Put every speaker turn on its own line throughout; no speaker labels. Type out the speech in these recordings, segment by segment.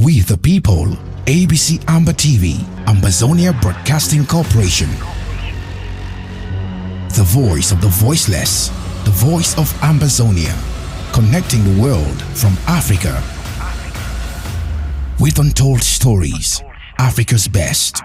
We the people, ABC Amber TV, Ambazonia Broadcasting Corporation. The voice of the voiceless, the voice of Ambazonia, connecting the world from Africa. With untold stories, Africa's best.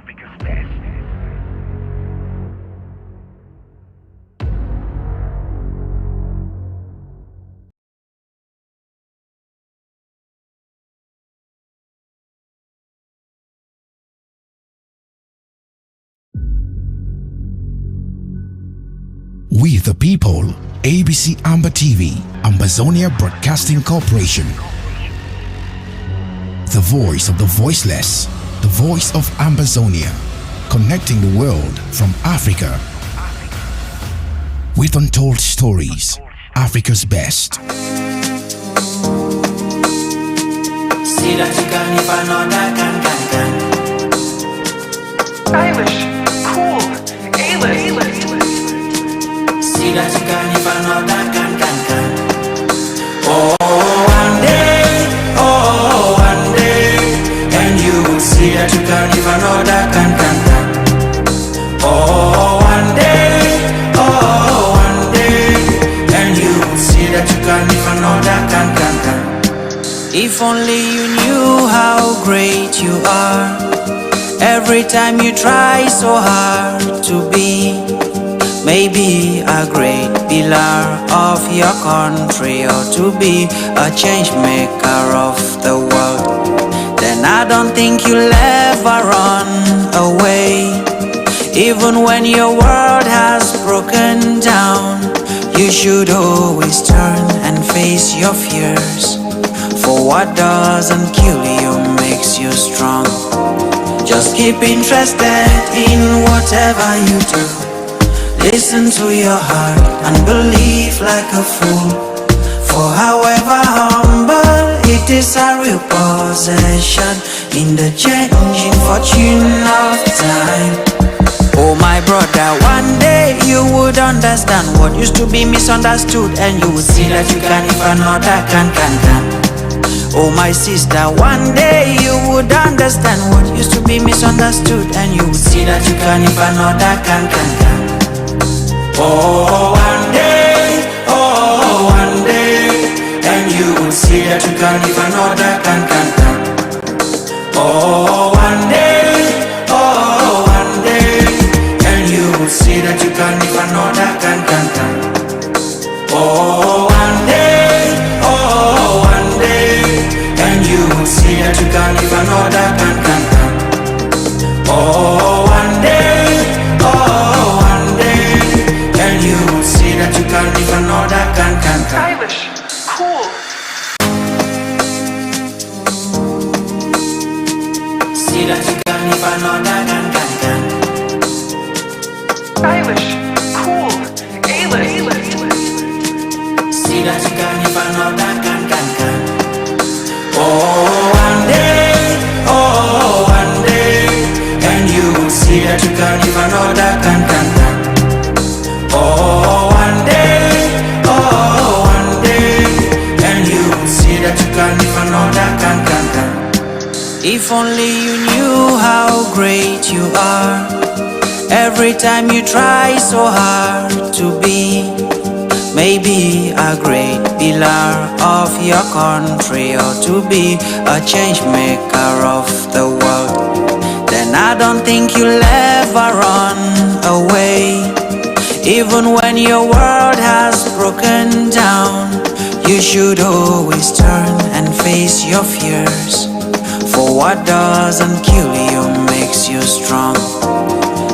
We the people, ABC Amber TV, Ambazonia Broadcasting Corporation. The voice of the voiceless, the voice of Ambazonia, connecting the world from Africa. With untold stories, Africa's best.
See that you can if I know that can.
Stylish, cool, A-list.
See that you can if I know that can. Oh, one day, and you will see that you can if I know that can. Oh, one day, and you will see that you can if I know that can. If only you knew how great you are. Every time you try so hard to be maybe a great pillar of your country, or to be a change maker of the world, then I don't think you'll ever run away. Even when your world has broken down, you should always turn and face your fears. For what doesn't kill you makes you strong. Just keep interested in whatever you do. Listen to your heart and believe like a fool. For however humble, it is a real possession in the changing fortune of time. Oh my brother, one day you would understand what used to be misunderstood, and you would see that you can if another can. Oh my sister, one day you would understand what used to be misunderstood, and you would see that you can if another can. Oh, one day, and you will see that you can if another can. Oh, one day, and you will see that you can if another can. Oh, one day, and you will see that you can if another can. Oh, one day, and you will see that you can if another can.
Stylish, cool.
See that you can if another can.
Stylish, cool, A-list.
See that you can if another can. Oh, one day, and you will see that you can if another can. Oh, one day, and you will see that you can if another can. If only you knew how great you are. Every time you try so hard to be maybe a great pillar of your country, or to be a change maker of the world, then I don't think you'll ever run away. Even when your world has broken down, you should always turn and face your fears. For what doesn't kill you makes you strong.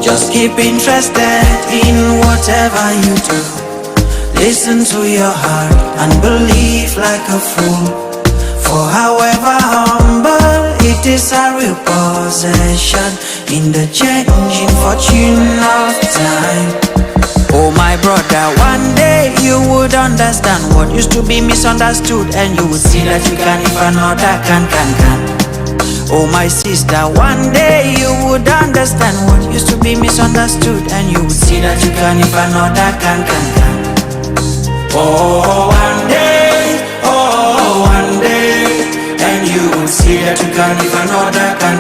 Just keep interested in whatever you do. Listen to your heart and believe like a fool. For however humble, it is a real possession in the changing fortune of time. Oh my brother, one day you would understand what used to be misunderstood, and you would see that you can if another can. Oh my sister, one day you would understand what used to be misunderstood, and you would see that you can if another can. Oh, one day, and you will see that you can live another can.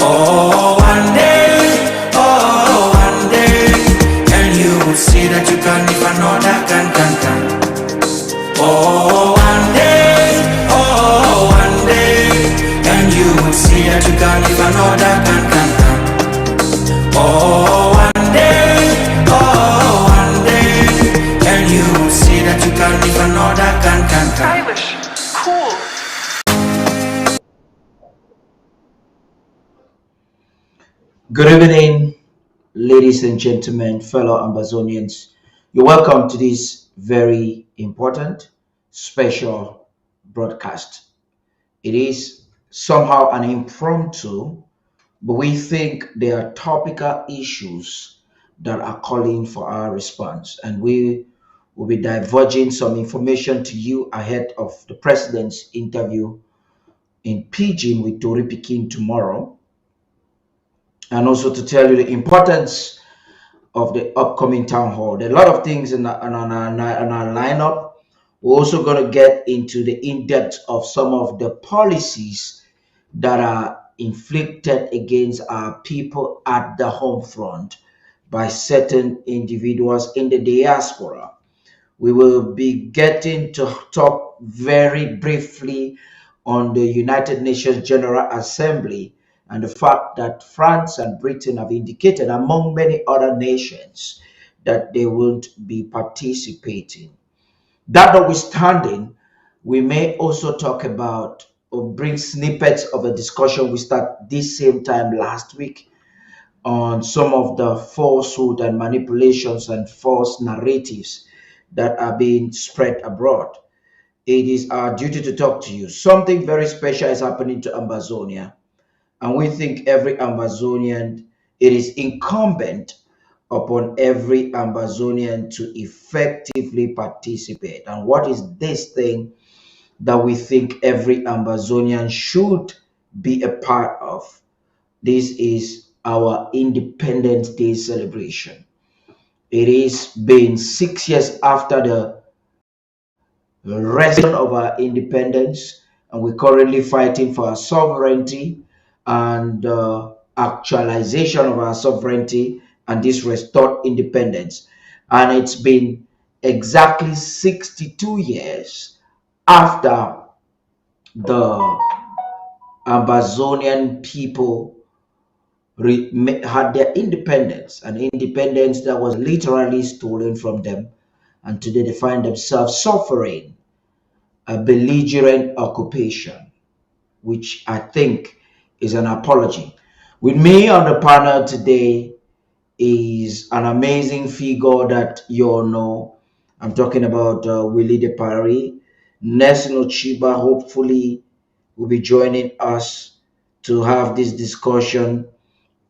Oh, one day, and you will see that you can live another can. Oh, one day, and you will see that you can live another can. Oh, one day, and you will see that you can live another can.
Stylish, cool.
Good evening, ladies and gentlemen, fellow Amazonians. You're welcome to this very important, special broadcast. It is somehow an impromptu, but we think there are topical issues that are calling for our response, and we will be diverging some information to you ahead of the president's interview in Pidgin with Tori Pikin tomorrow, and also to tell you the importance of the upcoming town hall. There are a lot of things in our lineup. We're also going to get into the in-depth of some of the policies that are inflicted against our people at the home front by certain individuals in the diaspora. We will be getting to talk very briefly on the United Nations General Assembly and the fact that France and Britain have indicated, among many other nations, that they won't be participating. That notwithstanding, we may also talk about or bring snippets of a discussion we started this same time last week on some of the falsehood and manipulations and false narratives that are being spread abroad. It is our duty to talk to you. Something very special is happening to Amazonia, and we think every Amazonian, it is incumbent upon every Amazonian to effectively participate. And what is this thing that we think every Amazonian should be a part of? This is our Independence Day celebration. It is been 6 years after the restoration of our independence, and we're currently fighting for our sovereignty and actualization of our sovereignty and this restored independence. And it's been exactly 62 years after the Amazonian people had their independence, an independence that was literally stolen from them, and today they find themselves suffering a belligerent occupation, which I think is an apology. With me on the panel today is an amazing figure that you all know. I'm talking about Willie de Paris. Nelson Ochiba hopefully will be joining us to have this discussion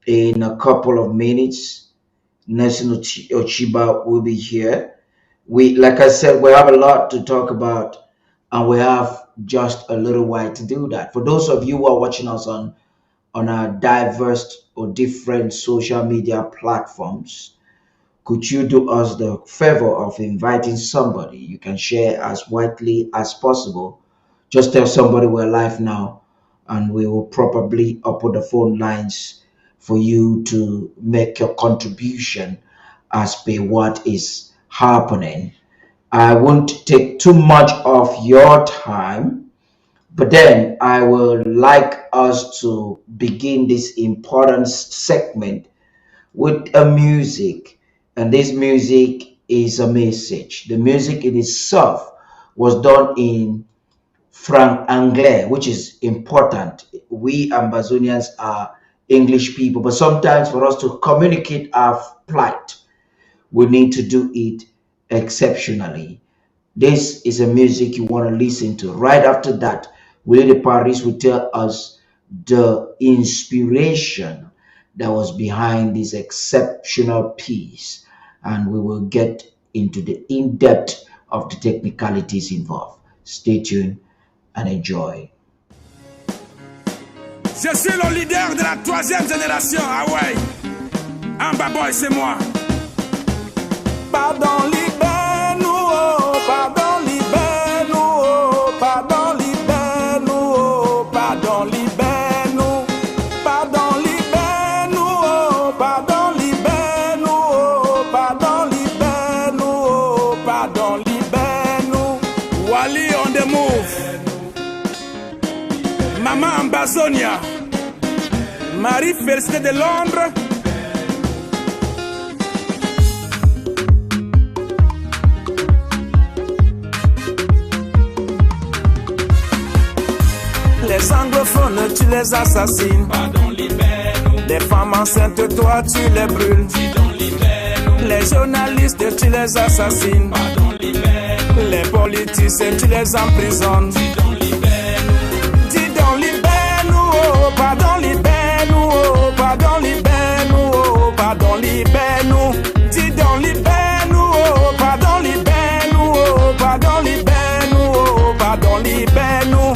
in a couple of minutes. Nelson Ochiba will be here. Like I said, we have a lot to talk about, and we have just a little while to do that. For those of you who are watching us on our diverse or different social media platforms, could you do us the favor of inviting somebody? You can share as widely as possible. Just tell somebody we're live now, and we will probably open the phone lines for you to make your contribution as per what is happening. I won't take too much of your time, but then I would like us to begin this important segment with a music. And this music is a message. The music in itself was done in Franc Anglais, which is important. We Amazonians are English people, but sometimes for us to communicate our plight, we need to do it exceptionally. This is a music you want to listen to. Right after that, Willie de Paris will tell us the inspiration that was behind this exceptional piece, and we will get into the in-depth of the technicalities involved. Stay tuned and enjoy.
Je suis le leader de la troisième génération, ah ouais. Amba Boy, c'est moi. Pardon, libère-nous, oh, pardon, libère-nous, oh, pardon, libère-nous, Ambazonia. Marie-Félicité de Londres. Les anglophones, tu les assassines. Pardon, libère-nous. Les femmes enceintes, toi, tu les brûles. Pardon, libère-nous. Les journalistes, tu les assassines. Pardon, libère-nous. Les politiciens, tu les emprisonnes. Pardon, libère-nous. Dis donc, libère-nous. Oh, pardon, libère-nous. Oh, pardon, libère-nous. Oh, pardon, libère-nous. Dis donc, libère-nous. Oh, pardon, libère-nous. Oh, pardon, libère-nous. Oh, pardon, libère-nous.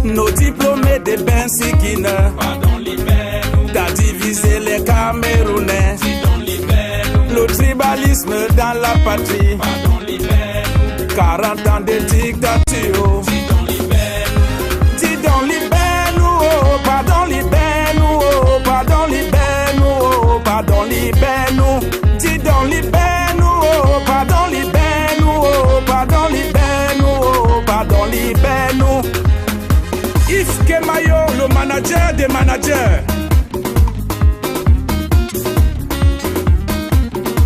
Nos diplômés de Bensikine, pardon, libère-nous. T'as divisé les Camerounais, pardon, libère-nous. Le tribalisme dans la patrie, pardon, libère-nous. 40 ans de dictature, pardon, libère-nous. Dis donc, libère-nous, oh, pardon, libère-nous, oh, pardon, libère-nous, oh, pardon, libère-nous. Dis donc, libère-nous, oh, pardon, libère-nous, oh, pardon, libère-nous, oh, pardon, libère-nous. Yves Kemayo, le manager des managers.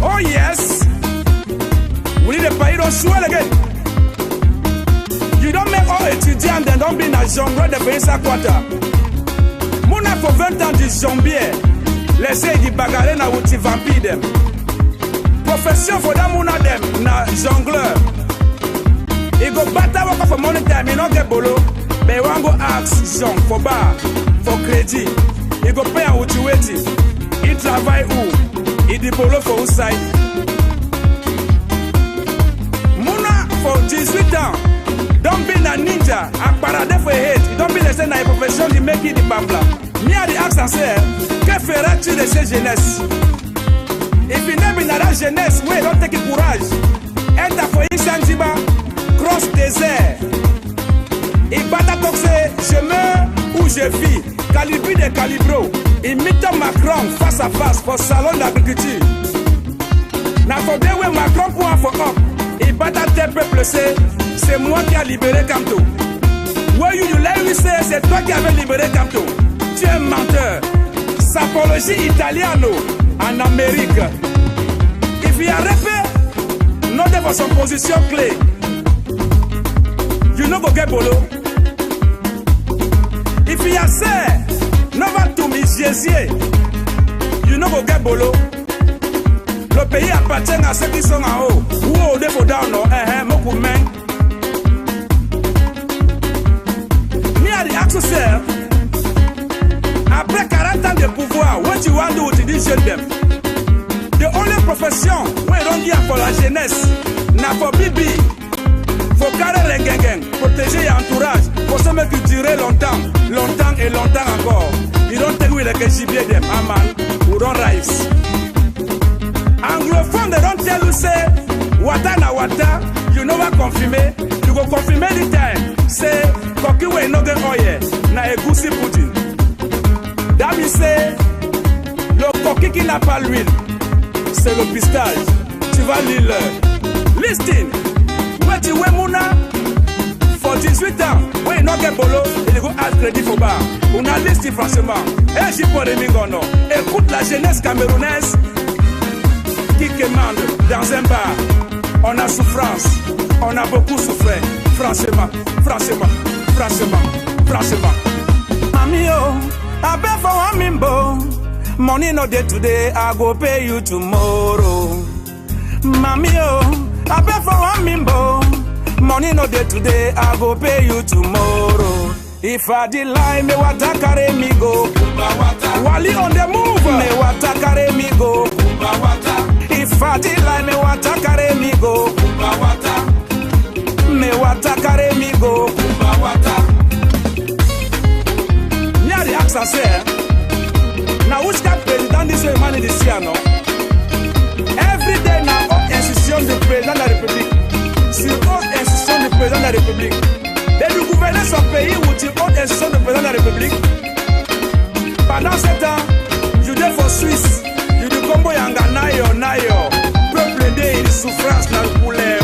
Oh yes. We need a pays don't swell again. You don't make all étudiants and don't be in a jungle de pays à quarta. Mouna pour 20 ans du zombie. Laissez di bagarre na wuti vampire dem. Profession for that mouna dem na jongleur. He go battle work for money time, he not get bolo. But you want go ask Jean for bar, for credit. He go pay what you waiting. He travaille où? He dipolo for whose side? Mouna for 18 ans. Don't be a ninja. A parade for hate. Don't be the same a profession to make it the bambla. Me a the ask and say, que feras-tu de cette jeunesse? If you never in that jeunesse, wait, don't take it courage. Enter for Insanjiba, cross désert. Il bata toxé, je meurs ou je vis. Calibri de calibro. Imite Macron face à face pour salon d'agriculture. N'a pas bien où Macron pour un faux up. Il bata tes peuples, c'est moi qui a libéré Camto. Where you let me say, c'est toi qui avais libéré Camto. Tu es un menteur. Sapologie italiano en Amérique. If you are répé, note pour son position clé. You know go get bolo. If you are say, never to me Jésus, you know go get bolo. Le pays appartient à ceux qui sont en haut. Ou au défaut down, no, beaucoup de main. Me a the accessor. Après 40 ans de pouvoir, what you want to do with these jeunes? The only profession where don't give for la jeunesse, na for bibi. Faut carrer les gang, protéger l'entourage, pour se mettre durer longtemps, longtemps et longtemps encore. You don't take away the gibier them, man, who don't rise. Anglophone, they don't tell you say, wata na wata, you know what confirmer, you go confirmer the time. Say, koki we no get oil, na egusi pudding. That means say, le coquille qui n'a pas l'huile, c'est le pistage. Tu vas lire. Listen. What you wear mouna for 18 ans, when you not get bolo, il go ask credit for bar. On a listé franchement. Et j'y peux remis non. Écoute la jeunesse camerounaise qui commande dans un bar. On a souffrance, on a beaucoup souffert. Franchement, franchement, franchement, franchement. Mami oh, I beg for one mimbo. Money no day today, I go pay you tomorrow. Mami oh, I beg for one mimbo. Money no day today, I go pay you tomorrow. If I did lie, me wata carry me go. Wally on the move, me wata carry me go. If I did lie, me wata carry me go. Me wata carry me go. Nya the accent say, now which kind president this way man in this year no? Every day now, haute institution du président de la République. Sur haute institution du président de la République. Et du gouverner son pays ou sur haute institution du président de la République. Pendant ce temps, je dis pour Suisse, je dis Combo Yanga Nayo, peuple de souffrance dans le poulet.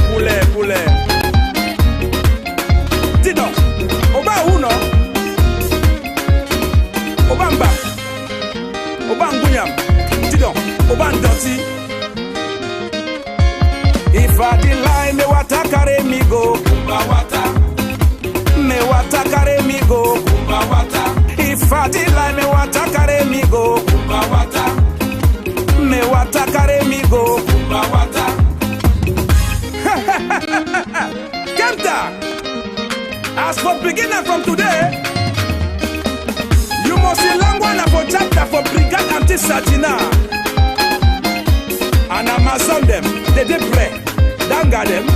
Dis donc, au bas où non? As for beginning from today, you must see long one for chapter for Brigade Anti-Satina. And Amazon them, they did pray. Danga them.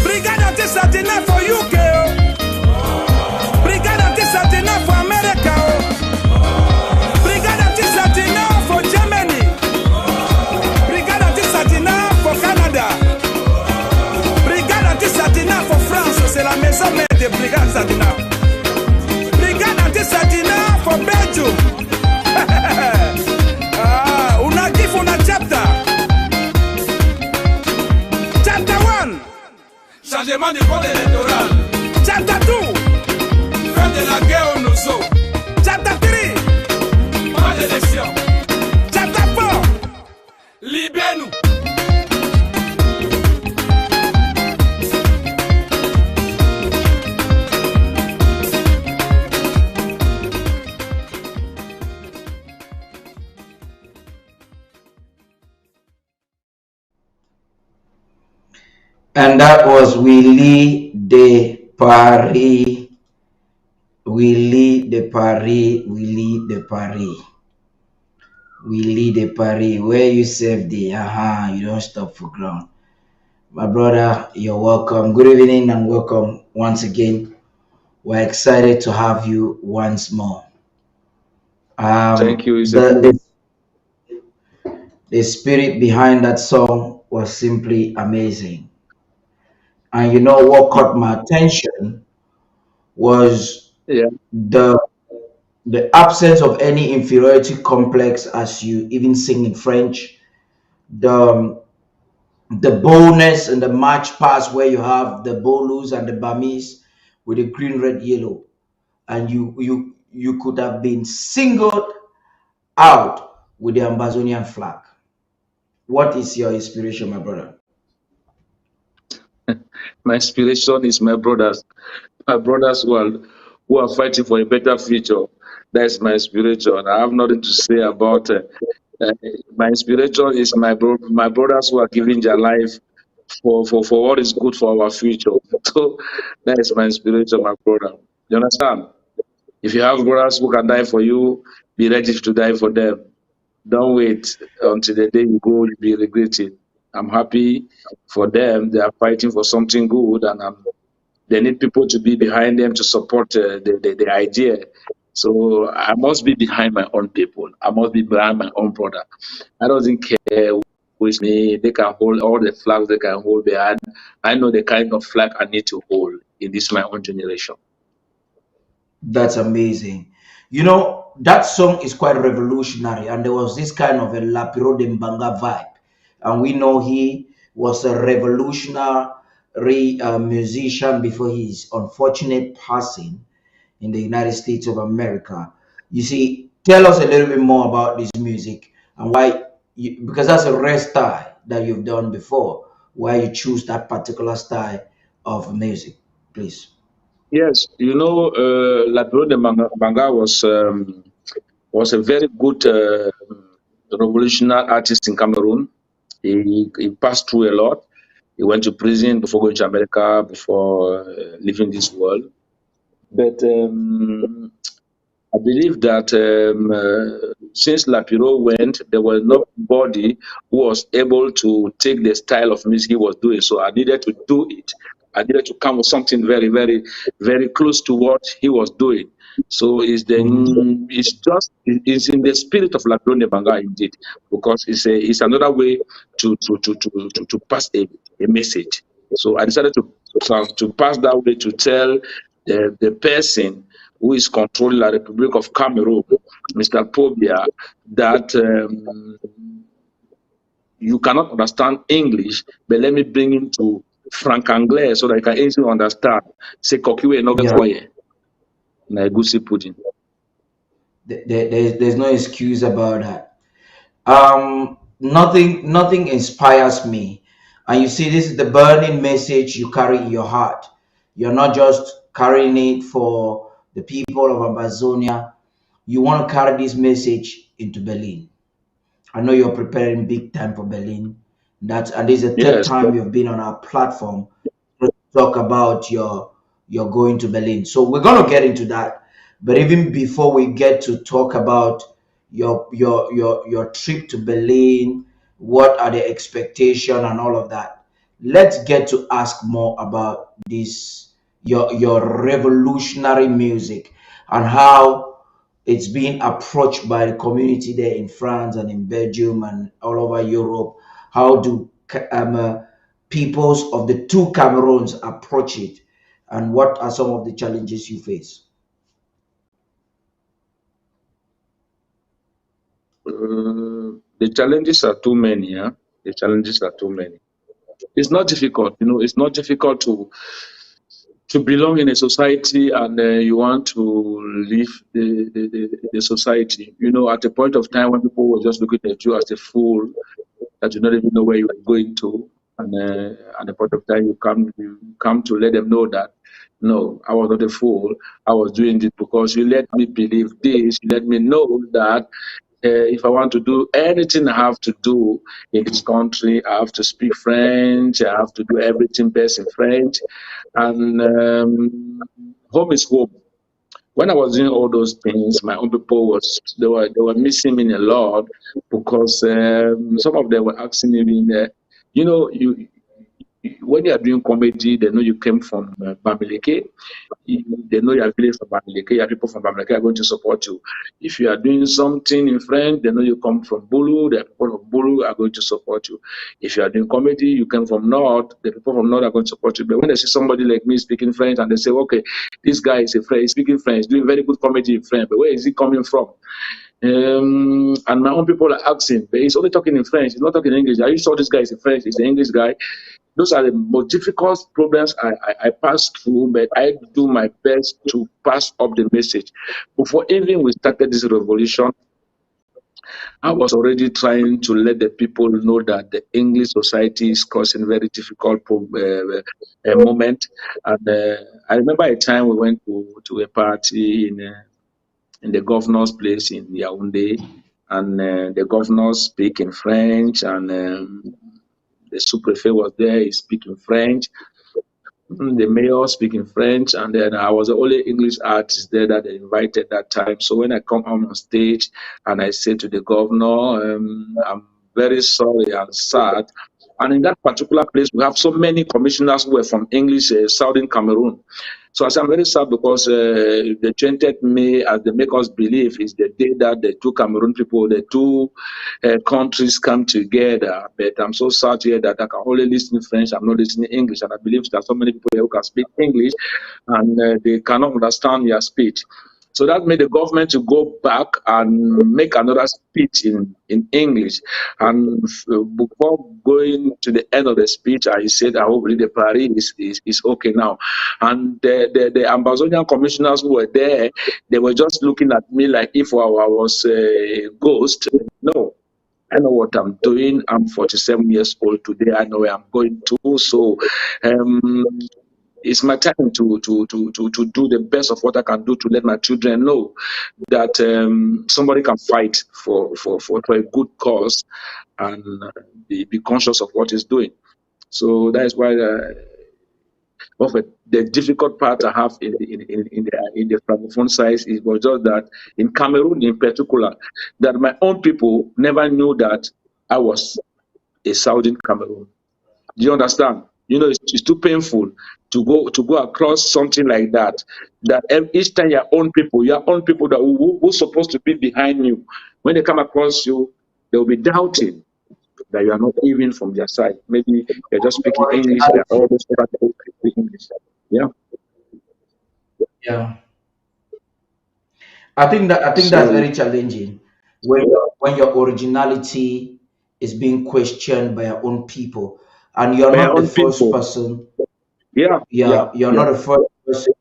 Brigade Anti-Satina for UK. Brigade Anti-Satina for America. Brigade Anti-Satina for Germany. Brigade Anti-Satina for Canada. Brigade Anti-Satina for France. C'est la maison mère de Brigade Anti-Satina. Brigade Anti-Satina for Belgium. Una give una chapter. Chapter 1.
Changement du code électoral.
Chapter 2.
Fin de la guerre au Nozo.
Chapter 3.
Pas d'élection.
Chapter 4.
Libère-nous.
And that was Willie de Paris. Willie de Paris. Willie de Paris. Willie de Paris. Where you save the you don't stop for ground. My brother, you're welcome. Good evening and welcome once again. We're excited to have you once more.
Thank you.
The spirit behind that song was simply amazing. And you know what caught my attention was the absence of any inferiority complex as you even sing in French. The boldness and the march past where you have the Bolus and the Bamis with the green, red, yellow, and you could have been singled out with the Amazonian flag. What is your inspiration, my brother?
My inspiration is my brothers who are fighting for a better future. That's my inspiration. I have nothing to say about my inspiration is my brothers who are giving their life for what is good for our future. So that is my inspiration, my brother. You understand? If you have brothers who can die for you, be ready to die for them. Don't wait until the day you go, you'll be regretting. I'm happy for them. They are fighting for something good, and they need people to be behind them to support the idea. So I must be behind my own people. I must be behind my own brother. I don't care with me. They can hold all the flags they can hold behind. I know the kind of flag I need to hold in this my own generation.
That's amazing. You know, that song is quite revolutionary, and there was this kind of a Lapiro de Mbanga vibe. And we know he was a revolutionary musician before his unfortunate passing in the United States of America. You see, tell us a little bit more about this music and why, because that's a rare style that you've done before, why you choose that particular style of music, please.
Yes, you know, Lapiro de Mbanga was a very good revolutionary artist in Cameroon. He passed through a lot. He went to prison before going to America, before leaving this world. But I believe that since Lapiro went, there was nobody who was able to take the style of music he was doing. So I needed to do it. I needed to come with something very, very, very close to what he was doing. So it's in the spirit of Lapiro de Mbanga indeed, because it's another way to pass a message. So I decided to pass that way to tell the person who is controlling the Republic of Cameroon, Mr. Pobia, that you cannot understand English, but let me bring him to Frank Anglais so that you can easily understand. C'est coquille no voye. Na goosey pudding.
There's no excuse about that. Nothing inspires me. And you see, this is the burning message you carry in your heart. You're not just carrying it for the people of Amazonia. You want to carry this message into Berlin. I know you're preparing big time for Berlin. And this is the third time you've been on our platform talk about your going to Berlin. So we're gonna get into that. But even before we get to talk about your trip to Berlin, what are the expectation and all of that, let's get to ask more about this your revolutionary music and how it's being approached by the community there in France and in Belgium and all over Europe. How do peoples of the two Cameroons approach it, and what are some of the challenges you face?
The challenges are too many. Yeah, the challenges are too many. It's not difficult, you know. It's not difficult to belong in a society and you want to leave the society. You know, at a point of time when people were just looking at you as a fool, that you don't even know where you were going to, and at the point of time you come to let them know that no, I was not a fool. I was doing this because you let me believe this. You let me know that if I want to do anything I have to do in this country, I have to speak French. I have to do everything best in French, and home is home. When I was doing all those things, my own people they were missing me a lot because some of them were asking me, you know, when you are doing comedy, they know you came from Bamileke. They know you are village from Bamileke. Your people from Bamileke are going to support you. If you are doing something in French, they know you come from Bulu. The people of Bulu are going to support you. If you are doing comedy, you come from North. The people from North are going to support you. But when they see somebody like me speaking French and they say, okay, this guy is a French, speaking French, doing very good comedy in French, but where is he coming from? And my own people are asking, but he's only talking in French. He's not talking English. Are you sure this guy is a French? He's an English guy. Those are the most difficult problems I pass through, but I do my best to pass up the message. Before even we started this revolution, I was already trying to let the people know that the English society is causing very difficult moment. And I remember a time we went to a party in the governor's place in Yaoundé, and the governor speak in French, and the sous-prefet was there, he speaking French, the mayor speaking French, and then I was the only English artist there that they invited that time. So when I come on stage and I say to the governor, I'm very sorry and sad. And in that particular place, we have so many commissioners who were from English, Southern Cameroon. So I say I'm very sad because the 20th May, as they make us believe, is the day that the two Cameroon people, the two countries come together. But I'm so sad here that I can only listen French, I'm not listening English. And I believe there are so many people here who can speak English and they cannot understand your speech. So that made the government to go back and make another speech in English. And before going to the end of the speech, I said, I hope the Paris is okay now. And the Amazonian commissioners who were there, they were just looking at me like if I was a ghost. No, I know what I'm doing. I'm 47 years old today. I know where I'm going to. So it's my time to do the best of what I can do to let my children know that somebody can fight for a good cause and be conscious of what he's doing. So that is why the difficult part I have in the francophone side is was just that in Cameroon in particular, that my own people never knew that I was a Southern Cameroon. Do you understand? You know, it's too painful to go across something like that. That each time your own people that who's supposed to be behind you, when they come across you, they will be doubting that you are not even from their side. Maybe you're just speaking English. They're all those other people speak English. Yeah.
Yeah, I think that's
So
very challenging when your originality is being questioned by your own people, and you're
by
not
your
the
own
first
people.
person.
Yeah, yeah,
Yeah, you're
yeah.
not the first person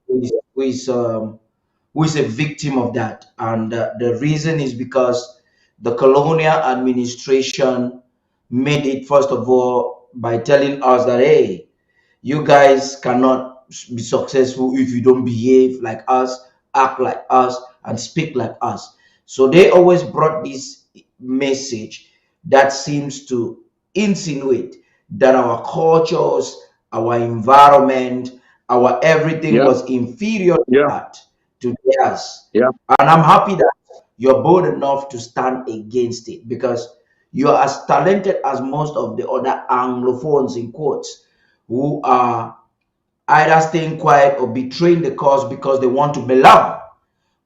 who is a victim of that, and the reason is because the colonial administration made it first of all by telling us that, hey, you guys cannot be successful if you don't behave like us, act like us, and speak like us. So they always brought this message that seems to insinuate that our cultures our environment, our everything
Yeah.
was inferior to
Yeah.
that, to theirs.
Yeah.
And I'm happy that you're bold enough to stand against it because you're as talented as most of the other Anglophones, in quotes, who are either staying quiet or betraying the cause because they want to belong.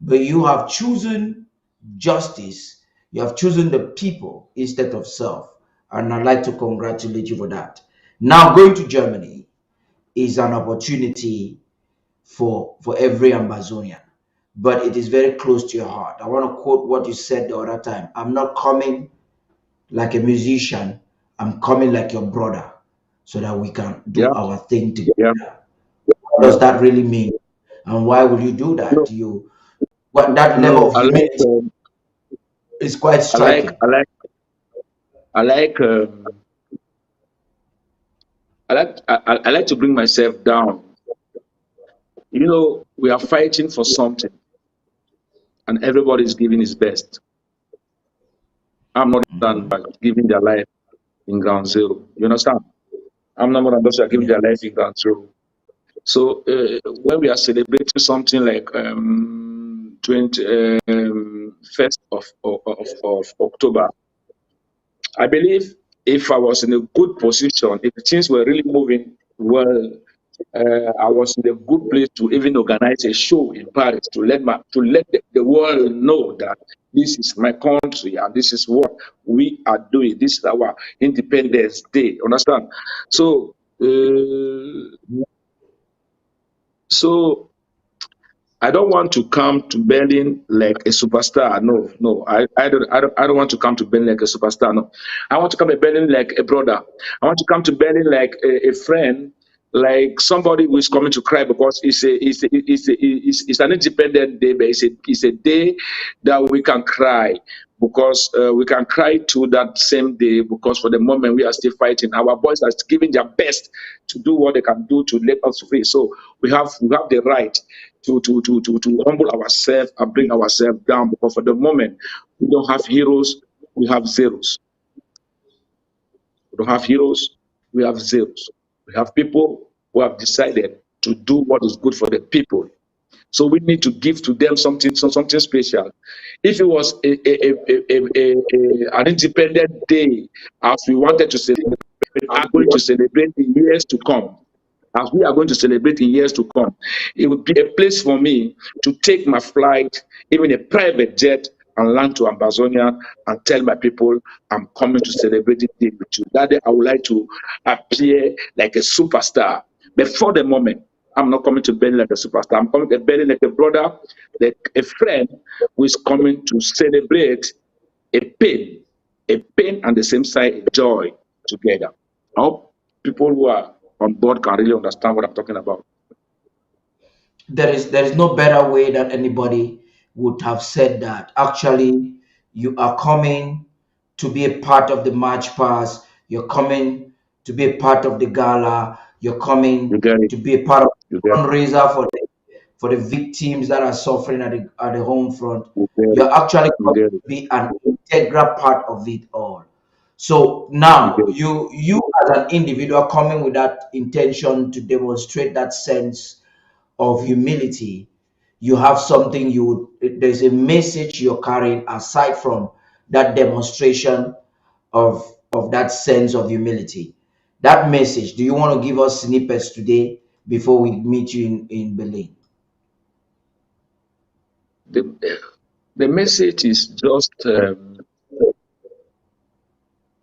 But you have chosen justice. You have chosen the people instead of self. And I'd like to congratulate you for that. Now, going to Germany is an opportunity for every Ambazonian, but it is very close to your heart. I want to quote what you said the other time. I'm not coming like a musician, I'm coming like your brother so that we can do
Yeah.
our thing together.
Yeah.
What
Yeah.
does that really mean? And why will you do
No,
that? You what that level
no,
of humility is quite
I like,
striking.
I like, I like, I like to bring myself down. We are fighting for something, and everybody is giving his best. I'm not done by giving their life in ground zero. You understand? I'm not more than those who are giving
Yeah.
their life in ground zero. So when we are celebrating something like 1st of October, I believe if I was in a good position, if things were really moving well, I was in a good place to even organize a show in Paris to let the world know that this is my country and this is what we are doing. This is our Independence Day. Understand? So, so I don't want to come to Berlin like a superstar. No, no, I don't want to come to Berlin like a superstar. No, I want to come to Berlin like a brother. I want to come to Berlin like a friend, like somebody who is coming to cry because it's an independent day, but it's a day that we can cry because we can cry to that same day because for the moment we are still fighting. Our boys are giving their best to do what they can do to let us free. So we have the right to humble ourselves and bring ourselves down because for the moment we don't have heroes, we have zeros. We don't have heroes, we have zeros. We have people who have decided to do what is good for the people. So we need to give to them something special. If it was an independent day, as we wanted to celebrate, we are going to celebrate in years to come. As we are going to celebrate in years to come, it would be a place for me to take my flight, even a private jet, and land to Amazonia and tell my people I'm coming to celebrate this day with you. That day I would like to appear like a superstar. But for the moment, I'm not coming to Berlin like a superstar. I'm coming to Berlin like a brother, like a friend who is coming to celebrate a pain, and the same side a joy together. I hope people who are on board can really understand what I'm talking about.
There is no better way that anybody would have said that. Actually, you are coming to be a part of the march past. You're coming to be a part of the gala. You're
You
coming
get it.
to be a part of
You
the
get it.
fundraiser for the victims that are suffering at the home front.
You get it.
You're actually
You
going
get
to
it.
be an integral part of it all. So
You
now
get it.
you as an individual coming with that intention to demonstrate that sense of humility, you have something there's a message you're carrying aside from that demonstration of that sense of humility. That message, do you want to give us snippets today before we meet you in Berlin?
The message is just the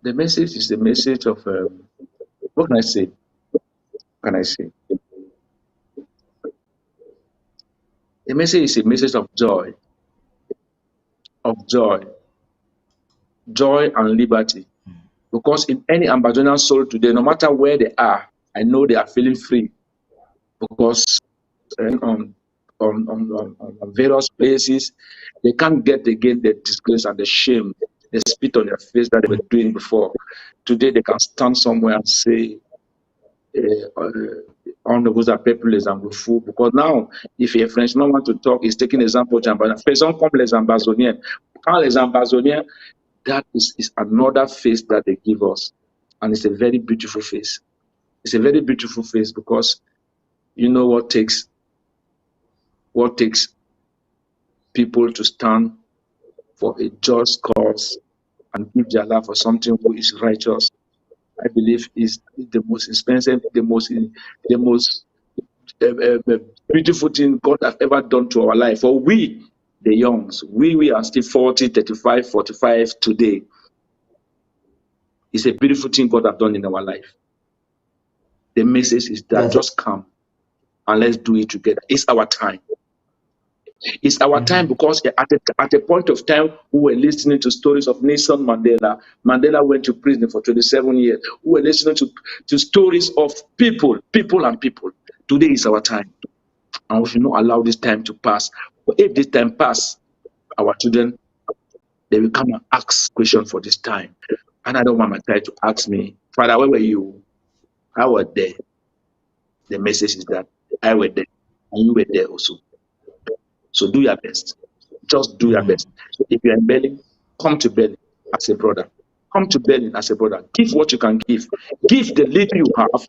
message is the message of what can I say? What can I say? The message is a message of joy and liberty. Because in any Ambazonian soul today, no matter where they are, I know they are feeling free because on on various places, they can't get again the disgrace and the shame, the spit on their face that they were doing before. Today, they can stand somewhere and say, on the Goza Pepules and Wufu. Because now, if a Frenchman want to talk, he's taking example, faisons comme les Ambazoniens. Quand les Ambazoniens, that is another face that they give us. And it's a very beautiful face. It's a very beautiful face because you know what takes people to stand for a just cause and give their life for something who is righteous. I believe is the most expensive, the most beautiful thing God has ever done to our life. For we, the youngs, we are still 40, 35, 45 today. It's a beautiful thing God has done in our life. The message is that just come and let's do it together. It's our time. It's our time because at a point of time, we were listening to stories of Nelson Mandela. Mandela went to prison for 27 years. We were listening to stories of people. Today is our time. And we should not allow this time to pass. But if this time pass, our children, they will come and ask questions for this time. And I don't want my child to ask me, Father, where were you? I was there. The message is that I was there and you were there also. So do your best. Just do your best. If you're in Berlin, come to Berlin as a brother. Come to Berlin as a brother. Give what you can give. Give the little you have.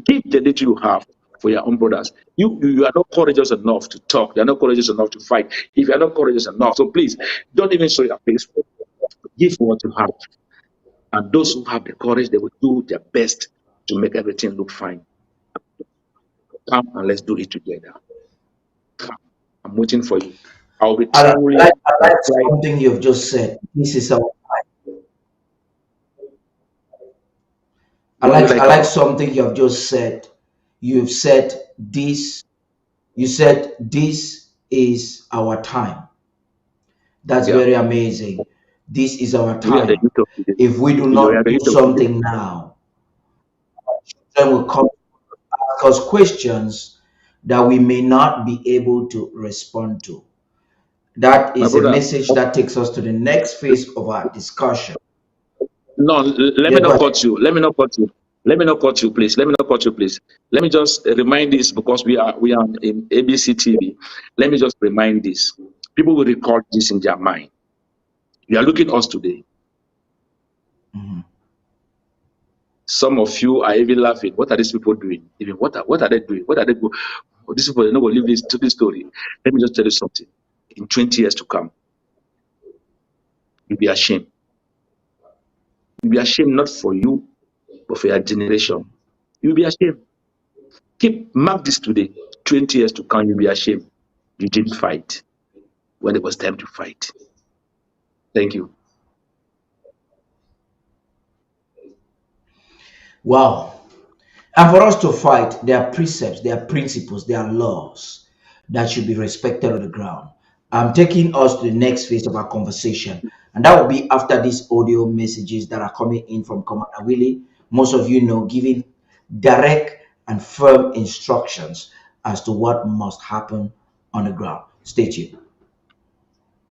Give the little you have for your own brothers. You are not courageous enough to talk. You are not courageous enough to fight. If you are not courageous enough, so please don't even show your face. Give what you have. And those who have the courage, they will do their best to make everything look fine. Come and let's do it together. Come. I'm waiting for you. I'll be traveling.
I like something you've just said. This is our time. I like something you've just said. You've said this. You said this is our time. That's very amazing. This is our time. If we do not do something now, then will come ask us questions that we may not be able to respond to. That is a message that takes us to the next phase of our discussion.
No, let me not cut you. Let me not cut you. Let me not cut you, please. Let me not cut you, please. Let me just remind this because we are in ABC TV. Let me just remind this. People will record this in their mind. You are looking at us today. Some of you are even laughing. What are these people doing? Even what are they doing? What are they doing? These people are not going to leave this to this story. Let me just tell you something. In 20 years to come, you'll be ashamed. You'll be ashamed not for you, but for your generation. You'll be ashamed. Mark this today. 20 years to come, you'll be ashamed. You didn't fight when it was time to fight. Thank you.
Wow. And for us to fight, there are precepts, there are principles, there are laws that should be respected on the ground. I'm taking us to the next phase of our conversation, and that will be after these audio messages that are coming in from Commander Willie. Most of you know, giving direct and firm instructions as to what must happen on the ground. Stay tuned.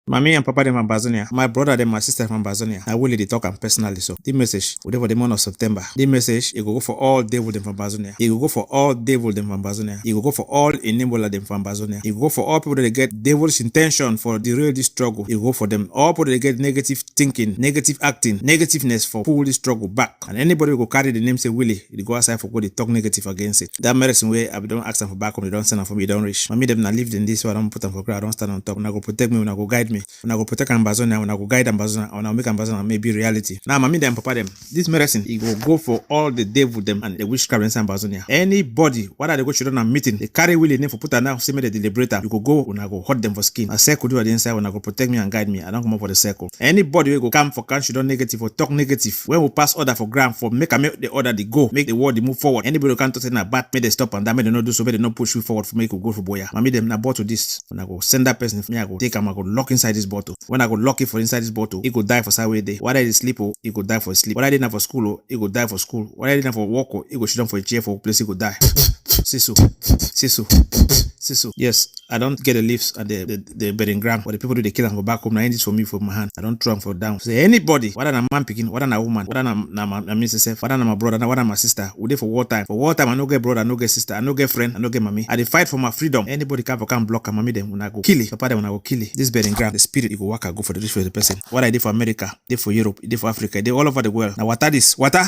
Mommy and Papa them from Bazonia. My brother and my sister from Bazonia. I will talk and personally. So the message will for the month of September. The message it will go for all devil them from Bazonia. It will go for all devil them from Bazonia. It will go for all enabler them from Bazonia. It will go for all people that get devil's intention for the real struggle. It will go for them. All people that get negative thinking, negative acting, negativeness for pull the struggle back. And anybody who go carry the name say Willie, they go outside for go they talk negative against it. That medicine way I don't ask them for back home, they don't send them for me, they don't reach. Mommy them not lived in this, so I don't put them for ground, I don't stand on top. When I go protect me, when I go guide me. When I go protect Ambazonia, when I go guide Ambazonia, when I make Ambazonia maybe reality. Now, mommy them, papa them, this medicine, it will go for all the devil them and the witchcraft in Ambazonia. Anybody, whether they go to a meeting, they carry Willie name for put now, say me the deliberator, you go when I go hot them for skin. A circle do at the inside when I go protect me and guide me. I don't come up for the circle. Anybody will go come for country don't negative or talk negative. When we pass order for ground for make the order they go, make the world they move forward. Anybody who can't talk na bad, may they stop and that may they not do so, may they not push you forward for make you go for boya. Mommy them na bottle this. When I go send that person for me, I go take him, I go lock inside this bottle. When I go lock it for inside this bottle, he go die for Saturday day. Whether he sleep or he go die for sleep. Whether he not for school, he go die for school. Whether he not for work or he go sit down for a chair for a place, he go die. Sisu. Yes, I don't get the leaves and the bedding ground. But the people do they kill and go back home. Now this for me for my hand. I don't throw them for down. Say anybody, whether I'm man picking, whether I'm a woman, whether I'm Mrs. whether I'm my brother, whether I'm my sister, we there for wartime. For wartime, I no get brother, I no get sister, I no get friend, I no get mommy. I dey fight for my freedom. Anybody can block and mommy them when I go kill it. Papa them when I go kill it. This bedding ground. the spirit you go work go for the rich for the person. What I did for America, did for Europe, did for Africa, did all over the world. Now water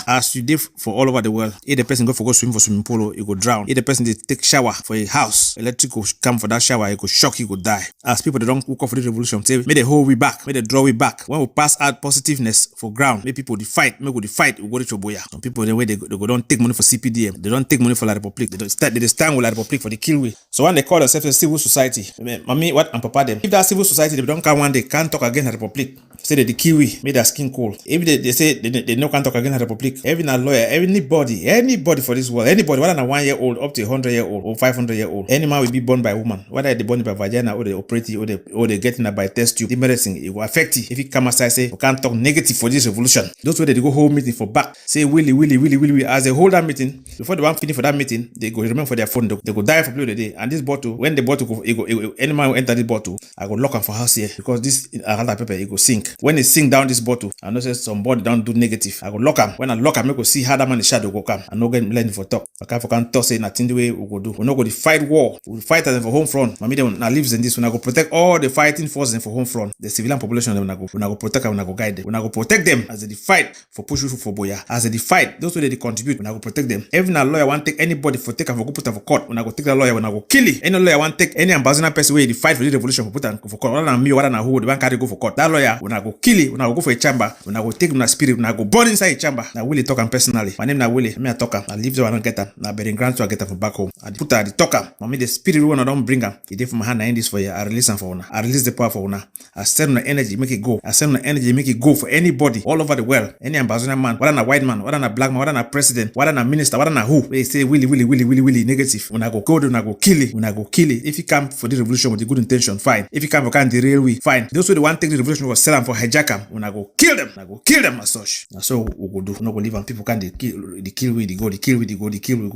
as you did for all over the world. If the person go swim for swimming pool, you go drown. If the person did take shower for a house, electric go come for that shower, you go shock, you go die. As people they don't cook off for the revolution, say may they hold we back, may they draw we back. When we pass out positiveness for ground, make people the fight, make we the fight, we go to Choboya. Some people the way they go don't take money for CPDM, they don't take money for La Republic, they stand with La Republic for the kill way. So when they call themselves a civil society, mommy, what and papa them. If that civil society they don't come one day, can't talk against the Republic. Say that the Kiwi made their skin cold. If they say they no can't talk against the Republic, every lawyer, anybody for this world, anybody, whether 1 year old up to 100-year-old or 500-year-old, any man will be born by woman, whether they born by vagina or they operate or they get in by test tube, the medicine it will affect you. If you come aside say you can't talk negative for this revolution, those way they go hold meeting for back, say willy, as they hold that meeting, before they want finish for that meeting, they go remember for their phone, they go die for play the day. And this bottle, when the bottle go, any man will enter this bottle, I go lock him for house here because this other paper it go sink. When it sink down this bottle, I know say somebody don't do negative. I go lock him. When I lock him, I go see how that man the shadow go come. I no get learning for talk. I can't talk say nothing the way we go do. We no go to fight war. We fight them for home front. Mommy them now lives in this. When I go protect all the fighting forces for home front, the civilian population when I go protect them, when I go guide them. When I go protect them as they fight for push for boya. As they fight, those way they contribute. When I go protect them. Even a lawyer want take anybody for take and for go put them for court. When I go take the lawyer, when I go kill it. Any lawyer want take any ambassador person way they fight for the revolution for put them for court. Whether na me, whether na who, the bank carry go for court. That lawyer when I go kill it, when I go for a chamber, when I go take my spirit, when I go burn inside a chamber. Now Willie talk am personally. My name na Willie. Me a talker. I leave the one I get her. Now bearing grant to I get her from back home. I put her the talker. Mommy the spirit when I don't bring her. It did from my hand I end this for you. I release her for una. I release the power for una. I send on energy, make it go. I send on energy, make it go for anybody all over the world. Any ambassador man, whether na white man, whether na black man, whether na president, whether na minister, whether na who. They say Willie negative. When I go there, when I go kill it, when I go kill it. If you come for the revolution with the good intention, fine. If you come for the railway, fine. Those who the one take the revolution will sell them for hijack them. When I go kill them, as such. That's so we go do. No go leave and people can the kill we go.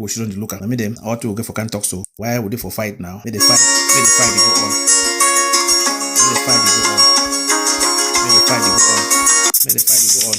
She don't look at me them. I want to go for can talk so. Why would they for fight now? May the fight they go on. May the fight they go on. May the fight they go on. May the fight they go on.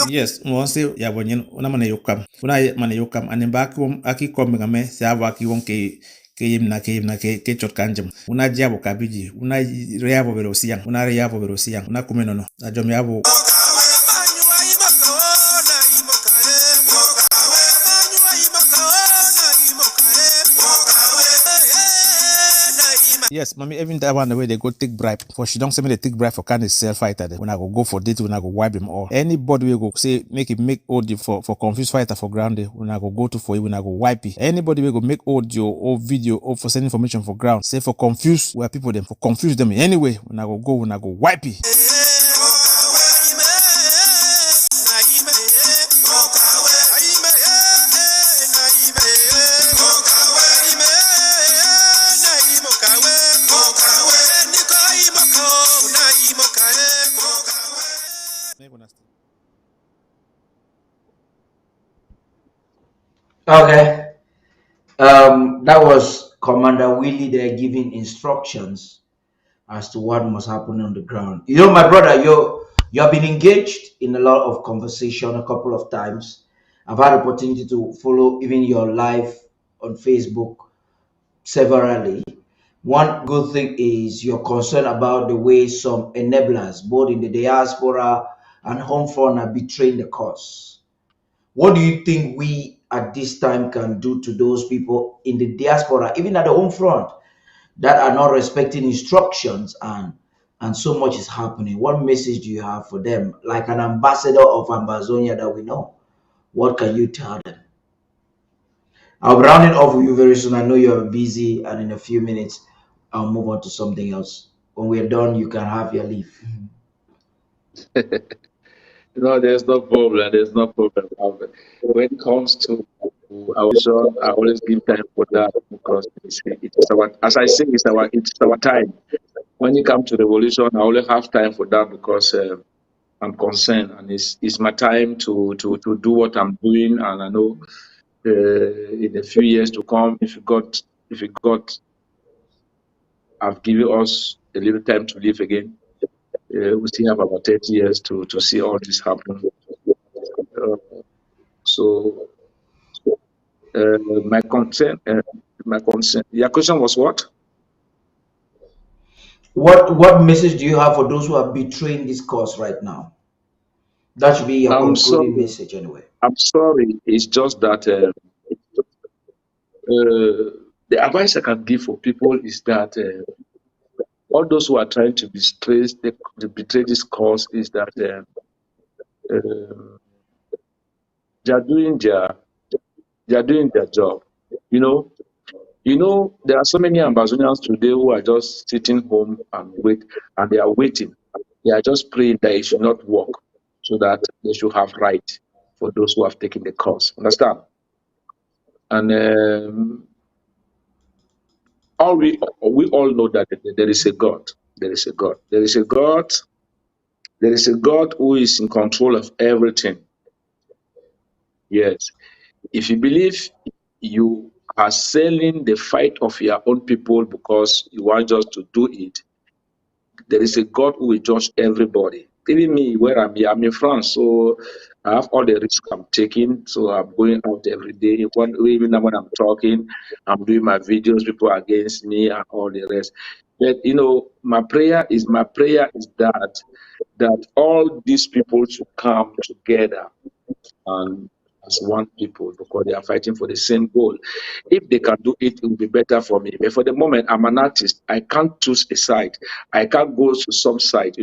Yes, mo say ya bonyen una mane yokam. Una mane yokam anen ba aki kom ngame se ava ki won ke yim na ke chot kanjem. Una jabo kabiji, una reabo verosiang, una kumenono. Ajom yabo yes, mommy, even that one the way they go take bribe. For she don't say me they take bribe for kind of self fighter. When I go for date, when I go wipe them all. Anybody will go say make audio for confused fighter for ground. When I go to for you, when I go wipe it. Anybody will go make audio or video or for send information for ground. Say for confuse where people them for confuse them anyway. When I go wipe it.
Okay. That was Commander Willie there giving instructions as to what must happen on the ground. You know, my brother, you have been engaged in a lot of conversation a couple of times. I've had opportunity to follow even your live on Facebook severally. One good thing is you're concerned about the way some enablers, both in the diaspora and home front, are betraying the cause. What do you think we at this time can do to those people in the diaspora, even at the home front, that are not respecting instructions and so much is happening? What message do you have for them, like an ambassador of Ambazonia that we know? What can you tell them? I'll be rounding off with you very soon. I know you're busy, and in a few minutes I'll move on to something else. When we're done, you can have your leave.
No, there's no problem. When it comes to our vision, I always give time for that because it's our, as I say, it's our time. When it comes to revolution, I only have time for that because I'm concerned, and it's my time to do what I'm doing. And I know in a few years to come, if you got, I've given us a little time to live again. We still have about 30 years to see all this happen. So My concern, Your question was what?
What message do you have for those who are betraying this cause right now? That should be your
I'm
concluding
sorry.
message anyway.
I'm sorry. It's just that the advice I can give for people is that all those who are trying to betray this cause is that uh, they are doing their job. You know, there are so many Ambazonians today who are just sitting home and they are waiting. They are just praying that it should not work, so that they should have right for those who have taken the course. Understand? And we all know that there is a God. There is a God. There is a God. There is a God who is in control of everything. Yes. If you believe you are selling the fight of your own people because you want just to do it, there is a God who will judge everybody. Even me, where I'm in France, so I have all the risk I'm taking. So I'm going out every day. Even when I'm talking, I'm doing my videos, people are against me and all the rest. But my prayer is that all these people should come together and as one people because they are fighting for the same goal. If they can do it, it will be better for me. But for the moment, I'm an artist. I can't choose a side. I can't go to some side.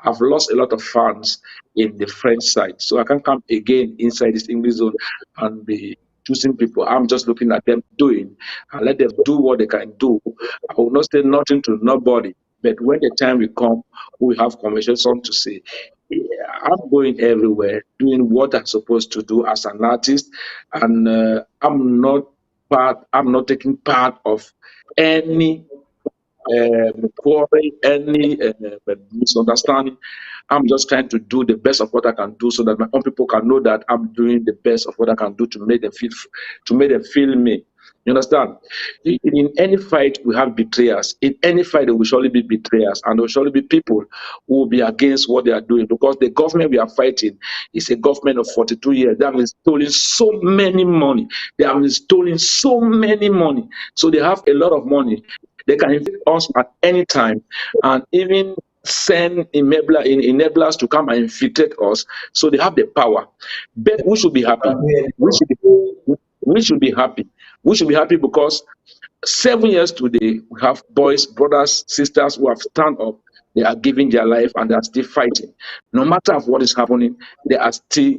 I've lost a lot of fans in the French side. So I can't come again inside this English zone and be choosing people. I'm just looking at them doing and let them do what they can do. I will not say nothing to nobody. But when the time will come, we have conversation to say. I'm going everywhere, doing what I'm supposed to do as an artist, and I'm not taking part of any quarrel, any misunderstanding. I'm just trying to do the best of what I can do, so that my own people can know that I'm doing the best of what I can do to make them feel me. You understand? In any fight, we have betrayers. In any fight, there will surely be betrayers, and there will surely be people who will be against what they are doing. Because the government we are fighting is a government of 42 years. They have been stealing so many money. They have been stealing so many money. So they have a lot of money. They can invade us at any time, and even send enablers to come and infiltrate us. So they have the power. But we should be happy. We should be happy. We should be happy because 7 years today, we have boys, brothers, sisters who have stand up. They are giving their life and they are still fighting. No matter what is happening, they are still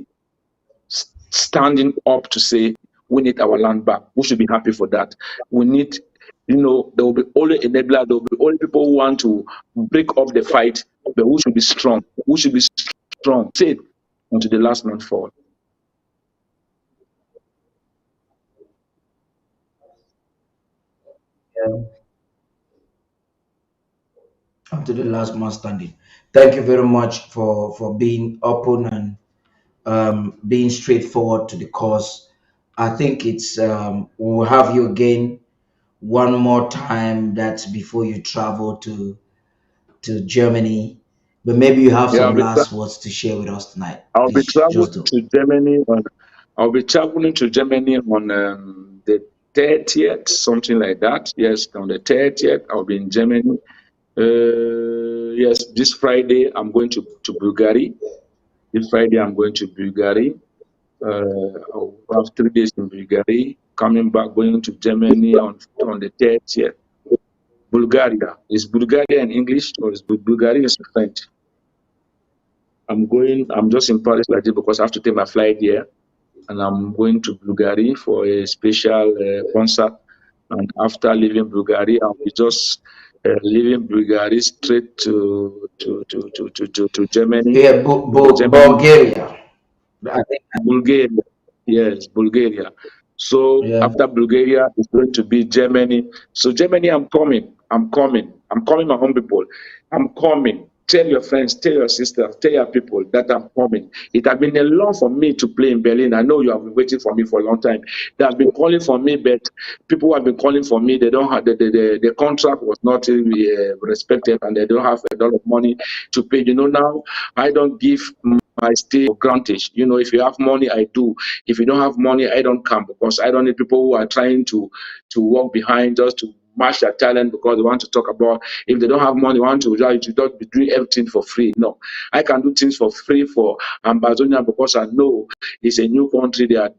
standing up to say, we need our land back. We should be happy for that. We need, there will be only enabler, there will be only people who want to break up the fight, but we should be strong. We should be strong. Say it until the last man fall.
Yeah. Up to the last man standing. Thank you very much for being open and being straightforward to the cause. I think we'll have you again one more time. That's before you travel to Germany. But maybe you have
Yeah,
some last words to share with us tonight.
I'll be
Please,
traveling
just do.
to Germany on. I'll be traveling to Germany on the 30th, something like that. Yes, on the 30th, I'll be in Germany. Yes, this Friday I'm going to Bulgaria. This Friday I'm going to Bulgaria. I'll have 3 days in Bulgaria. Coming back, going to Germany on the 30th. Bulgaria is Bulgaria in English or is Bulgaria in French? I'm just in Paris like this because I have to take my flight here, and I'm going to Bulgaria for a special concert. And after leaving Bulgaria, I'll be just leaving Bulgaria straight to Germany.
Yeah,
Germany,
Bulgaria. I think.
Bulgaria, yes, Bulgaria. So
Yeah.
after Bulgaria, it's going to be Germany. So Germany, I'm coming. I'm coming. I'm coming, my home people. I'm coming. Tell your friends, tell your sisters, tell your people that I'm coming. It has been a long for me to play in Berlin. I know you have been waiting for me for a long time. They have been calling for me, but people who have been calling for me, they don't have the contract was not respected, and they don't have a lot of money to pay. Now I don't give my stay for granted. If you have money, I do. If you don't have money, I don't come, because I don't need people who are trying to walk behind us to match their talent because they want to talk about. If they don't have money, want to just be doing everything for free. No, I can do things for free for Ambazonia, because I know it's a new country. We are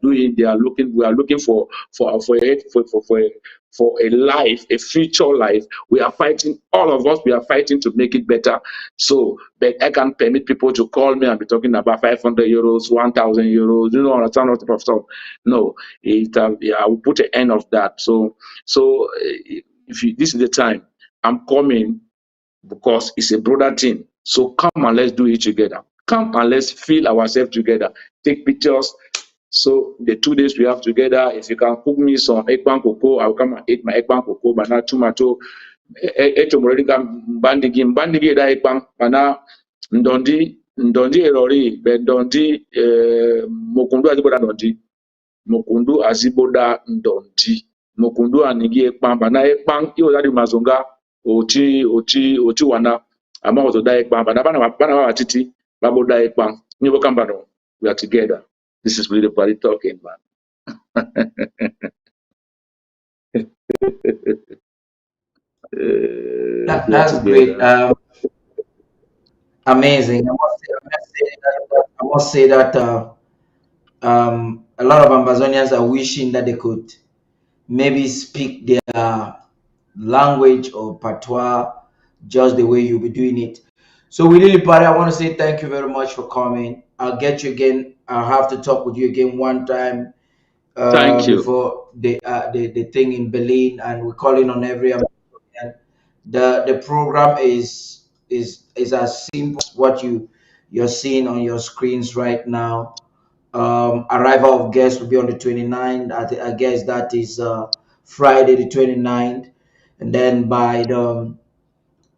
looking for a life, a future life. We are fighting, all of us, we are fighting to make it better. So, but I can't permit people to call me and be talking about 500 euros, 1,000 euros, understand what type of stuff. No, I will put an end of that. So this is the time. I'm coming because it's a brother thing. So come and let's do it together. Come and let's feel ourselves together. Take pictures. So the 2 days we have together, if you can cook me some eggplant cocoa, I'll come and eat my eggplant cocoa, banana tomato, bandigi da eggplant, banana ndondi erori, but ndondi mokundu aziboda ndondi. Mokundu aziboda ndondi. Mokundu anigi eggplant, banana eggplant, iyo zadi mazonga, oti wana, ama ozoda eggplant, banana watiti, baboda eggplant, nyobo kambano, we are together. This is really Paddy talking, man.
That's great. Amazing. I must say that a lot of Ambazonians are wishing that they could maybe speak their language or patois just the way you'll be doing it. So, Willie Paddy, I want to say thank you very much for coming. I'll get you again. I'll have to talk with you again one time
Thank you.
before the thing in Berlin, and we're calling on every Ambazonian. The program is as simple as what you're seeing on your screens right now. Arrival of guests will be on the 29th. I guess that is Friday the 29th, and then by the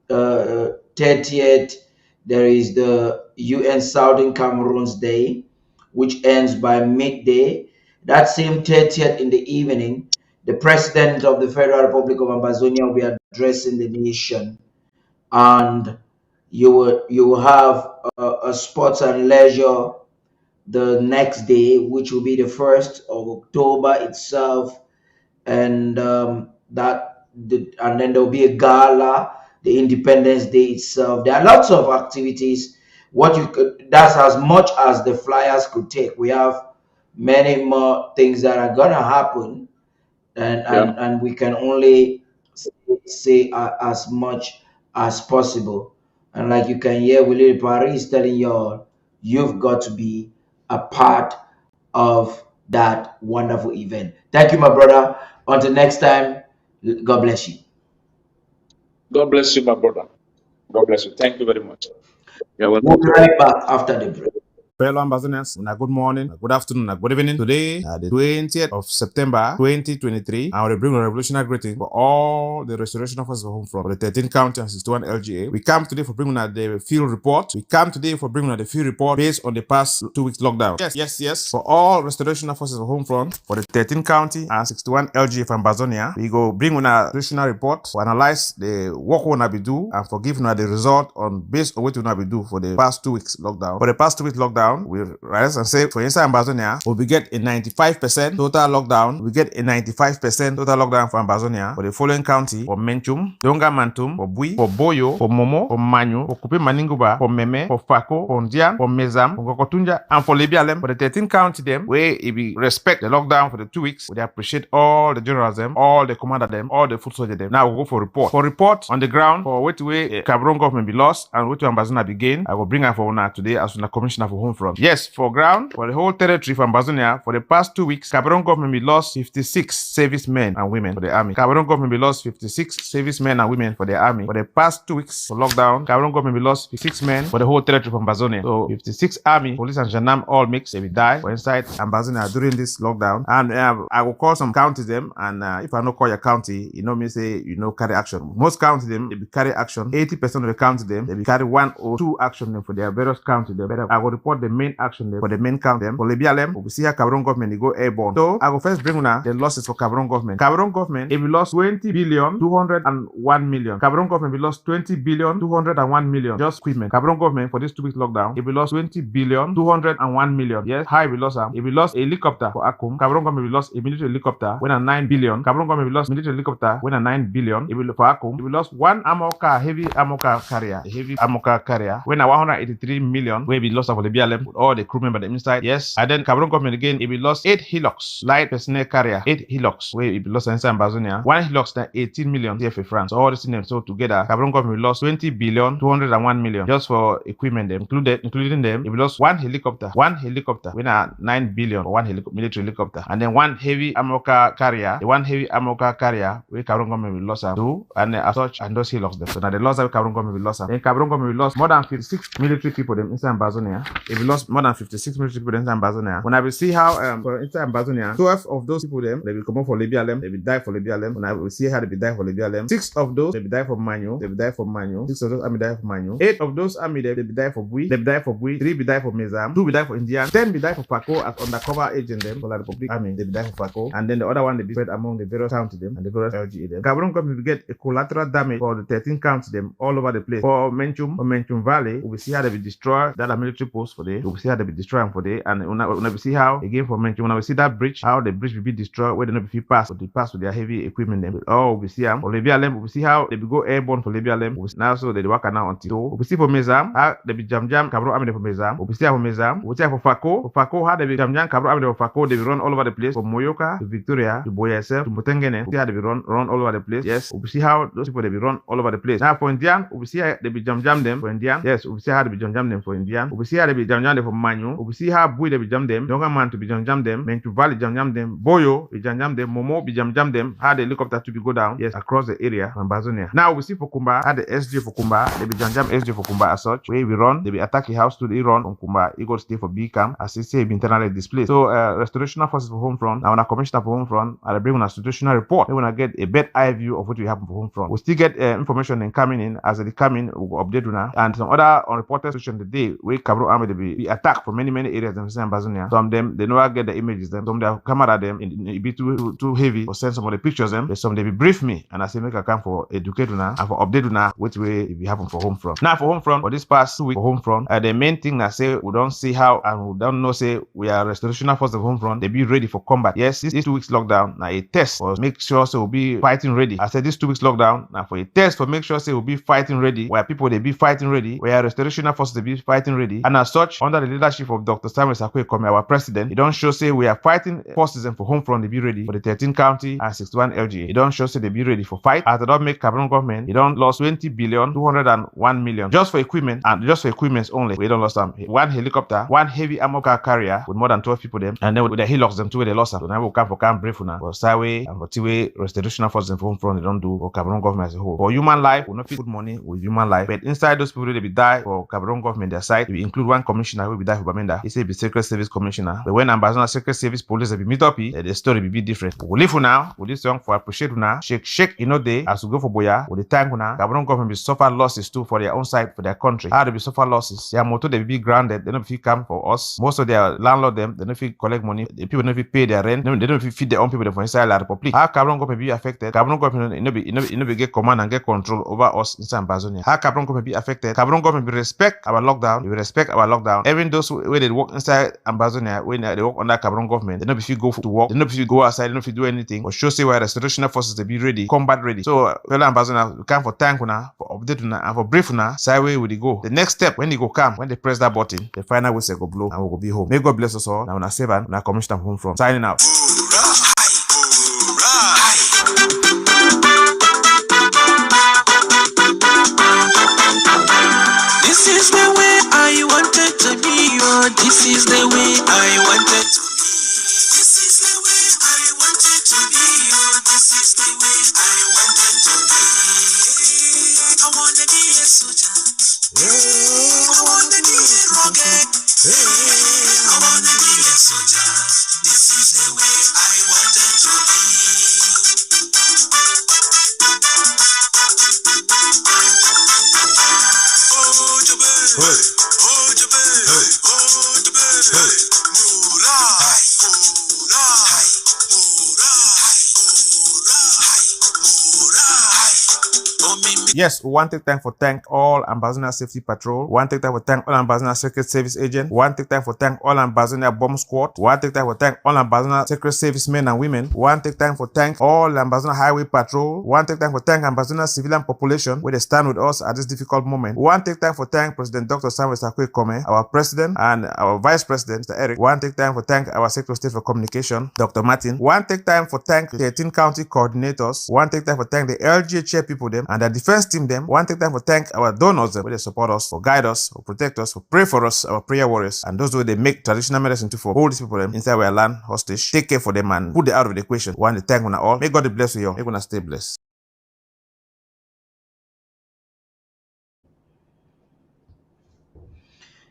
30th there is the UN Southern Cameroon's Day, which ends by midday. That same 30th in the evening, the President of the Federal Republic of Ambazonia will be addressing the nation, and you will have a sports and leisure the next day, which will be the 1st of October itself, and and then there will be a gala, the Independence Day itself. There are lots of activities. That's as much as the flyers could take. We have many more things that are gonna happen, and we can only say as much as possible. And like you can hear, Willie Paris is telling you all, you've got to be a part of that wonderful event. Thank you, my brother. Until next time, God bless you.
God bless you, my brother. God bless you. Thank you very much.
We'll be right back after the break.
Fellow Ambazonians, good morning, good afternoon, good evening. Today, the 20th of September 2023, I will bring a revolutionary greeting for all the restoration officers of home front for the 13 county and 61 LGA. We come today for bringing the field report. We come today for bringing the field report based on the past 2 weeks lockdown. Yes. For all restoration officers of home front for the 13 county and 61 LGA from Ambazonia, we go bring a restoration report to analyze the work we will be do and for giving the result on based on what we will be do for the past 2 weeks lockdown. For the past 2 weeks lockdown, we rise and say for inside Ambazonia, we get a 95% total lockdown. We get a 95% total lockdown for Ambazonia for the following county: for Menchum, Donga Mantum, for Bui, for Boyo, for Momo, for Manyu, for Kupe Maninguba, for Meme, for Fako, for Ndian, for Mezam, for Kokotunja, and for Libialem. For the 13 county them, where if we respect the lockdown for the 2 weeks, we appreciate all the generals them, all the commander them, all the foot soldier them. Now we go for report. For report on the ground, for which way Cameroon government be lost and which way Ambazonia be gained, I will bring her for now today as a commissioner for home front. Yes, for ground, for the whole territory from Ambazonia, for the past 2 weeks, Cameroon government we lost 56 servicemen and women for the army. Cameroon government we lost 56 servicemen and women for the army. For the past 2 weeks for lockdown, Cameroon government we lost 56 men for the whole territory from Ambazonia. So 56 army, police and gendarme all mixed, they will die for inside Ambazonia during this lockdown. And I will call some counties them, and if I don't call your county, you know me say, carry action. Most counties them, they will carry action. 80% of the county them, they will carry 1 or 2 action them for their various counties. I will report the main action them for the main count them. For Libialem, we will see how Cameroon government they go airborne. So I will first bring una the losses for Cameroon government. Cameroon government, if we lost 20 billion 201 million. Cameroon government we lost 20 billion 201 million. Just equipment. Cameroon government for this 2 weeks lockdown, if we lost 20 billion 201 million. Yes, how we lost them. If we lost a helicopter for Akum, Cameroon government we lost a military helicopter when a 9 billion. Cameroon government we lost military helicopter when a 9 billion. If we for Akum, if we lost one armor car, heavy armor car carrier, a heavy armor car carrier when a 183 million where we lost for the BLM with all the crew members inside. Yes, and then Cameroon government again, if we lost 8 Hilux light personnel carrier, 8 Hilux where we lost inside Ambazonia. One Hilux that 18 million CFA France. So all this things so together, Cameroon government we lost 20 billion 201 million just for equipment them, including them. If we lost one helicopter when a 9 billion for one military helicopter, and then one heavy armor car carrier, the one heavy armor car carrier where Cameroon government we lost two, and as such and those Hilux them. So now the loss of Cameroon government we lost. Then Cameroon government we lost more than 56 military people them inside Ambazonia. If we lost more than 56 military people inside Ambazonia, when I will see how for inside Ambazonia, 12 of those people them they will come up for Libialem, they will die for Libialem. When I will see how they will die for Libialem, 6 of those they will die for Manu, they will die for Manu. 6 of those army die for Manu. 8 of those army they will die for Bui, they will die for Bui. 3 will die for Mezam, 2 will die for Indian, 10 will die for Paco as undercover agent them for the Republic Army. They will die for Paco, and then the other one they be spread among the various counties them and the various LGA them. Cameroon government will get a collateral damage for the 13 counties them all over the place. For Menchum Valley, we will see how they will destroy that military post for day. We will see how they will destroy them for day, and we will see how again for Menchum when we see that bridge, how the bridge will be destroyed where they not be pass, but they pass with their heavy equipment them. Oh, we see them for Libialem. We will see how they will go airborne for Libialem. Now so they work now until so we will see for Mezam how they be jam Cameroon army for Mezam. We will see how for Mezam. We will see how for Fako how they be jam Cameroon army for Fako. They will run all over the place from Moyoka to Victoria to Boyasef to Mutengene. We see how they will run all over the place. Yes, we will see how those people they will run all over the place. Now for Indian, we will see how they be jam them for Indian. Yes, we will see how they be jam them for Indian. We will see how they be jam them for Manu. We will see how Bui they be jam them. Younger man to be jam them. Menchu Valley jam them. Boyo be jam them. Momo be jam them. How the helicopter to be go down. Yes, across the area from Ambazonia. Now we see for Kumba how the SG for Kumba they be jam SG for Kumba as such. Where we run, they be attack the house to the run on Kumba. He go stay for B camp as he say be internally displaced. So restorational forces for home front. Now when I commissioner for home front, I bring on a situational report. Then when I get a better eye view of what will happen for home front. We still get information and coming in as they come in. We will update now and some other unreported situation today where Cameroon army they be attacked from many areas in Ambazonia. Some of them they never get the images them. Some of their camera them it be too heavy or send some of the pictures them. Some they be brief me and I say make a come for educate now and for update now which way it will happen for home front. Now for home front for this past 2 weeks for home front, the main thing I say we don't see how and we don't know say we are restorational force of home front. They be ready for combat. Yes, this 2 weeks lockdown now a test for make sure so we'll be fighting ready. I said this 2 weeks lockdown now for a test for make sure say we'll be fighting ready. Where people they be fighting ready, where restorational forces they be fighting ready, and as such under the leadership of Dr. Samuel Sakwe, our president, it don't show say we are fighting forces and for home front they be ready for the 13 county and 61 LGA. It don't show say they be ready for fight. As they don't make Cameroon government, it don't lost 20 billion 201 million just for equipment and just for equipments only. We don't lost them. One helicopter, one heavy armor car carrier with more than 12 people them, and then with the Hilux them too they lost them. So now we come for camp brief now for Siway and for Tiway restorational forces and for home front they don't do for Cameroon government as a whole. For human life, we not fit put money with human life, but inside those people they be die for Cameroon government their side. We include one commissioner who will be die for Bamenda. He say be Secret Service commissioner. But when Ambazonia Secret Service police they be meet up, the story will be different. We live for now with this song for appreciate now. Shake day as we go for Boya with the time now. Cameroon government be suffer losses too for their own side for their country. How they be suffer losses? Their motor they be grounded. They don't fit come for us. Most of their landlord them they don't fit collect money. The people don't fit pay their rent. They don't fit feed their own people for inside the Republic. How Cameroon government be affected? Cameroon government it no be get command and get control over us inside Ambazonia. How Cameroon government be affected? Cameroon government be respect our lockdown. We respect our lockdown. Even those where they work inside Ambazonia when they work under Cameroon government, they don't be fit go to work. They don't be fit go outside. They don't fit do anything. But show say why restorational forces they be ready, combat ready. So fellow Ambazonia we come for time now, for update now, and for brief now. Sideway we go. The next step when they go come, when they press that button, the final whistle go blow and we go be home. May God bless us all. Now na save and na commissioner home from signing out.
This is the way I wanted to be. This to be. Oh, this is the way I wanted to be. I wanna be a soldier. I wanna be a rocket. I wanna be a soldier. This is the way I wanted to be. Oh, Jabe. Oh, Jabe. Oh, Jabe. Murai. Murai.
Yes, we want to thank all Ambazonia Safety Patrol. We want to thank all Ambazonia Secret Service agents. We want to thank all Ambazonia Bomb Squad. We want to thank all Ambazonia Secret Service men and women. We want to thank all Ambazonia Highway Patrol. We want to thank Ambazonia civilian population where they stand with us at this difficult moment. We want to thank President Dr. Samuel Sakwe Kome, our President, and our Vice President, Mr. Eric. We want to thank our Secretary of State for Communication, Dr. Martin. We want to thank the 13 county coordinators. We want to thank the LGA chair people them and the defense team them. We want to thank our donors them where they support us, for guide us, for protect us, for pray for us, our prayer warriors, and those who they make traditional medicine to for hold these people them inside our land hostage. Take care for them and put them out of the equation. We want to thank you all. May God bless you all. May God stay blessed.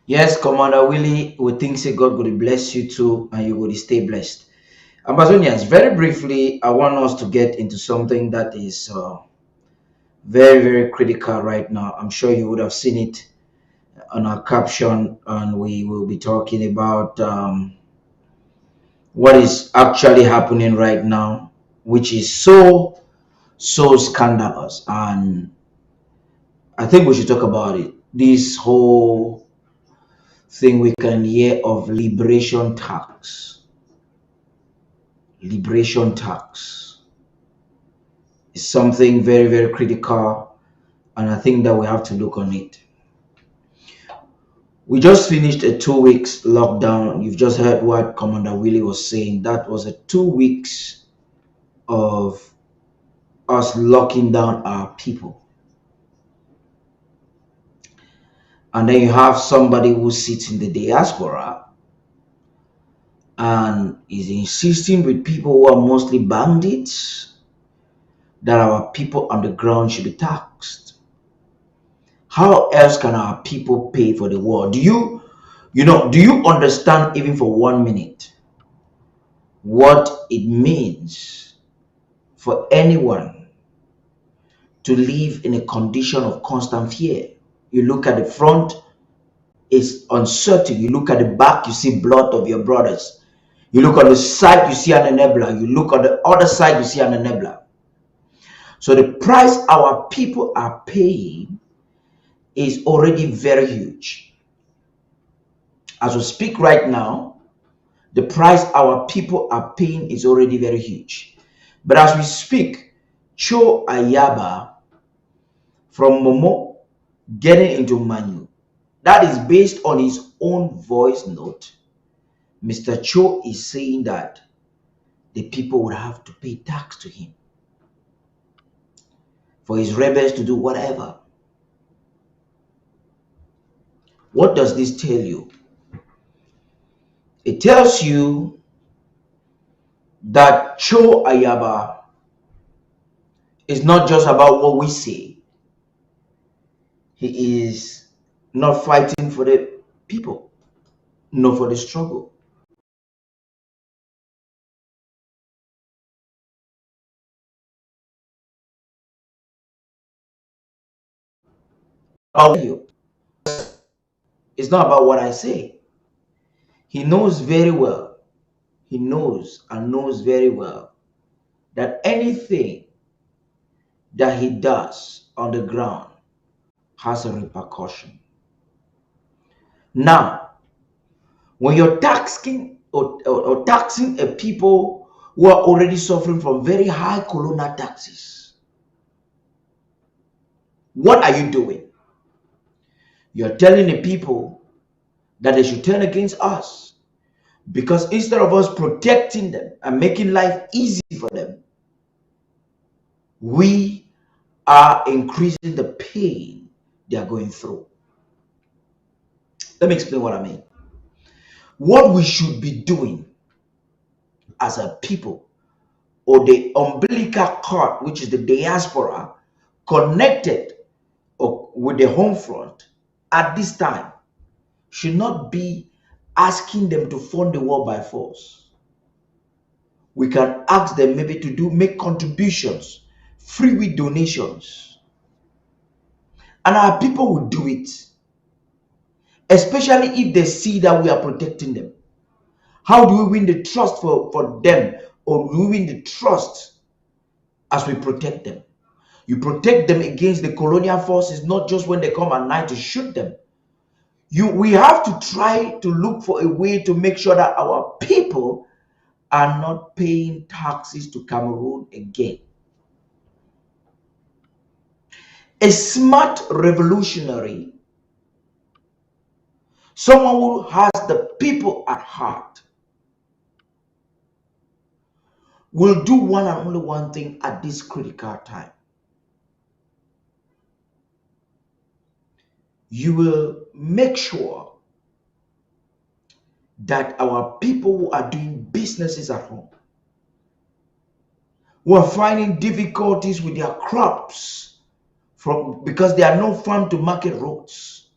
Yes, Commander Willie, we think say God will bless you too, and you will stay blessed. Ambazonians, very briefly, I want us to get into something that is very, very critical right now. I'm sure you would have seen it on our caption, and we will be talking about what is actually happening right now, which is so scandalous. And I think we should talk about it. This whole thing we can hear of liberation tax. Liberation tax is something very, very critical, and I think that we have to look on it. We just finished a 2 weeks lockdown. You've just heard what Commander Willie was saying. That was a 2 weeks of us locking down our people. And then you have somebody who sits in the diaspora and is insisting with people who are mostly bandits that our people on the ground should be taxed. How else can our people pay for the war? Do you understand even for 1 minute what it means for anyone to live in a condition of constant fear? You look at the front, it's uncertain. You look at the back, you see blood of your brothers. You look on the side, you see an enabler. You look on the other side, you see an enabler. So the price our people are paying is already very huge. As we speak right now, the price our people are paying is already very huge. But as we speak, Cho Ayaba from Momo getting into Manu, that is based on his own voice note. Mr. Cho is saying that the people would have to pay tax to him for his rebels to do whatever. What does this tell you? It tells you that Cho Ayaba is not just about what we say. He is not fighting for the people, nor for the struggle. It's not about what I say. He knows very well. He knows and knows very well that anything that he does on the ground has a repercussion. Now, when you're taxing or taxing a people who are already suffering from very high colonial taxes, what are you doing? You're telling the people that they should turn against us, because instead of us protecting them and making life easy for them, we are increasing the pain they are going through. Let me explain what I mean. What we should be doing as a people or the umbilical cord, which is the diaspora, connected with the home front at this time should not be asking them to fund the war by force. We can ask them maybe to make contributions, free with donations, and our people will do it, especially if they see that we are protecting them. How do we win the trust for them, or do we win the trust as we protect them? You protect them against the colonial forces, not just when they come at night to shoot them. We have to try to look for a way to make sure that our people are not paying taxes to Cameroon again. A smart revolutionary, someone who has the people at heart, will do one and only one thing at this critical time. You will make sure that our people who are doing businesses at home, who are finding difficulties with their crops because there are no farm to market roads,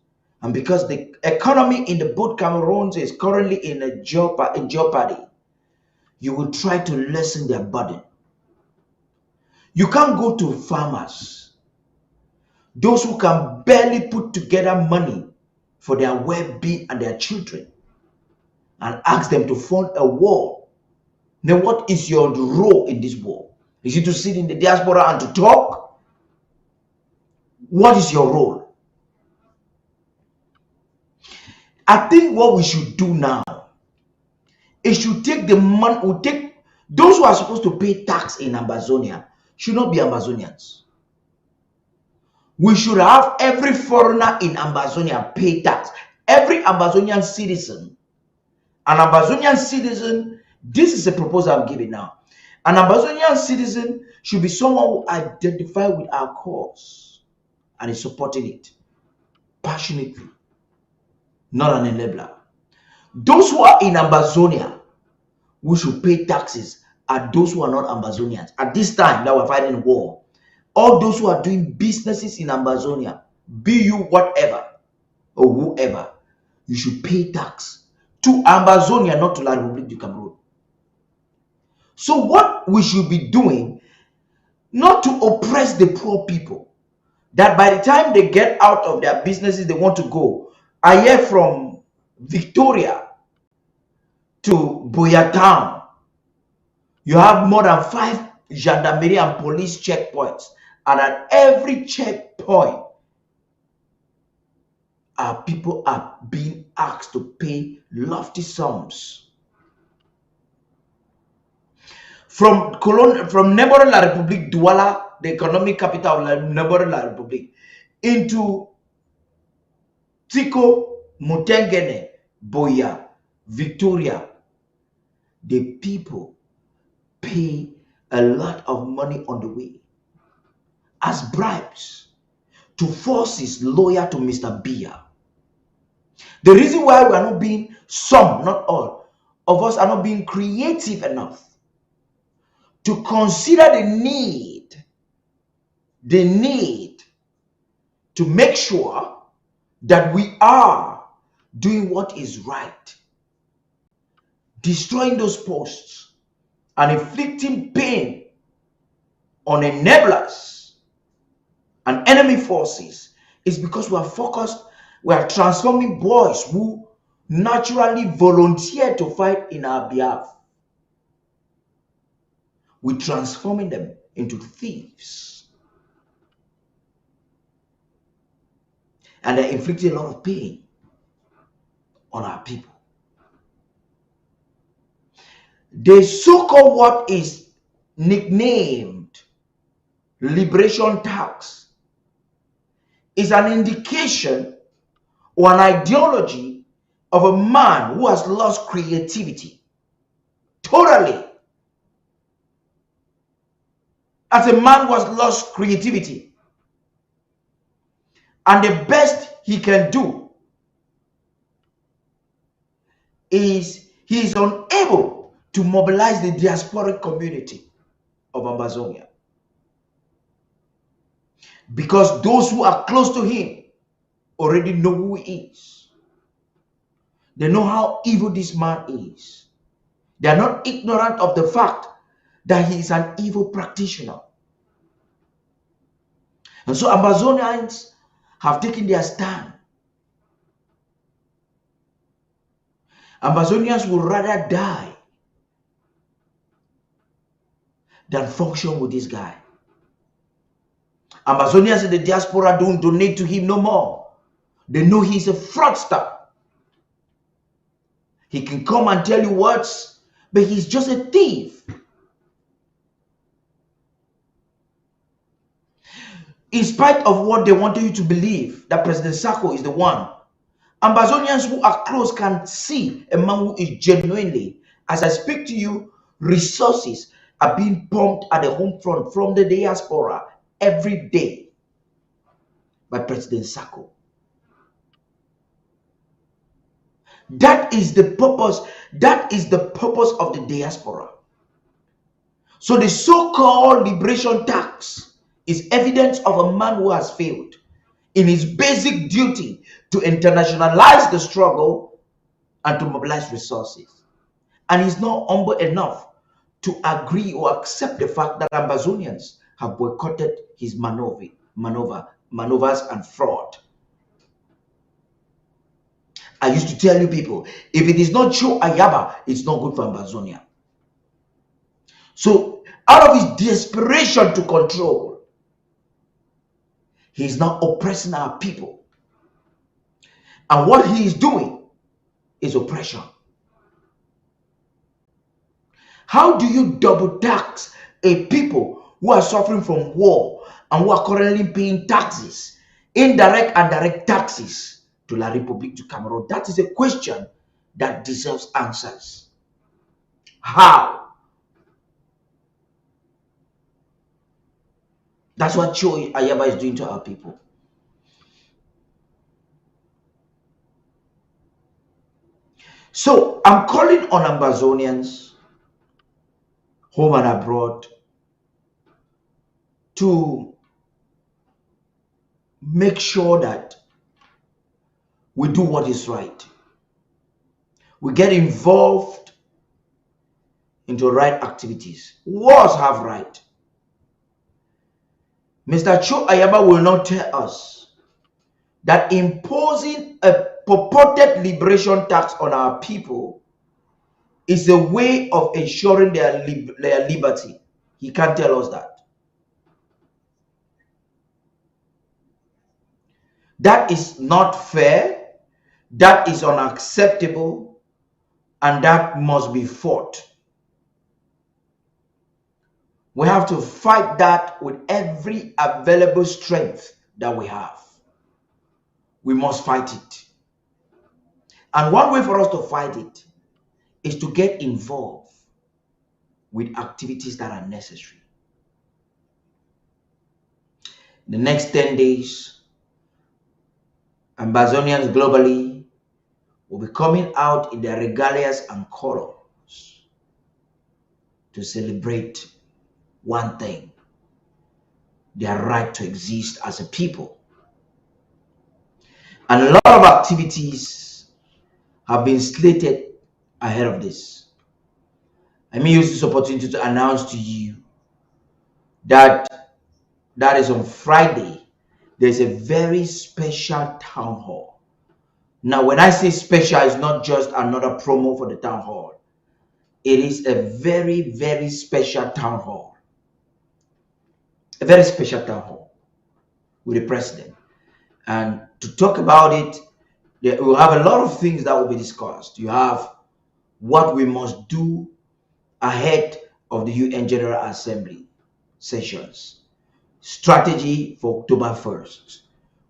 and because the economy in the both Cameroons is currently in jeopardy, you will try to lessen their burden. You can't go to farmers, those who can barely put together money for their well-being and their children, and ask them to fund a war. Then what is your role in this war? Is it to sit in the diaspora and to talk? What is your role? I think what we should do now is to take the money, we take those who are supposed to pay tax in Ambazonia should not be Ambazonians. We should have every foreigner in Ambazonia pay tax. Every Ambazonian citizen, this is a proposal I'm giving now. An Ambazonian citizen should be someone who identifies with our cause and is supporting it passionately, not an enabler. Those who are in Ambazonia who should pay taxes are those who are not Ambazonians. At this time that we're fighting war, all those who are doing businesses in Ambazonia, be you whatever or whoever, you should pay tax to Ambazonia, not to La République du Cameroun. So what we should be doing, not to oppress the poor people, that by the time they get out of their businesses, they want to go. I hear from Victoria to Boyatown, you have more than 5 gendarmerie and police checkpoints, and at every checkpoint, our people are being asked to pay lofty sums. From neighboring La République, Douala, the economic capital of neighboring La République, into Tiko, Mutengene, Boya, Victoria, the people pay a lot of money on the way as bribes to forces loyal to Mr. Biya. The reason why we are not being, some, not all, of us are not being creative enough to consider the need to make sure that we are doing what is right, destroying those posts and inflicting pain on enablers and enemy forces, is because we are focused, we are transforming boys who naturally volunteer to fight in our behalf. We're transforming them into thieves. And they're inflicting a lot of pain on our people. The so-called what is nicknamed liberation tax is an indication or an ideology of a man who has lost creativity totally. As a man who has lost creativity, and the best he can do is he is unable to mobilize the diasporic community of Ambazonia. Because those who are close to him already know who he is. They know how evil this man is. They are not ignorant of the fact that he is an evil practitioner. And so Ambazonians have taken their stand. Ambazonians would rather die than function with this guy. Ambazonians in the diaspora don't donate to him no more. They know he's a fraudster. He can come and tell you words, but he's just a thief. In spite of what they wanted you to believe, that President Sako is the one, Ambazonians who are close can see a man who is genuinely, as I speak to you, resources are being pumped at the home front from the diaspora every day by President Sako. That is the purpose. That is the purpose of the diaspora. So the so-called liberation tax is evidence of a man who has failed in his basic duty to internationalize the struggle and to mobilize resources. And he's not humble enough to agree or accept the fact that Ambazonians have boycotted his maneuvers and fraud. I used to tell you people, if it is not Joe Ayaba, it's not good for Ambazonia. So out of his desperation to control, he is now oppressing our people. And what he is doing is oppression. How do you double tax a people who are suffering from war and who are currently paying taxes, indirect and direct taxes to La République du Cameroon? That is a question that deserves answers. How? That's what Joe Ayaba is doing to our people. So I'm calling on Ambazonians, home and abroad, to make sure that we do what is right. We get involved into right activities. Wars have right. Mr. Cho Ayaba will not tell us that imposing a purported liberation tax on our people is a way of ensuring their liberty. He can't tell us that. That is not fair, that is unacceptable, and that must be fought. We have to fight that with every available strength that we have. We must fight it. And one way for us to fight it is to get involved with activities that are necessary. In the next 10 days, Ambazonians globally will be coming out in their regalias and colors to celebrate one thing: their right to exist as a people. And a lot of activities have been slated ahead of this. Let me use this opportunity to announce to you that is on Friday. There's a very special town hall. Now, when I say special, it's not just another promo for the town hall. It is a very, very special town hall. A very special town hall with the president. And to talk about it, we'll have a lot of things that will be discussed. You have what we must do ahead of the UN General Assembly sessions. Strategy for October 1st.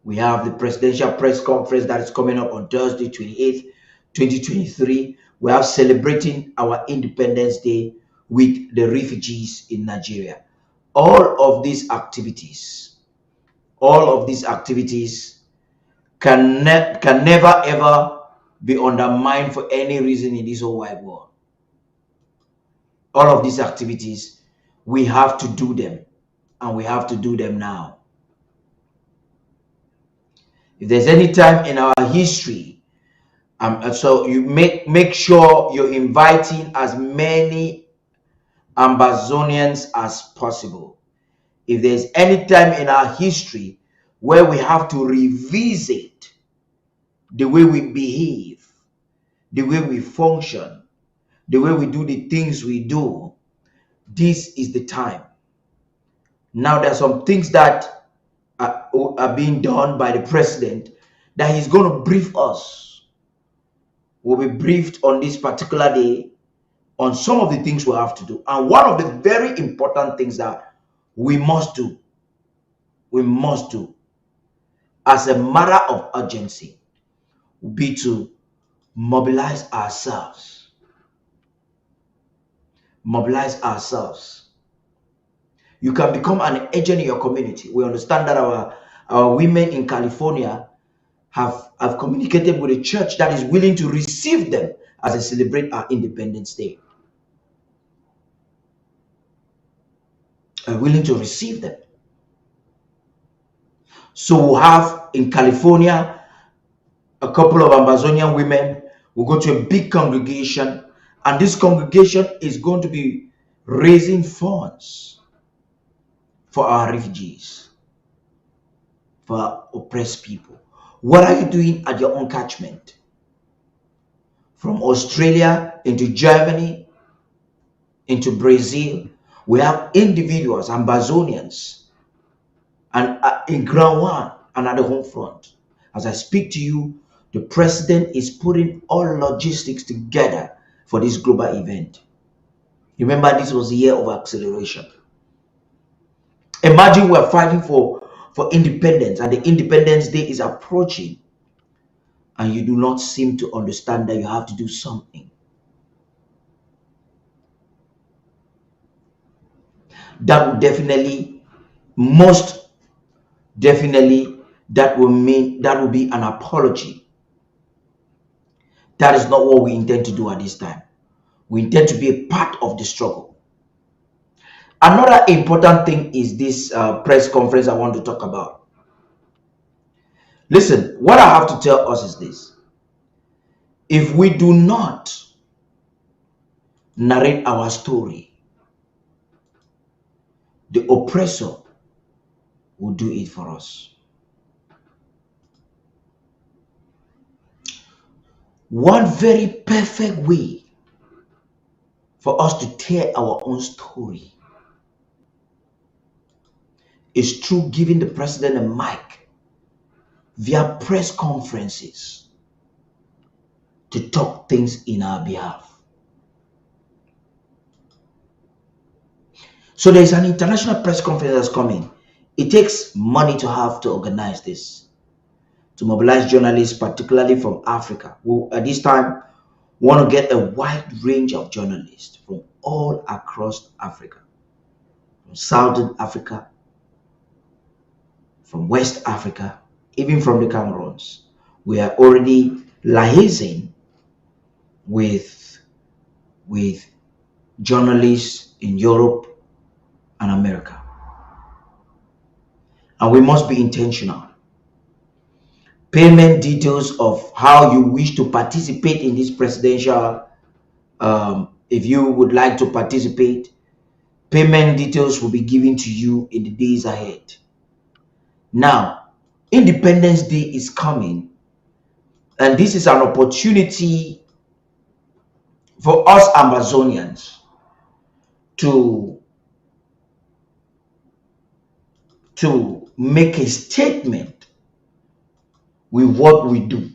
We have the presidential press conference that is coming up on Thursday, 28th, 2023. We have celebrating our Independence Day with the refugees in Nigeria. All of these activities can never ever be undermined for any reason in this whole wide world. All of these activities we have to do them, and we have to do them now. If there's any time in our history, so you make sure you're inviting as many Ambazonians as possible. If there's any time in our history where we have to revisit the way we behave, the way we function, the way we do the things we do, this is the time. Now, there are some things that are being done by the president that he's going to brief us. We'll be briefed on this particular day on some of the things we have to do. And one of the very important things that we must do as a matter of urgency will be to mobilize ourselves. Mobilize ourselves. You can become an agent in your community. We understand that our women in California have communicated with a church that is willing to receive them as they celebrate our Independence Day. Are willing to receive them. So we'll have in California a couple of Ambazonian women will go to a big congregation, and this congregation is going to be raising funds for our refugees, for our oppressed people. What are you doing at your own catchment? From Australia into Germany, into Brazil, we have individuals, Ambazonians, and in ground one and at the home front. As I speak to you, the president is putting all logistics together for this global event. Remember, this was the year of acceleration. Imagine we're fighting for independence, and the Independence Day is approaching, and you do not seem to understand that you have to do something. That will definitely, most definitely, that will be an apology. That is not what we intend to do at this time. We intend to be a part of the struggle. Another important thing is this press conference I want to talk about. Listen, what I have to tell us is this. If we do not narrate our story, the oppressor will do it for us. One very perfect way for us to tell our own story is through giving the president a mic via press conferences to talk things in our behalf. So there's an international press conference that's coming. It takes money to organize this, to mobilize journalists, particularly from Africa. We, at this time, want to get a wide range of journalists from all across Africa, from Southern Africa, from West Africa, even from the Cameroons. We are already liaising with journalists in Europe and America. And we must be intentional. Payment details of how you wish to participate in this presidential, if you would like to participate, payment details will be given to you in the days ahead. Now, Independence Day is coming, and this is an opportunity for us Amazonians to make a statement with what we do.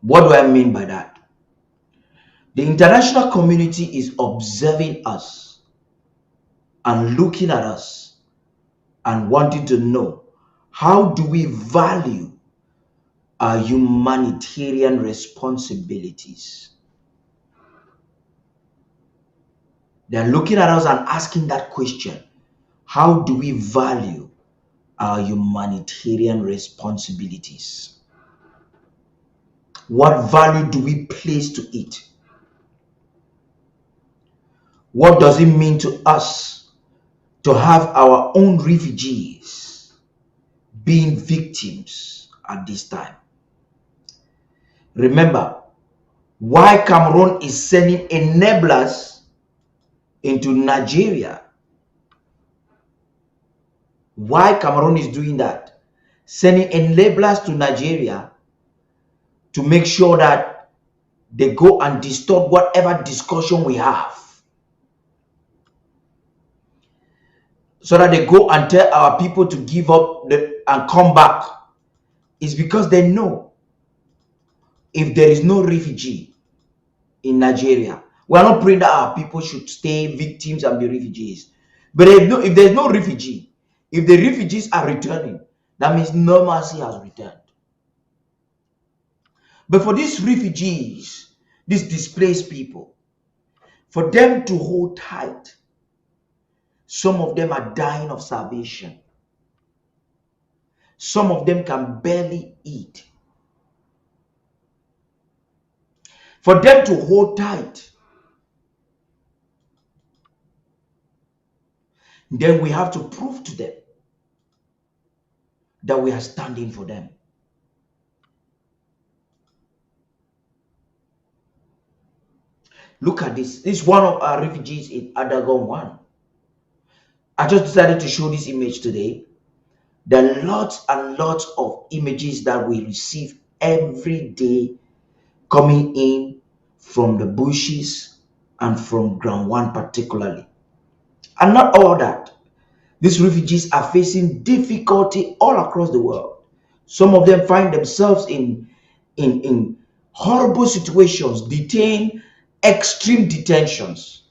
What do I mean by that? The international community is observing us and looking at us and wanting to know, how do we value our humanitarian responsibilities? They're looking at us and asking that question. How do we value our humanitarian responsibilities? What value do we place to it? What does it mean to us to have our own refugees being victims at this time? Remember, why Cameroon is sending enablers into Nigeria. Why Cameroon is doing that? Sending enablers to Nigeria to make sure that they go and distort whatever discussion we have. So that they go and tell our people to give up and come back. It's because they know if there is no refugee in Nigeria, we are not praying that our people should stay victims and be refugees. But if there's no refugee, if the refugees are returning, that means normalcy has returned. But for these refugees, these displaced people, for them to hold tight, some of them are dying of starvation. Some of them can barely eat. For them to hold tight, then we have to prove to them that we are standing for them. Look at this. This is one of our refugees in Adagon 1. I just decided to show this image today. There are lots and lots of images that we receive every day coming in from the bushes and from ground 1 particularly. And not all that. These refugees are facing difficulty all across the world. Some of them find themselves in horrible situations, detained, extreme detentions,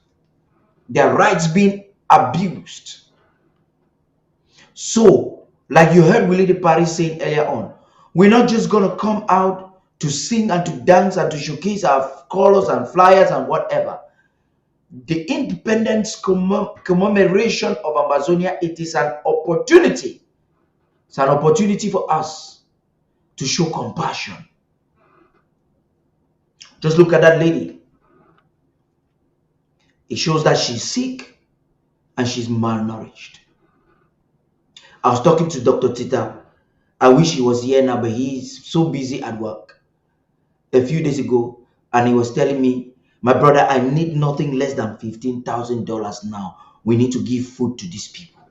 their rights being abused. So, like you heard Willie de Paris saying earlier on, we're not just going to come out to sing and to dance and to showcase our colors and flyers and whatever. The independence commemoration of Amazonia, it is an opportunity. It's an opportunity for us to show compassion. Just look at that lady. It shows that she's sick and she's malnourished. I was talking to Dr. Tita. I wish he was here now, but he's so busy at work. A few days ago, and he was telling me, my brother, I need nothing less than $15,000 now. We need to give food to these people,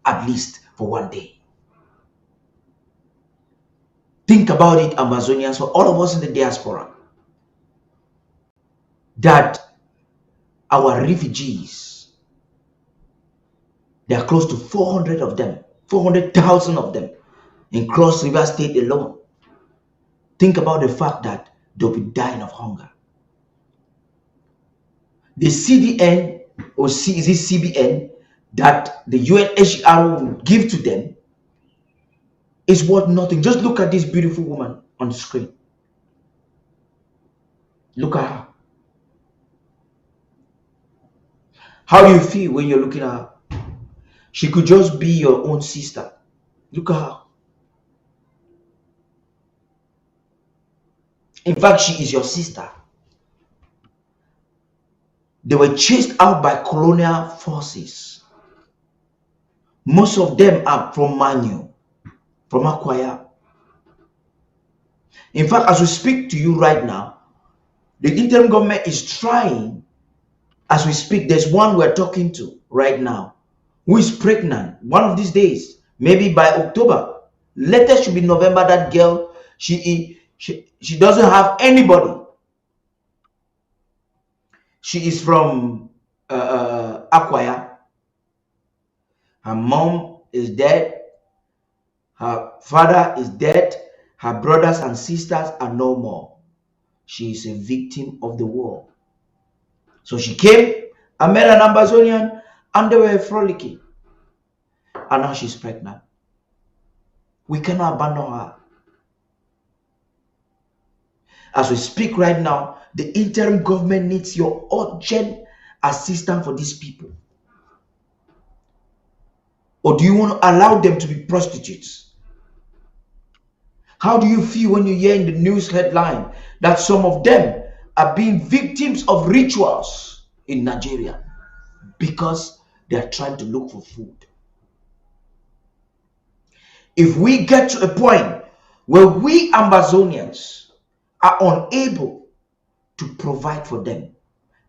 at least for one day. Think about it, Amazonians, for all of us in the diaspora, that our refugees, there are close to 400 of them, 400,000 of them in Cross River State alone. Think about the fact that they'll be dying of hunger. The CDN or is it CBN that the UNHCR will give to them is worth nothing. Just look at this beautiful woman on the screen. Look at her. How do you feel when you're looking at her? She could just be your own sister. Look at her. In fact, she is your sister. They were chased out by colonial forces. Most of them are from Manu, from Akwaya. In fact, as we speak to you right now, the interim government is trying, as we speak, there's one we're talking to right now who is pregnant one of these days, maybe by October. Latest should be November. That girl, she doesn't have anybody. She is from Akwaya. Her mom is dead. Her father is dead. Her brothers and sisters are no more. She is a victim of the war. So she came and met an Amazonian and they were frolicking. And now she's pregnant. We cannot abandon her. As we speak right now, the interim government needs your urgent assistance for these people. Or do you want to allow them to be prostitutes? How do you feel when you hear in the news headline that some of them are being victims of rituals in Nigeria? because they are trying to look for food. If we get to a point where we Amazonians are unable to provide for them,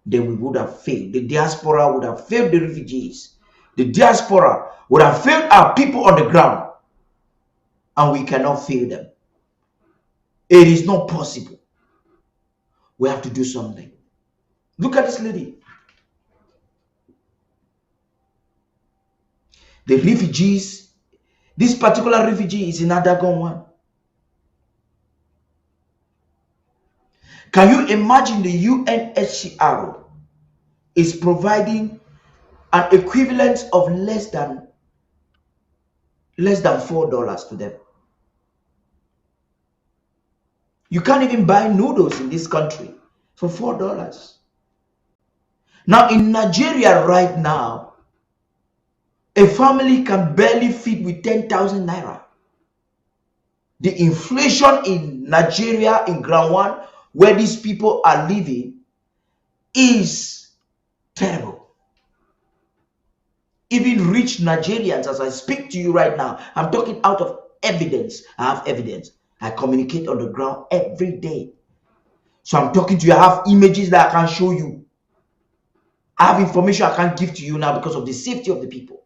then we would have failed. The diaspora would have failed the refugees. The diaspora would have failed our people on the ground, and we cannot fail them. It is not possible. We have to do something. Look at this lady. The refugees, this particular refugee is in Adagon 1. Can you imagine the UNHCR is providing an equivalent of less than $4 to them? You can't even buy noodles in this country for $4. Now in Nigeria right now, a family can barely feed with 10,000 naira. The inflation in Nigeria, in ground one, where these people are living, is terrible. Even rich Nigerians, as I speak to you right now, I'm talking out of evidence. I have evidence. I communicate on the ground every day. So I'm talking to you. I have images that I can show you. I have information I can't give to you now because of the safety of the people.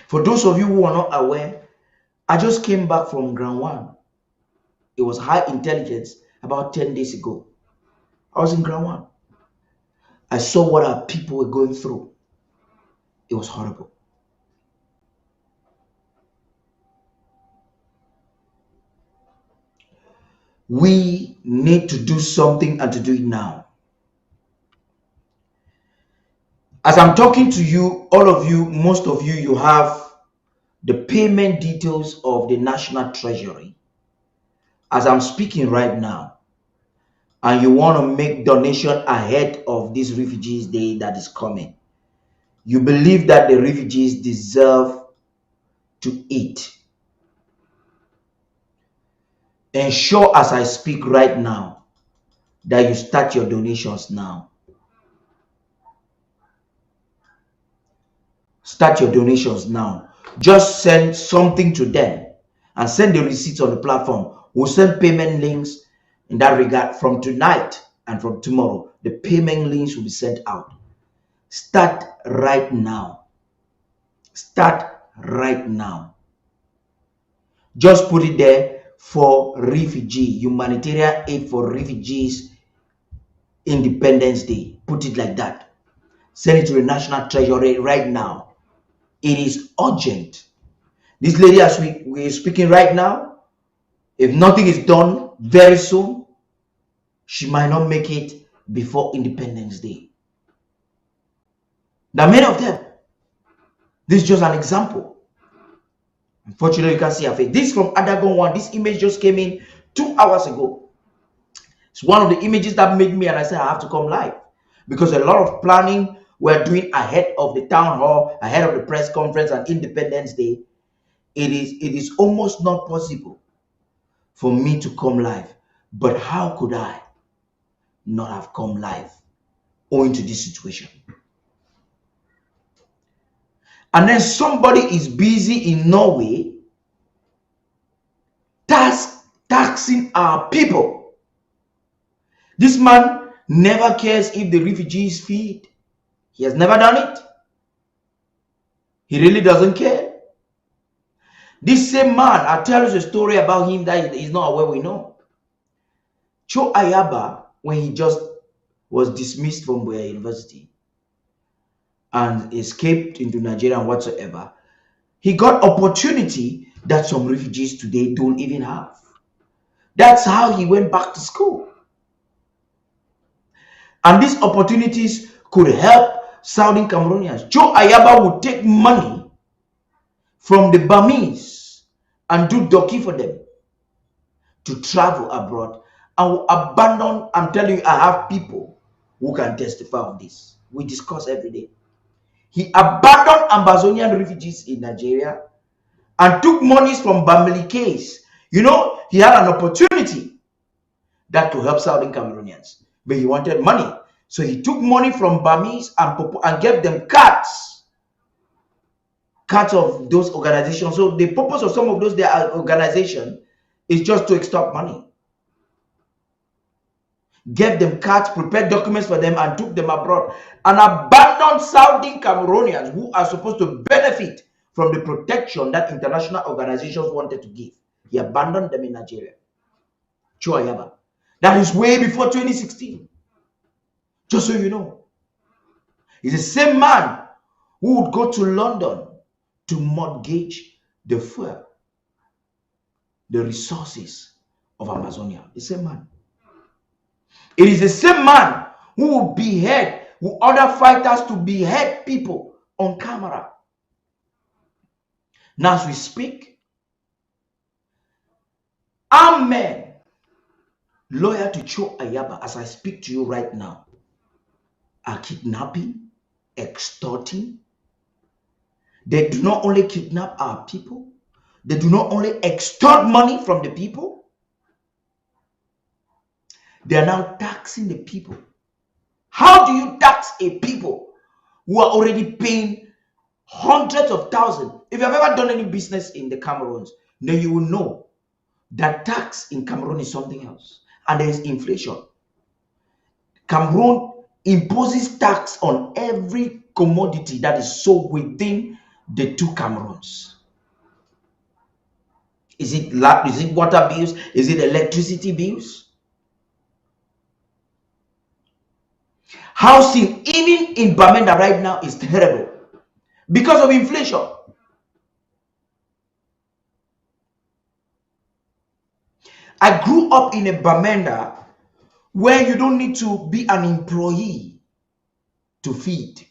For those of you who are not aware, I just came back from ground one. It was high intelligence about 10 days ago. I was in ground one. I saw what our people were going through. It was horrible. We need to do something and to do it now. As I'm talking to you, all of you, most of you, you have the payment details of the National Treasury. As I'm speaking right now, and you want to make donation ahead of this Refugees Day that is coming, you believe that the refugees deserve to eat. Ensure as I speak right now that you start your donations now. Start your donations now. Just send something to them and send the receipts on the platform. We'll send payment links in that regard from tonight and from tomorrow. The payment links will be sent out. Start right now. Start right now. Just put it there for refugee, humanitarian aid for refugees, Independence Day. Put it like that. Send it to the National Treasury right now. It is urgent. This lady, as we're speaking right now, if nothing is done very soon, she might not make it before Independence Day. There are many of them. This is just an example. Unfortunately, you can see her face. This is from Adagon 1. This image just came in 2 hours ago. It's one of the images that made me, and I said I have to come live, because a lot of planning we're doing ahead of the town hall, ahead of the press conference and Independence Day. It is almost not possible for me to come live. But how could I not have come live owing to this situation? And then somebody is busy in Norway taxing our people. This man never cares if the refugees feed. He has never done it. He really doesn't care. This same man, I'll tell you a story about him that is not aware we know. Cho Ayaba, when he just was dismissed from Boya University and escaped into Nigeria and whatsoever, he got opportunity that some refugees today don't even have. That's how he went back to school. And these opportunities could help Southern Cameroonians. Joe Ayaba would take money from the Burmese and do doki for them to travel abroad and will abandon. I'm telling you, I have people who can testify on this. We discuss every day. He abandoned Amazonian refugees in Nigeria and took monies from Bamili case. You know, he had an opportunity that to help Southern Cameroonians. But he wanted money. So he took money from Burmese and gave them cards of those organizations. So the purpose of some of those their organization is just to extort money. Gave them cards, prepared documents for them, and took them abroad and abandoned Southern Cameroonians who are supposed to benefit from the protection that international organizations wanted to give. He abandoned them in Nigeria. Chuayaba. That is way before 2016. Just so you know. He's the same man who would go to London to mortgage the fuel, the resources of Amazonia. The same man. It is the same man who will behead, who order fighters to behead people on camera. Now as we speak, armed men loyal to Cho Ayaba, as I speak to you right now, are kidnapping, extorting. They do not only kidnap our people, they do not only extort money from the people, they are now taxing the people. How do you tax a people who are already paying hundreds of thousands? If you have ever done any business in the Cameroons, then you will know that tax in Cameroon is something else. And there is inflation. Cameroon imposes tax on every commodity that is sold within the two Cameroons. Is it water bills? Is it electricity bills? Housing, even in Bamenda right now, is terrible because of inflation. I grew up in a Bamenda where you don't need to be an employee to feed.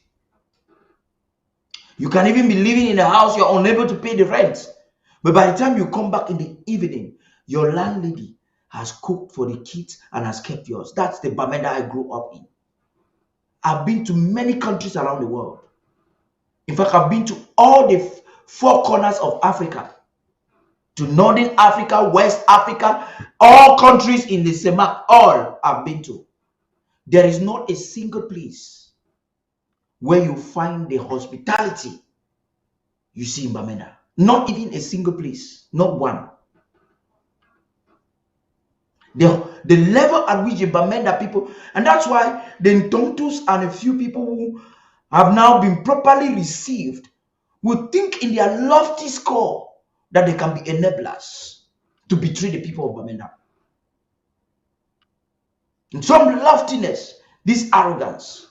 You can even be living in a house, you're unable to pay the rent. But by the time you come back in the evening, your landlady has cooked for the kids and has kept yours. That's the Bamenda I grew up in. I've been to many countries around the world. In fact, I've been to all the four corners of Africa. To Northern Africa, West Africa, all countries in the CEMAC, all I've been to. There is not a single place where you find the hospitality you see in Bamenda. Not even a single place, not one. The level at which the Bamenda people, and that's why the Ntontus and a few people who have now been properly received will think in their lofty score that they can be enablers to betray the people of Bamenda. In some loftiness, this arrogance.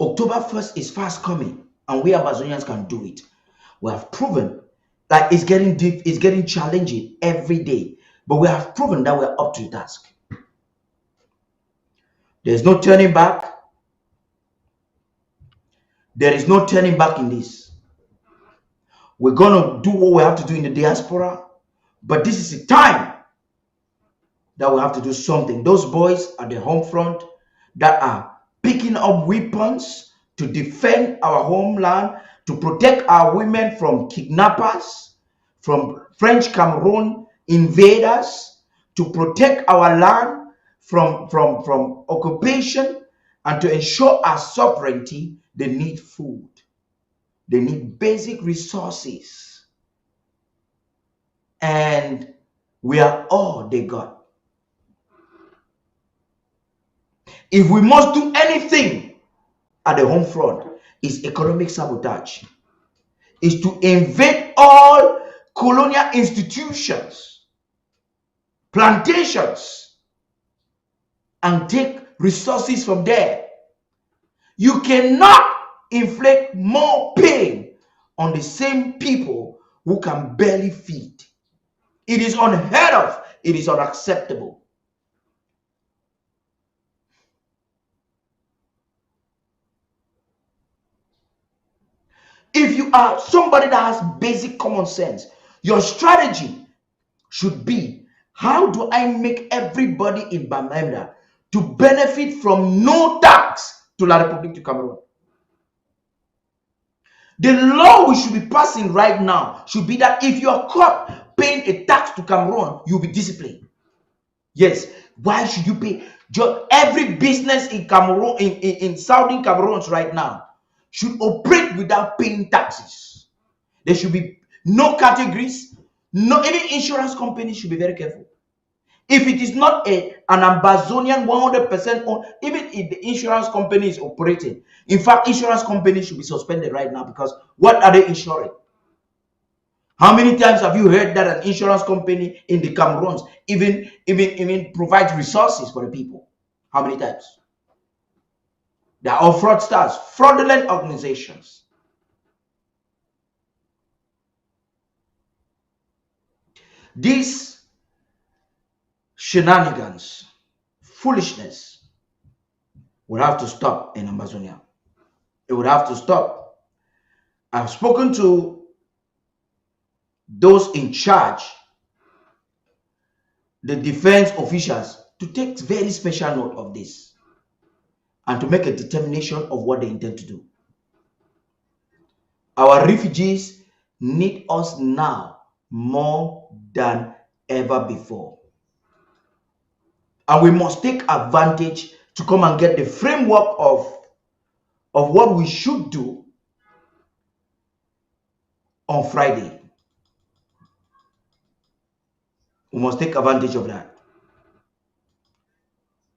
October 1st is fast coming, and we Amazonians can do it. We have proven that it's getting deep, it's getting challenging every day, but we have proven that we're up to the task. There's no turning back. There is no turning back in this. We're going to do what we have to do in the diaspora, but this is the time that we have to do something. Those boys at the home front that are picking up weapons to defend our homeland, to protect our women from kidnappers, from French Cameroon invaders, to protect our land from occupation, and to ensure our sovereignty. They need food. They need basic resources. And we are all they got. If we must do anything at the home front, it's economic sabotage. Is to invade all colonial institutions, plantations, and take resources from there. You cannot inflict more pain on the same people who can barely feed. It is unheard of. It is unacceptable. If you are somebody that has basic common sense, your strategy should be, how do I make everybody in Bamenda to benefit from no tax to La République du Cameroun? The law we should be passing right now should be that if you are caught paying a tax to Cameroon, you'll be disciplined. Yes. Why should you pay? Every business in Cameroon, in Southern Cameroon right now, should operate without paying taxes. There should be no categories. No, even insurance companies should be very careful. If it is not an Ambazonian 100% owned, even if the insurance company is operating, in fact, insurance companies should be suspended right now, because what are they insuring? How many times have you heard that an insurance company in the Cameroons even provides resources for the people? How many times? They are all fraudsters, fraudulent organizations. These shenanigans, foolishness, would have to stop in Amazonia. It would have to stop. I've spoken to those in charge, the defense officials, to take very special note of this and to make a determination of what they intend to do. Our refugees need us now more than ever before. And we must take advantage to come and get the framework of what we should do on Friday. We must take advantage of that.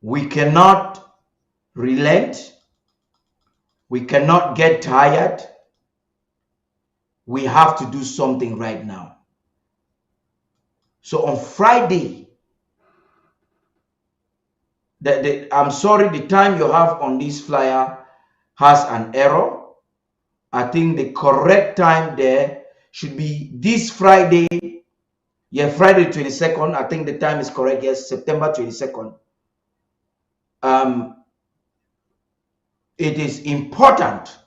We cannot relent. We cannot get tired. We have to do something right now. So on Friday, I'm sorry, the time you have on this flyer has an error. I think the correct time there should be this Friday. Yeah, Friday 22nd. I think the time is correct. Yes, September 22nd. It is important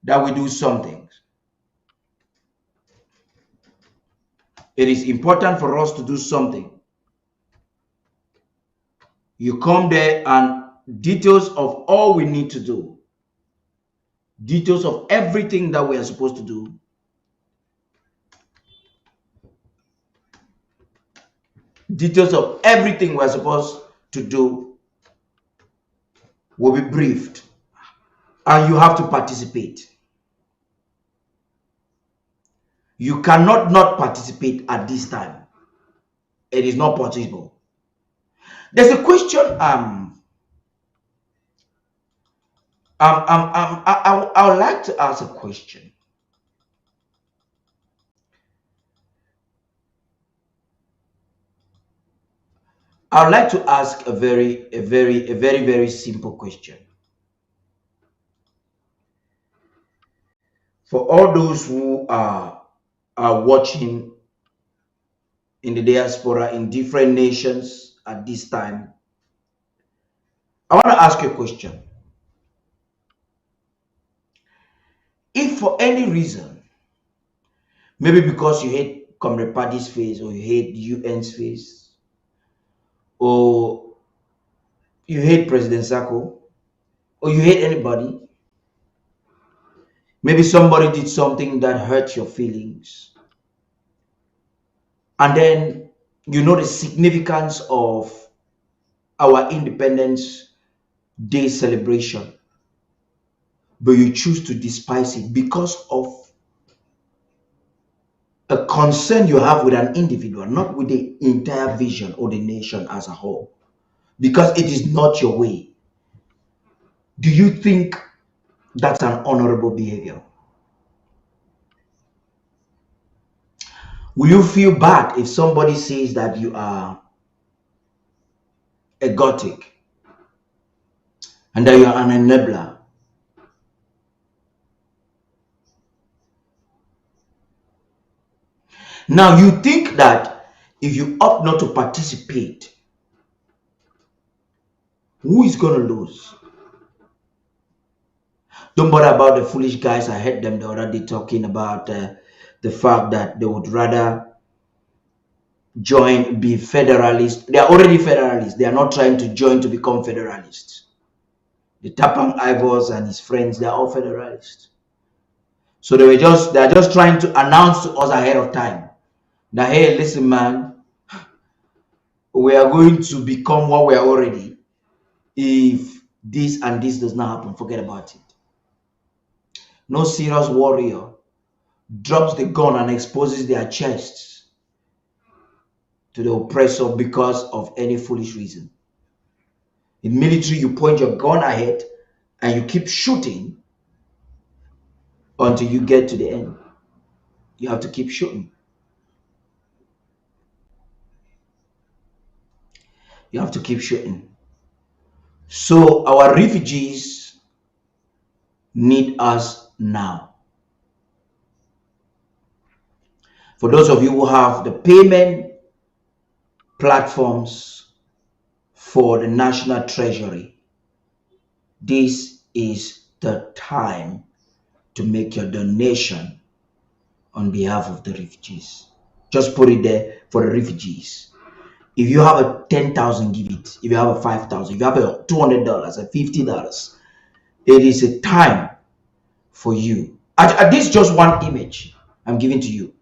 that we do something. It is important for us to do something. You come there and details of all we need to do, details of everything that we are supposed to do, details of everything we're supposed to do will be briefed, and you have to participate. You cannot not participate at this time. It is not possible. There's a question I would like to ask a question. I would like to ask a very simple question. For all those who are watching in the diaspora in different nations at this time, I want to ask you a question. If for any reason, maybe because you hate Comrade Paddy's face, or you hate UN's face, or you hate President Sako, or you hate anybody, maybe somebody did something that hurt your feelings, and then you know the significance of our Independence Day celebration, but you choose to despise it because of a concern you have with an individual, not with the entire vision or the nation as a whole, because it is not your way. Do you think that's an honorable behavior? Will you feel bad if somebody says that you are a Gothic and that you are an enabler? Now you think that if you opt not to participate, who is going to lose? Don't bother about the foolish guys. I heard them the other day talking about the fact that they would rather be federalists. They are already federalists. They are not trying to join to become federalists. The Tapang Ivors and his friends, they are all federalists. So they're just trying to announce to us ahead of time that, hey, listen, man, we are going to become what we are already. If this and this does not happen, forget about it. No serious warrior drops the gun and exposes their chests to the oppressor because of any foolish reason. In military, you point your gun ahead and you keep shooting until you get to the end. You have to keep shooting. You have to keep shooting. So our refugees need us now. For those of you who have the payment platforms for the National Treasury, this is the time to make your donation on behalf of the refugees. Just put it there for the refugees. If you have a 10,000, give it. If you have a 5,000, if you have a $200, a $50, it is a time for you. This is just one image I'm giving to you.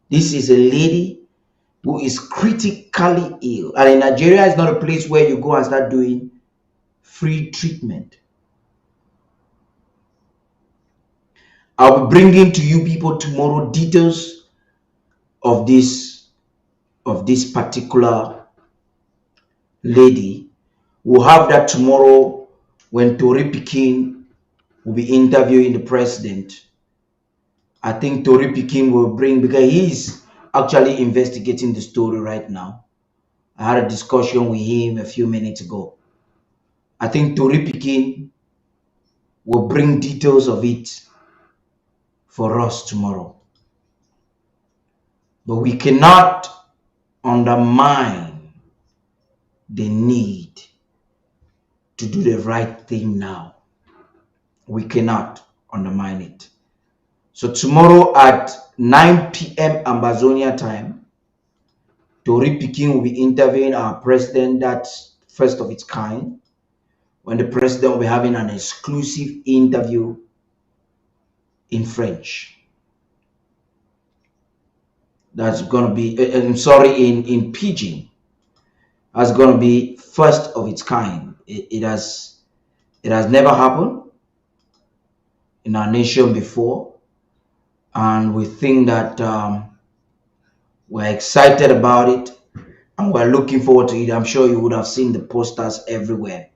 This is a lady who is critically ill. And in Nigeria, it's not a place where you go and start doing free treatment. I'll be bringing to you people tomorrow details of this particular lady. We'll have that tomorrow when Tori Pikin will be interviewing the president. I think Tori Pikin will bring, because he's actually investigating the story right now. I had a discussion with him a few minutes ago. I think Tori Pikin will bring details of it for us tomorrow. But we cannot undermine the need to do the right thing now. We cannot undermine it. So tomorrow at 9 p.m. Ambazonia time, Tori Pikin will be interviewing our president. That's first of its kind, when the president will be having an exclusive interview in French. That's going to be, in Pidgin. That's going to be first of its kind. It has never happened in our nation before, and we think that we're excited about it and we're looking forward to it. I'm sure you would have seen the posters everywhere.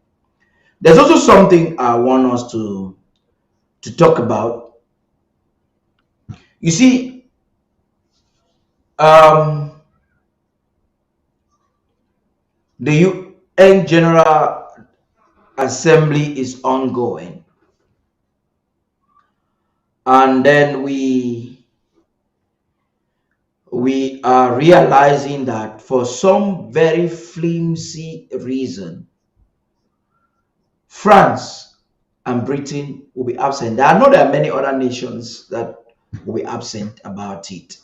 There's also something I want us to talk about. You see, the UN General Assembly is ongoing, and then we are realizing that for some very flimsy reason, France and Britain will be absent. I know there are many other nations that will be absent about it,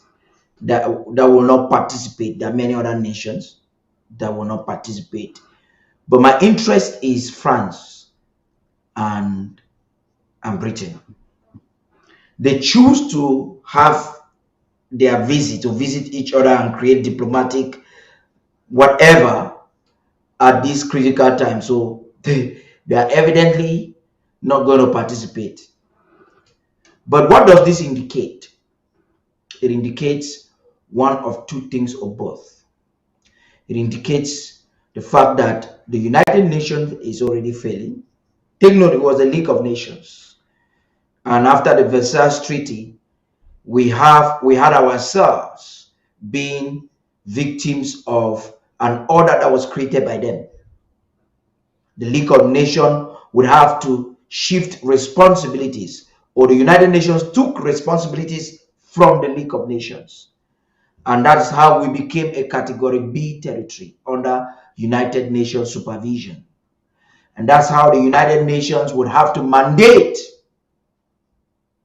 that will not participate. There are many other nations that will not participate. But my interest is France and Britain. They choose to have their visit each other and create diplomatic whatever at this critical time. So they are evidently not going to participate. But what does this indicate? It indicates one of two things or both. It indicates the fact that the United Nations is already failing. Take note, it was the League of Nations. And after the Versailles Treaty, we had ourselves being victims of an order that was created by them. The League of Nations would have to shift responsibilities, or the United Nations took responsibilities from the League of Nations. And that's how we became a Category B territory under United Nations supervision. And that's how the United Nations would have to mandate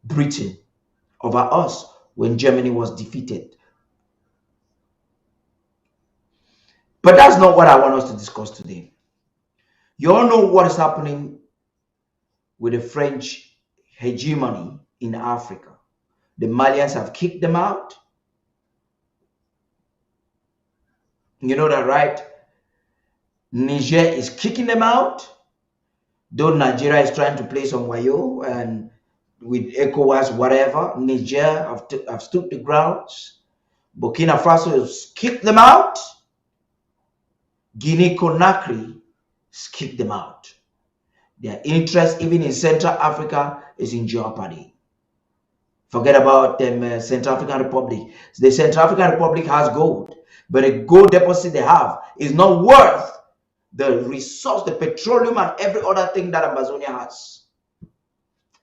Britain over us when Germany was defeated. But that's not what I want us to discuss today. You all know what is happening with the French hegemony in Africa. The Malians have kicked them out. You know that, right? Niger is kicking them out. Though Nigeria is trying to play some wayo and with ECOWAS, whatever, Niger have stood the grounds. Burkina Faso has kicked them out. Guinea Conakry has kicked them out. Their interest, even in Central Africa, is in jeopardy. Forget about them, Central African Republic. The Central African Republic has gold, but the gold deposit they have is not worth the resource, the petroleum, and every other thing that Amazonia has.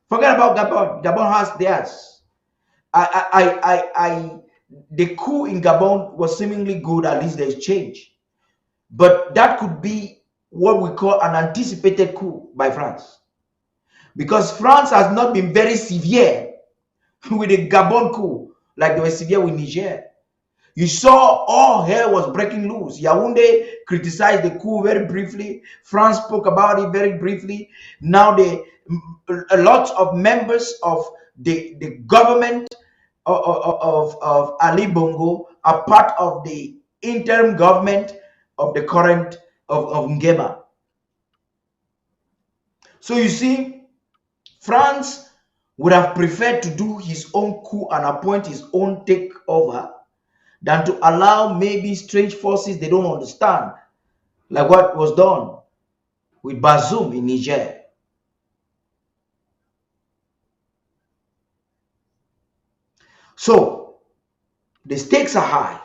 Forget about Gabon. Gabon has theirs. The coup in Gabon was seemingly good. At least there's change, but that could be what we call an anticipated coup by France, because France has not been very severe with the Gabon coup like they were severe with Niger. You saw all hell was breaking loose. Yaoundé criticized the coup very briefly. France spoke about it very briefly. Now a lot of members of the government of Ali Bongo are part of the interim government of the current of Ngema. So you see, France would have preferred to do his own coup and appoint his own takeover than to allow maybe strange forces they don't understand, like what was done with Bazoum in Niger. So the stakes are high.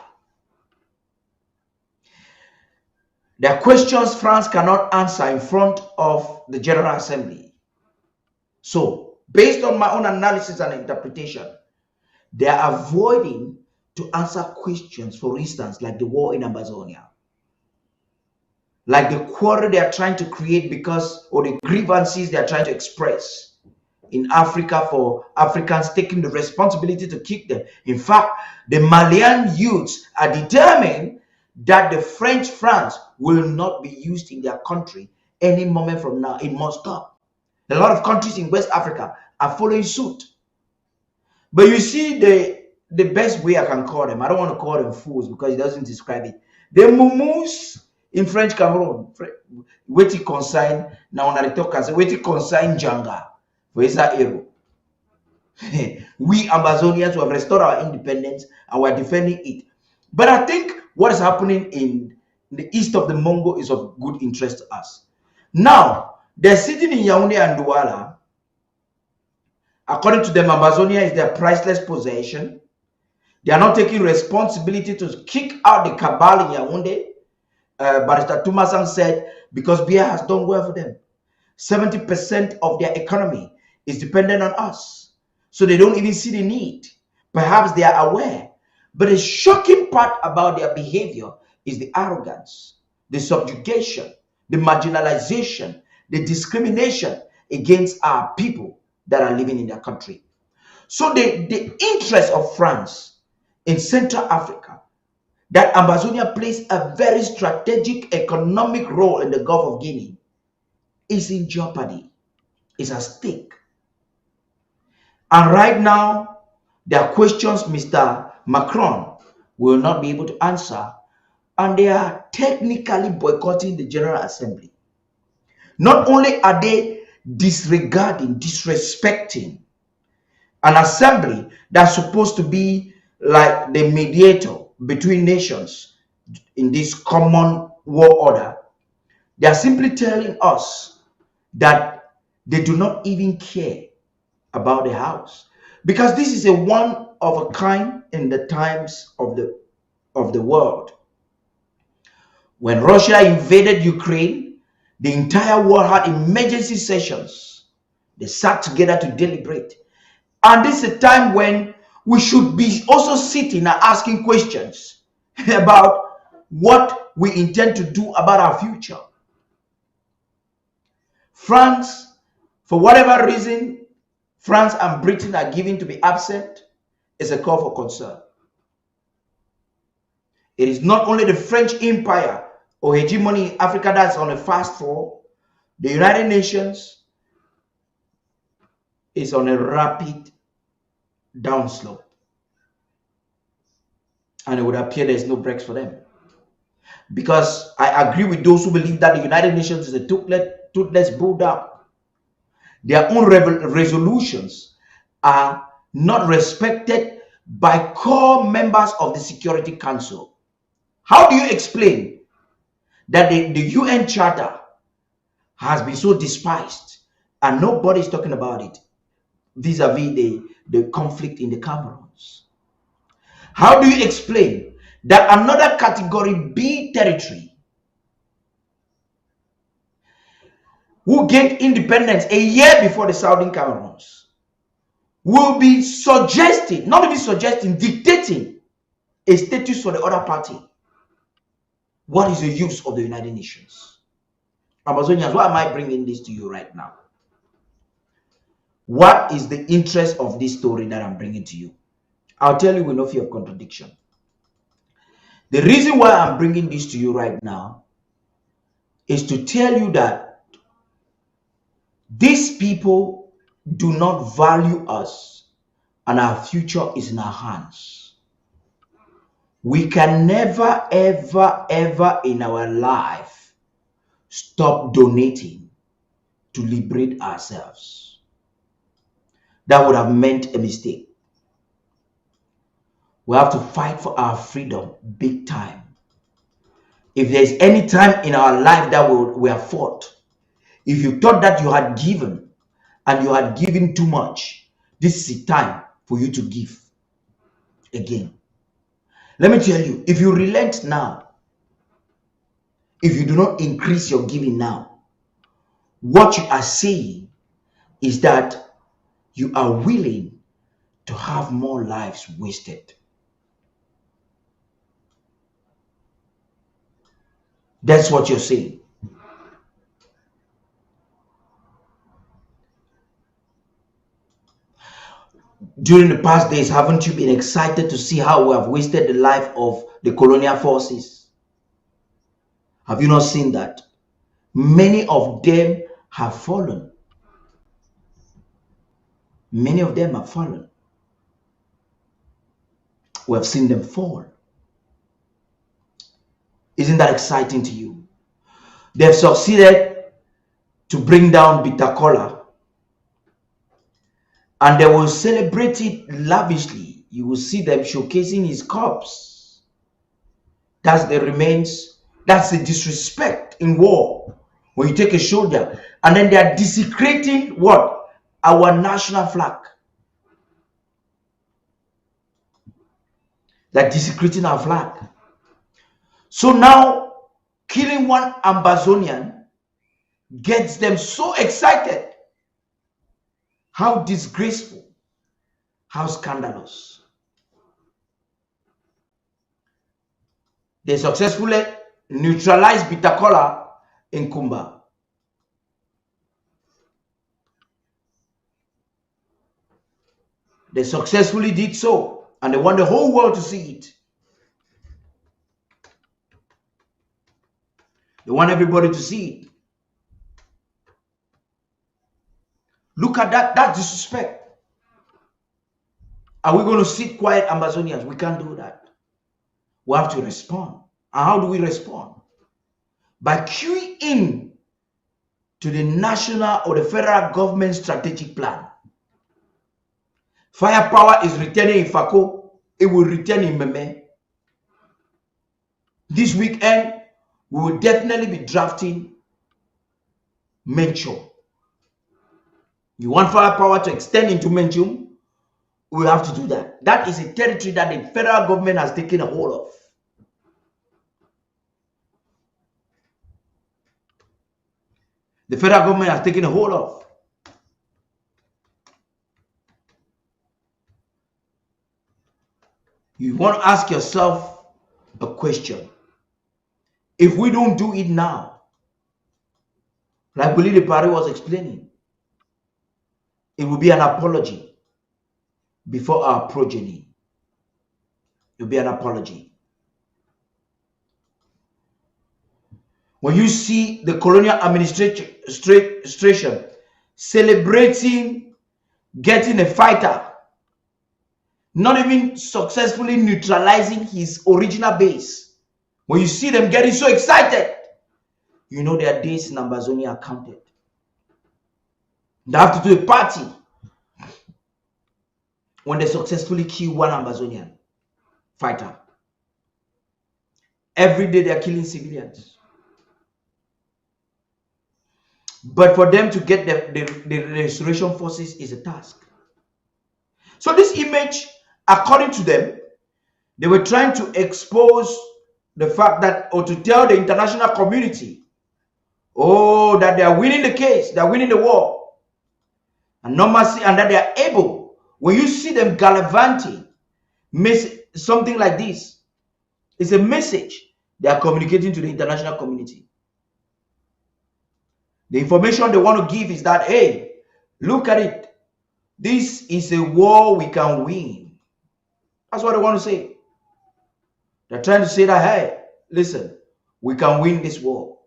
There are questions France cannot answer in front of the General Assembly. So, based on my own analysis and interpretation, they are avoiding to answer questions, for instance, like the war in Amazonia, like the quarrel they are trying to create because, or the grievances they are trying to express in Africa for Africans taking the responsibility to kick them. In fact, the Malian youths are determined that the French France will not be used in their country any moment from now. It must stop. A lot of countries in West Africa are following suit. But you see, the best way I can call them, I don't want to call them fools because it doesn't describe it. The mumus in French Cameroon, what it consign, now on the talk, what it consign Janga, for Isa Ero. We Amazonians who have restored our independence and we're defending it. But I think what is happening in the east of the Mongo is of good interest to us. Now, they're sitting in Yaoundé and Douala. According to them, Amazonia is their priceless possession. They are not taking responsibility to kick out the cabal in Yaoundé. Barrister Tumasang said, because Biya has done well for them. 70% of their economy is dependent on us. So they don't even see the need. Perhaps they are aware. But the shocking part about their behavior is the arrogance, the subjugation, the marginalization, the discrimination against our people that are living in their country. So the interest of France in Central Africa, that Amazonia plays a very strategic economic role in the Gulf of Guinea, is in jeopardy, is at stake. And right now, there are questions Mr. Macron will not be able to answer, and they are technically boycotting the General Assembly. Not only are they disregarding, disrespecting an assembly that's supposed to be like the mediator between nations in this common world order, they are simply telling us that they do not even care about the house, because this is a one of a kind in the times of the world. When Russia invaded Ukraine, the entire world had emergency sessions. They sat together to deliberate. And this is a time when we should be also sitting and asking questions about what we intend to do about our future. France, for whatever reason, France and Britain are given to be absent, is a call for concern. It is not only the French Empire or hegemony in Africa that's on a fast fall. The United Nations is on a rapid downslope. And it would appear there's no breaks for them. Because I agree with those who believe that the United Nations is a toothless bulldog. Their own resolutions are not respected by core members of the Security Council. How do you explain that the UN Charter has been so despised and nobody is talking about it vis-a-vis the conflict in the Cameroons? How do you explain that another Category B territory who gained independence a year before the Southern Cameroons will be suggesting, not even suggesting, dictating a status for the other party? What is the use of the United Nations? Amazonians, why am I bringing this to you right now? What is the interest of this story that I'm bringing to you? I'll tell you with no fear of contradiction. The reason why I'm bringing this to you right now is to tell you that these people do not value us and our future is in our hands. We can never, ever, ever in our life stop donating to liberate ourselves. That would have meant a mistake. We have to fight for our freedom big time. If there's any time in our life that we have fought, if you thought that you had given and you had given too much, this is the time for you to give again. Let me tell you, if you relent now, if you do not increase your giving now, what you are saying is that you are willing to have more lives wasted. That's what you're saying. During the past days, haven't you been excited to see how we have wasted the life of the colonial forces? Have you not seen that? Many of them have fallen. Many of them have fallen. We have seen them fall. Isn't that exciting to you? They have succeeded to bring down bitter kola, and they will celebrate it lavishly. You will see them showcasing his corpse. That's the remains. That's the disrespect in war. When you take a soldier and then they are desecrating what? Our national flag. They're desecrating our flag. So now, killing one Amazonian gets them so excited. How disgraceful. How scandalous. They successfully neutralized bitter kola in Kumba. They successfully did so, and they want the whole world to see it. They want everybody to see it. Look at that. That's disrespect. Are we going to sit quiet, Amazonians? We can't do that. We have to respond. And how do we respond? By queuing in to the national or the federal government strategic plan. Firepower is returning in Fako. It will return in Meme. This weekend, we will definitely be drafting Mencho. You want firepower to extend into Menchum? We have to do that. That is a territory that the federal government has taken a hold of. The federal government has taken a hold of. You want to ask yourself a question. If we don't do it now, like Paddy was explaining, it will be an apology before our progeny. It will be an apology. When you see the colonial administration celebrating getting a fighter not even successfully neutralizing his original base. When you see them getting so excited, you know their days in Ambazonia are counted. They have to do a party when they successfully kill one Ambazonian fighter. Every day they are killing civilians. But for them to get the restoration forces is a task. So this image, according to them, they were trying to expose the fact that, or to tell the international community, oh, that they are winning the case, they are winning the war, and normalcy, and that they are able. When you see them gallivanting, something like this, it's a message they are communicating to the international community. The information they want to give is that, hey, look at it. This is a war we can win. That's what they want to say. They're trying to say that, hey, listen, we can win this war.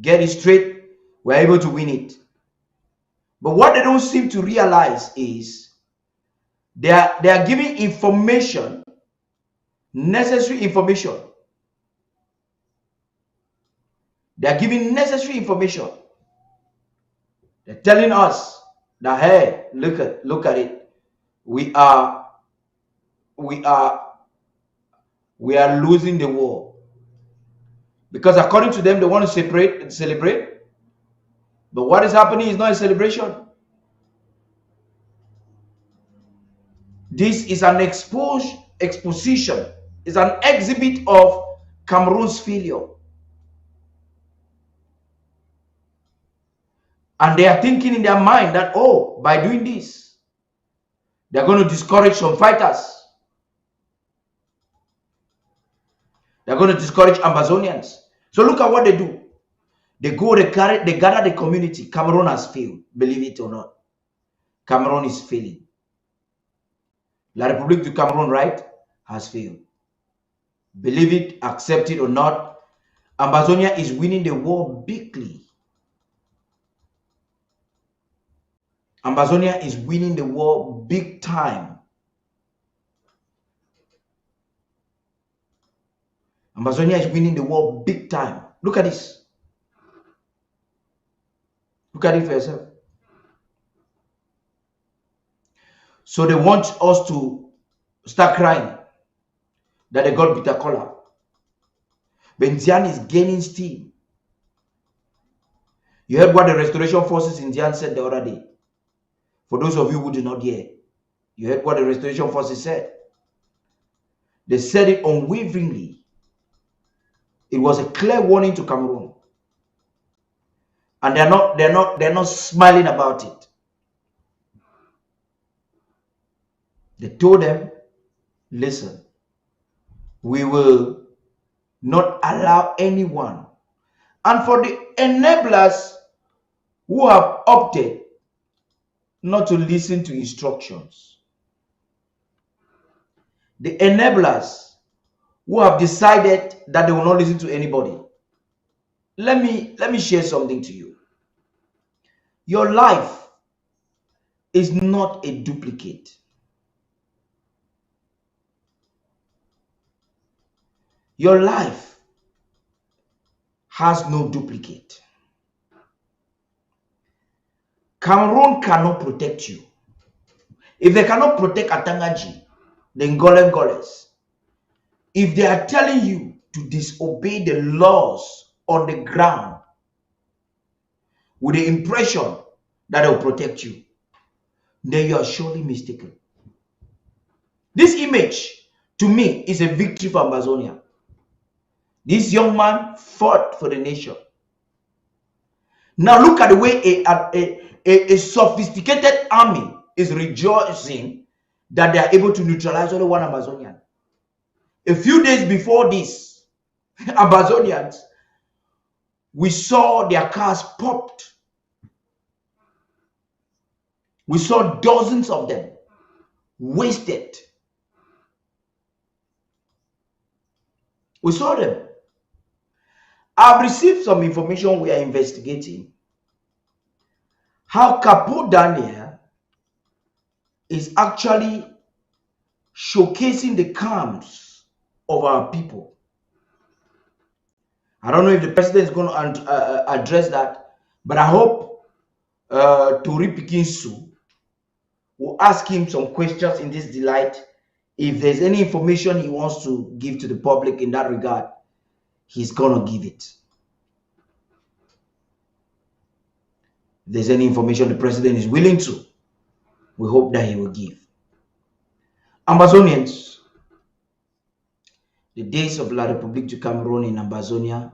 Get it straight, we're able to win it. But what they don't seem to realize is they are giving information, necessary information. They are giving necessary information. They're telling us that, hey, look at it. We are losing the war. Because according to them, they want to celebrate. But what is happening is not a celebration. This is an exposition. It's an exhibit of Cameroon's failure. And they are thinking in their mind that, oh, by doing this, they're going to discourage some fighters. They're going to discourage Ambazonians. So look at what they do. They gather the community. Cameroon has failed, believe it or not. Cameroon is failing. La République du Cameroon, right, has failed. Believe it, accept it or not, Ambazonia is winning the war bigly. Ambazonia is winning the war big time. Ambazonia is winning the war big time. Look at this. Look at it for yourself. So they want us to start crying that they got bitter color. Benzian is gaining steam. You heard what the restoration forces in Zian said the other day. For those of you who did not hear, you heard what the restoration forces said. They said it unwaveringly. It was a clear warning to Cameroon. And they're not smiling about it. They told them, listen, we will not allow anyone. And for the enablers who have opted not to listen to instructions, the enablers who have decided that they will not listen to anybody, let me share something to you. Your life is not a duplicate. Your life has no duplicate. Cameroon cannot protect you. If they cannot protect Atangaji, the Ngolengoles, if they are telling you to disobey the laws on the ground with the impression that they will protect you, then you are surely mistaken. This image, to me, is a victory for Ambazonia. This young man fought for the nation. Now look at the way a sophisticated army is rejoicing that they are able to neutralize only one Amazonian. A few days before this, Amazonians, we saw their cars popped. We saw dozens of them wasted. We saw them. I've received some information we are investigating. How Capo Daniel is actually showcasing the calms of our people. I don't know if the president is going to address that, but I hope Tori Pikinsu will ask him some questions in this delight. If there's any information he wants to give to the public in that regard, he's going to give it. If there's any information the president is willing to, we hope that he will give. Ambazonians, the days of La République du Cameroon in Ambazonia,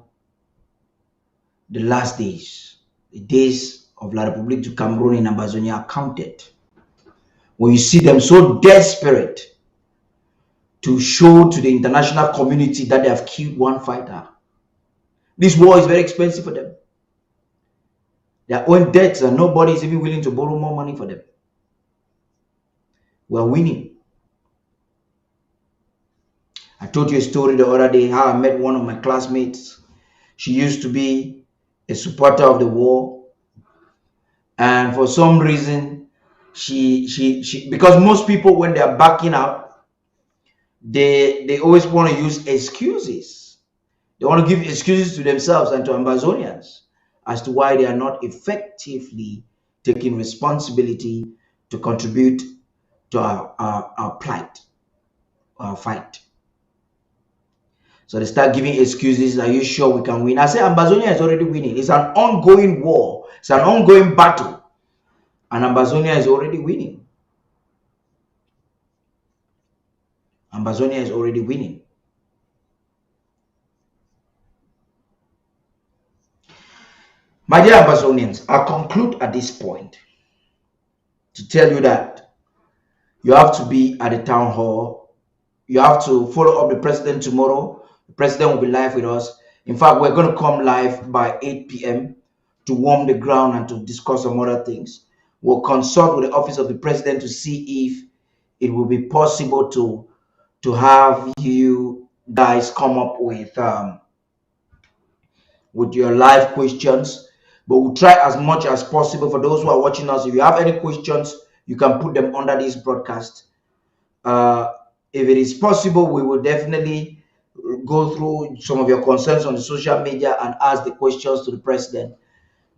the last days, the days of La République du Cameroon in Ambazonia are counted. When you see them so desperate to show to the international community that they have killed one fighter, this war is very expensive for them. Their own debts and nobody is even willing to borrow more money for them. We are winning. I told you a story the other day how I met one of my classmates. She used to be a supporter of the war, and for some reason she because most people, when they are backing out, they always want to use excuses. They want to give excuses to themselves and to Ambazonians as to why they are not effectively taking responsibility to contribute to our plight, our fight. So they start giving excuses. Are you sure we can win? I say Ambazonia is already winning. It's an ongoing war. It's an ongoing battle. And Ambazonia is already winning. Ambazonia is already winning. My dear Ambazonians, I conclude at this point to tell you that you have to be at the town hall. You have to follow up the president tomorrow. The president will be live with us. In fact, we're going to come live by 8 p.m. to warm the ground and to discuss some other things. We'll consult with the office of the president to see if it will be possible to have you guys come up with your live questions. But we'll try as much as possible. For those who are watching us, if you have any questions, you can put them under this broadcast. If it is possible, we will definitely go through some of your concerns on the social media and ask the questions to the president.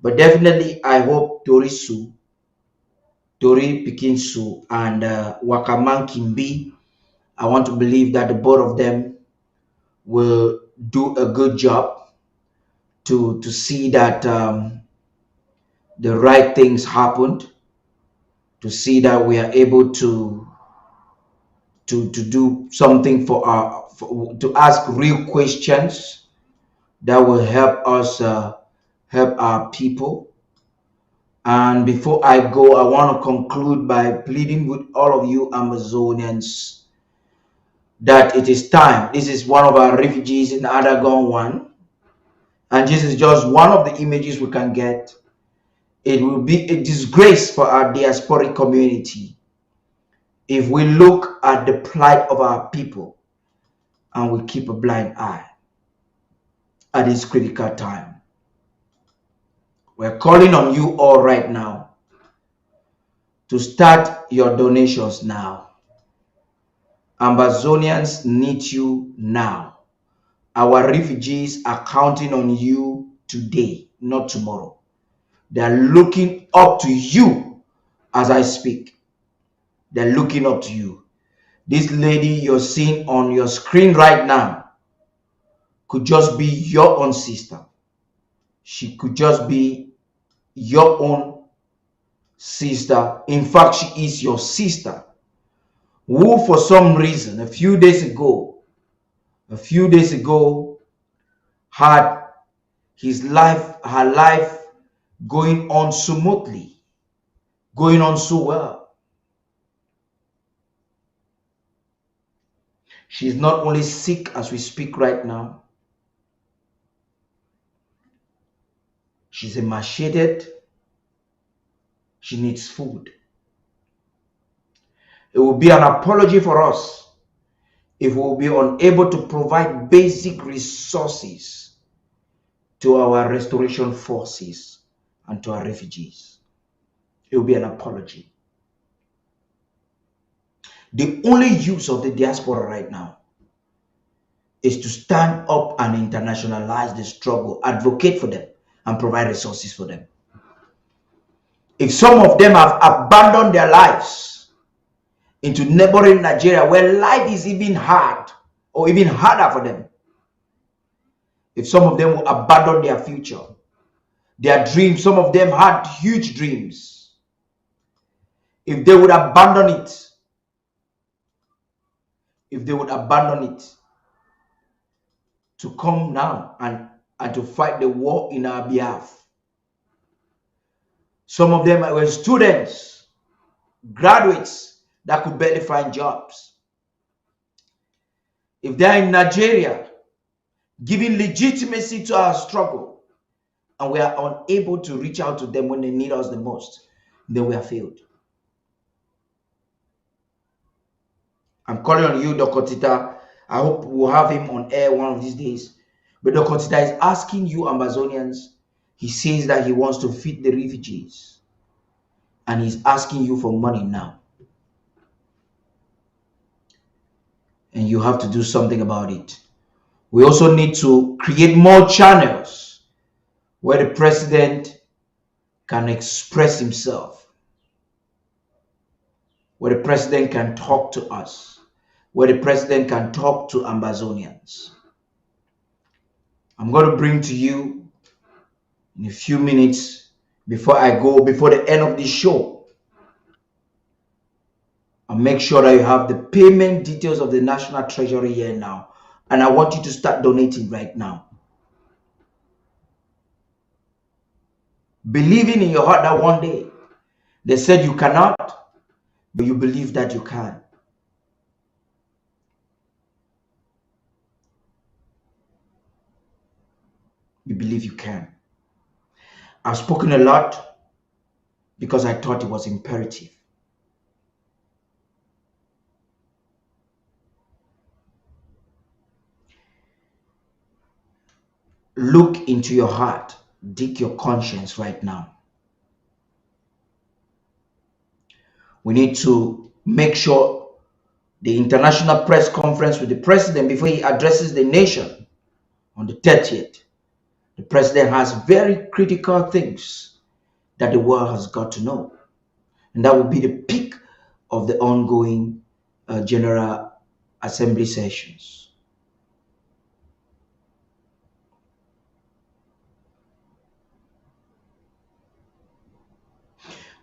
But definitely, I hope Tori Pikinsu, and Wakaman Kimbi, I want to believe that the both of them will do a good job to see that the right things happened, to see that we are able to do something to ask real questions that will help us help our people. And before I go, I want to conclude by pleading with all of you Amazonians that it is time. This is one of our refugees in Adagon 1, and this is just one of the images we can get. It will be a disgrace for our diasporic community if we look at the plight of our people and we keep a blind eye at this critical time. We're calling on you all right now to start your donations now. Ambazonians need you now. Our refugees are counting on you today, not tomorrow. They are looking up to you as I speak. They're looking up to you. This lady you're seeing on your screen right now could just be your own sister. She could just be your own sister. In fact, she is your sister, who for some reason a few days ago had her life going on smoothly, going on so well. She's not only sick as we speak right now, she's emaciated. She needs food. It will be an apology for us if we will be unable to provide basic resources to our restoration forces and to our refugees. It will be an apology. The only use of the diaspora right now is to stand up and internationalize the struggle, advocate for them, and provide resources for them. If some of them have abandoned their lives into neighboring Nigeria, where life is even hard or even harder for them, if some of them will abandon their future, their dreams, some of them had huge dreams. If they would abandon it, to come now and to fight the war in our behalf. Some of them were students, graduates that could barely find jobs. If they are in Nigeria, giving legitimacy to our struggle, and we are unable to reach out to them when they need us the most, then we are failed. I'm calling on you, Dr. Tita. I hope we'll have him on air one of these days. But Dr. Tita is asking you, Amazonians. He says that he wants to feed the refugees. And he's asking you for money now. And you have to do something about it. We also need to create more channels where the president can express himself, where the president can talk to us, where the president can talk to Amazonians. I'm going to bring to you in a few minutes before the end of this show. I'll make sure that you have the payment details of the National Treasury here now. And I want you to start donating right now. Believing in your heart that one day, they said you cannot, but you believe that you can. You believe you can. I've spoken a lot because I thought it was imperative. Look into your heart. Dig your conscience right now. We need to make sure the international press conference with the president before he addresses the nation on the 30th. The president has very critical things that the world has got to know. And that will be the peak of the ongoing General Assembly sessions.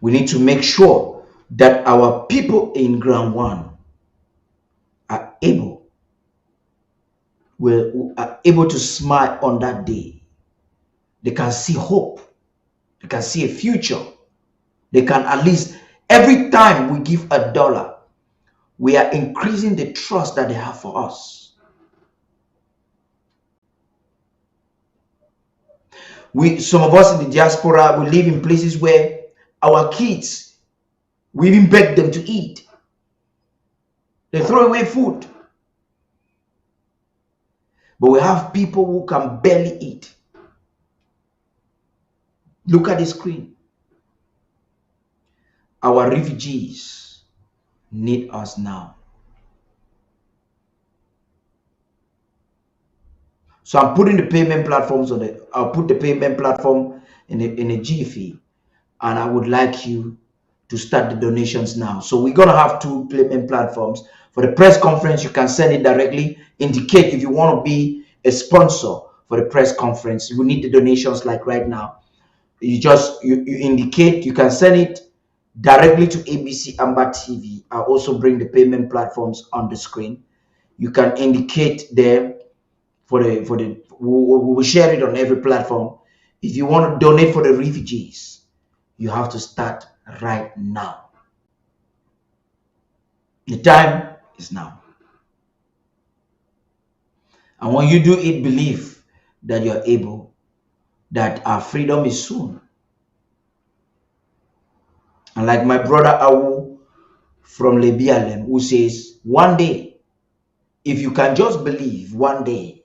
We need to make sure that our people in Ground One are able to smile on that day. They can see hope. They can see a future. They can at least, every time we give $1, we are increasing the trust that they have for us. Some of us in the diaspora, we live in places where our kids, we even beg them to eat. They throw away food. But we have people who can barely eat. Look at the screen. Our refugees need us now. So I'm putting the payment platforms I'll put the payment platform in a jiffy, and I would like you to start the donations now. So we're gonna have 2 payment platforms. For the press conference, you can send it directly. Indicate if you want to be a sponsor for the press conference. We need the donations like right now. You indicate, you can send it directly to ABC Amber TV. I'll also bring the payment platforms on the screen. You can indicate there we will share it on every platform. If you want to donate for the refugees, you have to start right now. The time is now. And when you do it, believe that you're able, that our freedom is soon. And like my brother Awu from Lebialem, who says, one day, if you can just believe, one day,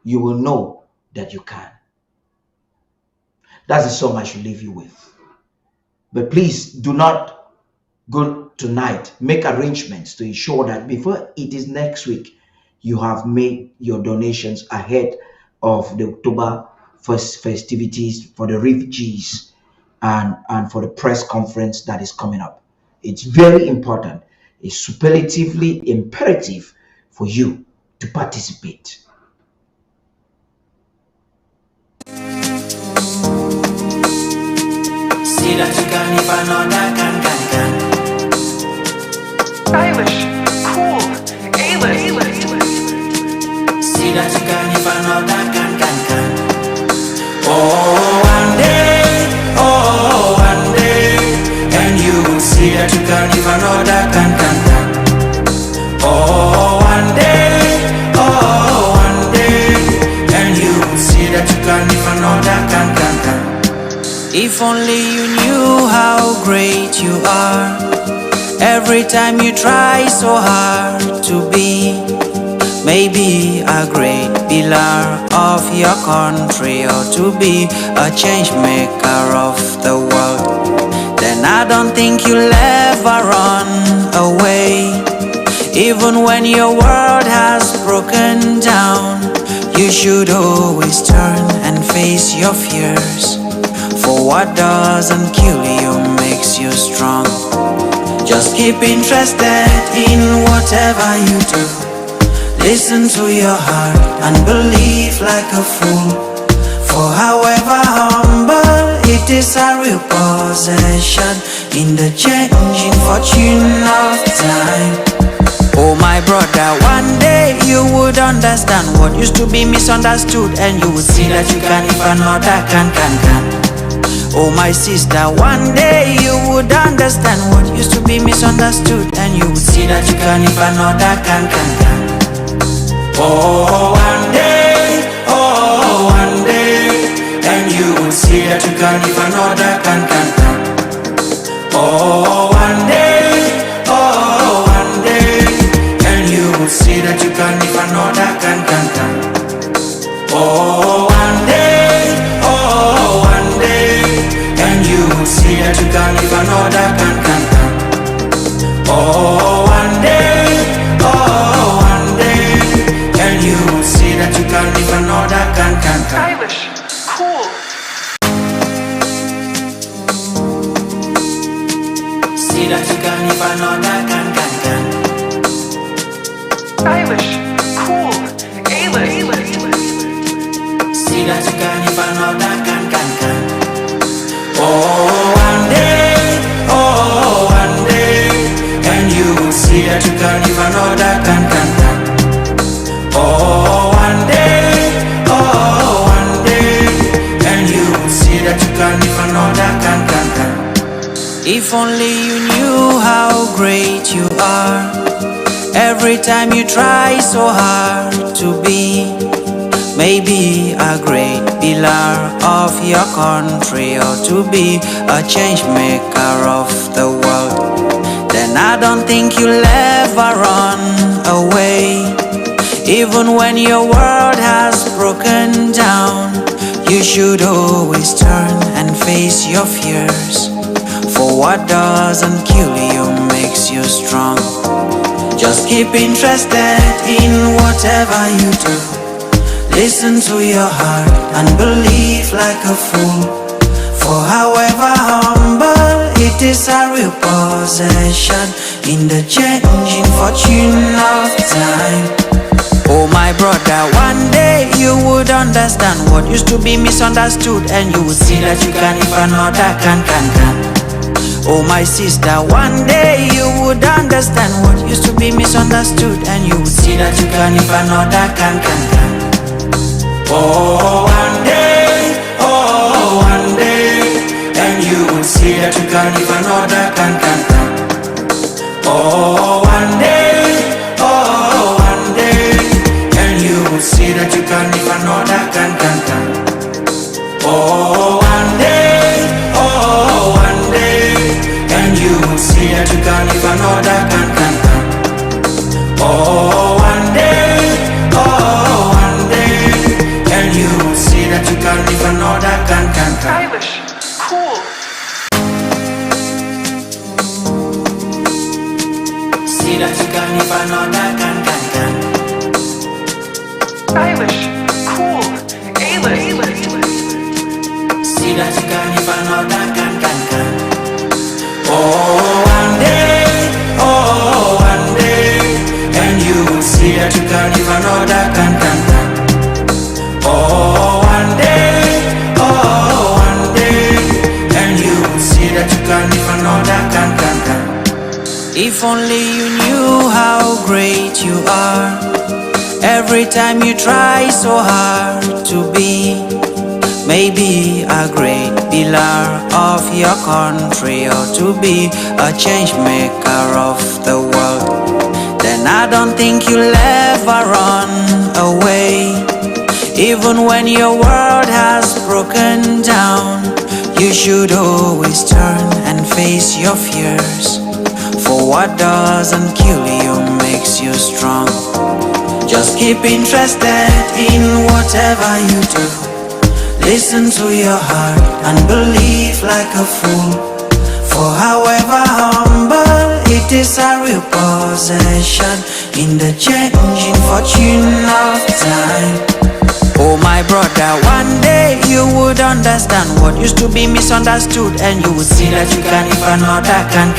you will know that you can. That's the song I should leave you with. But please do not go tonight, make arrangements to ensure that before it is next week, you have made your donations ahead of the October first festivities for the refugees and for the press conference that is coming up. It's very important. It's superlatively imperative for you to participate.
See that you can if another can.
Stylish, cool, A-list.
See that you can if another can. Oh, one day, and you will see that you can if another can. Oh, one day, and you will see that you can if another can. If only you knew how great you are. Every time you try so hard to be maybe a great pillar of your country, or to be a change maker of the world, then I don't think you'll ever run away. Even when your world has broken down, you should always turn and face your fears. For what doesn't kill you makes you strong. Just keep interested in whatever you do. Listen to your heart and believe like a fool. For however humble, it is a real possession in the changing fortune of time. Oh my brother, one day you would understand what used to be misunderstood, and you would see that you can if another can. Oh my sister, one day you would understand what used to be misunderstood, and you would see that you can if another can. Oh, one day, and you will see that you can if another can. Oh, one day, and you will see that you can if another can. Oh, one day, and you will see that you can if another can. Oh, one day, and you will see that you can if another can.
Stylish, cool.
See that you can if another can.
Stylish, cool, A-list.
See that you can if another can. Oh, one day, and you will see that you can if another can. Oh, one day, and you will see that you can if another can. If only you knew how great you are. Every time you try so hard to be maybe a great pillar of your country, or to be a change maker of the world, then I don't think you'll ever run away. Even when your world has broken down, you should always turn and face your fears. For what doesn't kill you makes you strong. Just keep interested in whatever you do. Listen to your heart and believe like a fool. For however humble, it is a real possession in the changing fortune of time. Oh my brother, one day you would understand what used to be misunderstood, and you would see that you can if another can. Oh my sister, one day you would understand what used to be misunderstood, and you would see that you can if another can. Oh, one day, and you will see that you can if another can. Oh, one day, and you will see that you can if another can. Oh, one day, and you will see that you can if another can. Oh, one day, and you will see that you can if another can.
Stylish, cool. stylish, cool, A-list.
See that you can if I know that can. Oh, one day, and you will see that you can if I know that can. Oh, one day, and you will see that you can if I know that can. If only you knew how great you are. Every time you try so hard to be maybe a great pillar of your country, or to be a change maker of the world, then I don't think you'll ever run away. Even when your world has broken down, you should always turn and face your fears. For what doesn't kill you makes you strong. Just keep interested in whatever you do. Listen to your heart and believe like a fool. For however humble, it is a real possession in the changing fortune of time. Oh my brother, one day you would understand what used to be misunderstood, and you would see that you can if another can.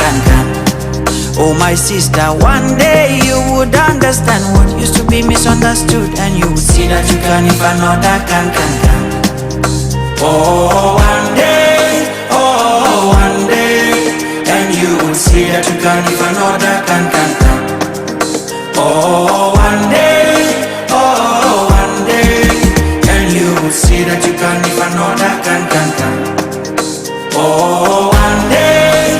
Oh my sister, one day you would understand what used to be misunderstood, and you would see that you can if another can. Oh, one day, and you would see that you can if another can. Oh, one day, and you would see that you can if another can. Oh, one day,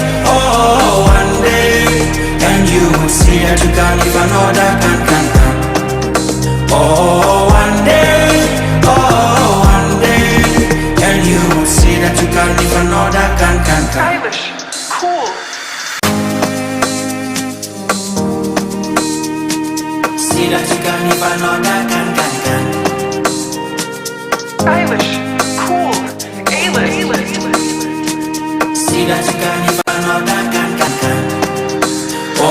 and you would see that you can if another can. Oh, one day, and you would see that you can if another can.
Stylish, cool,
See that you can if another can.
stylish, cool, A-list.
See that you can if another can. Oh,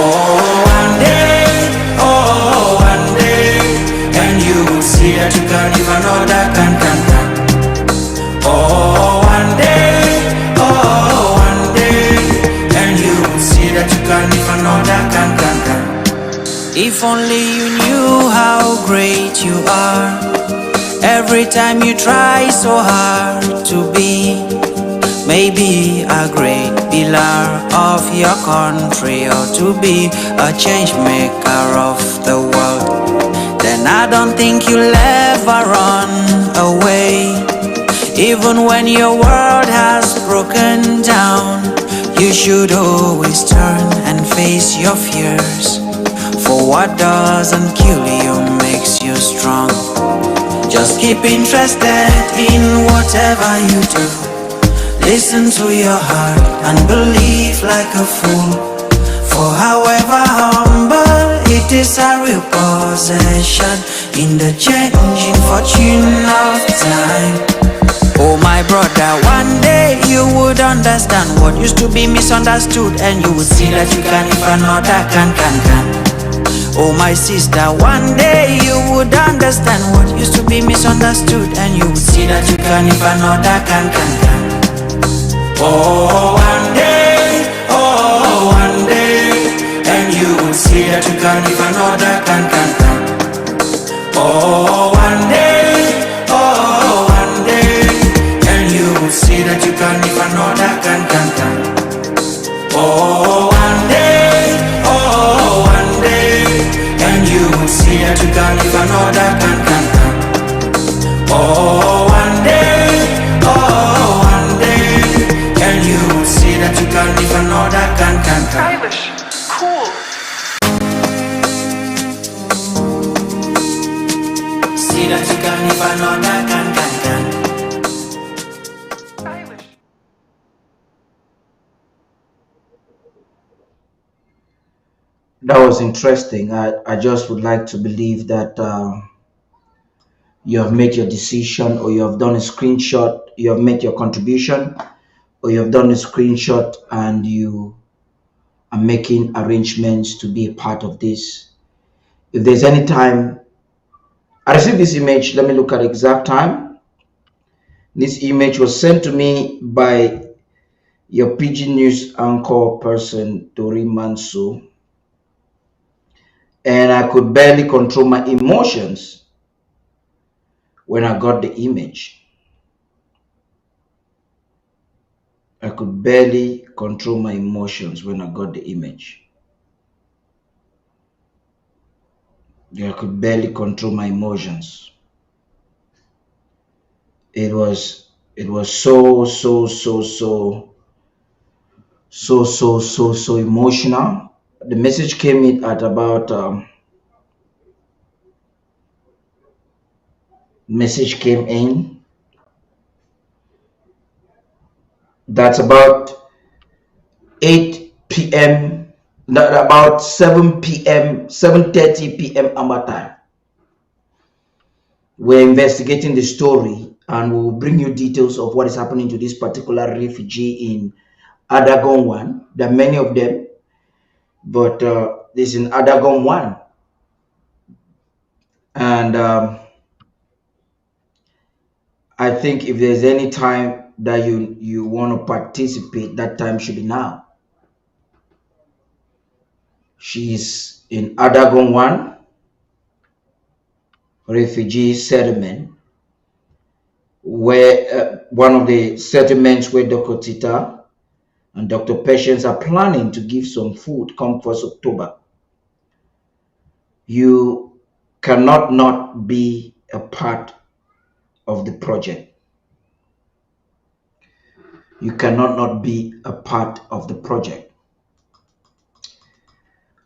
one day, and you will see that you can if another can. Oh, one day, and you will see that you can if another can. If only you knew how great you are. Every time you try so hard to be maybe a great pillar of your country, or to be a change maker of the world, then I don't think you'll ever run away. Even when your world has broken down, you should always turn and face your fears. For what doesn't kill you makes you strong. Just keep interested in whatever you do. Listen to your heart and believe like a fool. For however humble, it is a real possession in the changing fortune of time. Oh my brother, one day you would understand what used to be misunderstood, and you would see that you can if another can. Oh my sister, one day you would understand what used to be misunderstood, and you would see that you can if another can. Oh, one day, and you would see that you can if another can. Oh, one day, and you would see that you can if another can. Oh, one day, and you would see that you can if another can. Oh, one day, and you would see that you can if another can.
Stylish, cool,
See that you can if another can.
stylish.
That was interesting. I just would like to believe that you have made your decision, or you have done a screenshot, you have made your contribution, or you have done a screenshot and you are making arrangements to be a part of this. If there's any time I received this image. Let me look at the exact time. This image was sent to me by your PG News anchor person, Tori Manso. And I could barely control my emotions when I got the image. I could barely control my emotions when I got the image. I could barely control my emotions. It was so emotional. The message came in at about message came in that's about 8 p.m. about 7 p.m. 7:30 p.m. Amber time. We're investigating the story and we'll bring you details of what is happening to this particular refugee in Adagon 1. There are many of them, but this is in Adagon 1. And I think if there's any time that you want to participate, that time should be now. She's in Adagon 1 refugee settlement, where one of the settlements where Dr. Tita and Dr. Patience are planning to give some food come 1st October. You cannot not be a part of the project. You cannot not be a part of the project.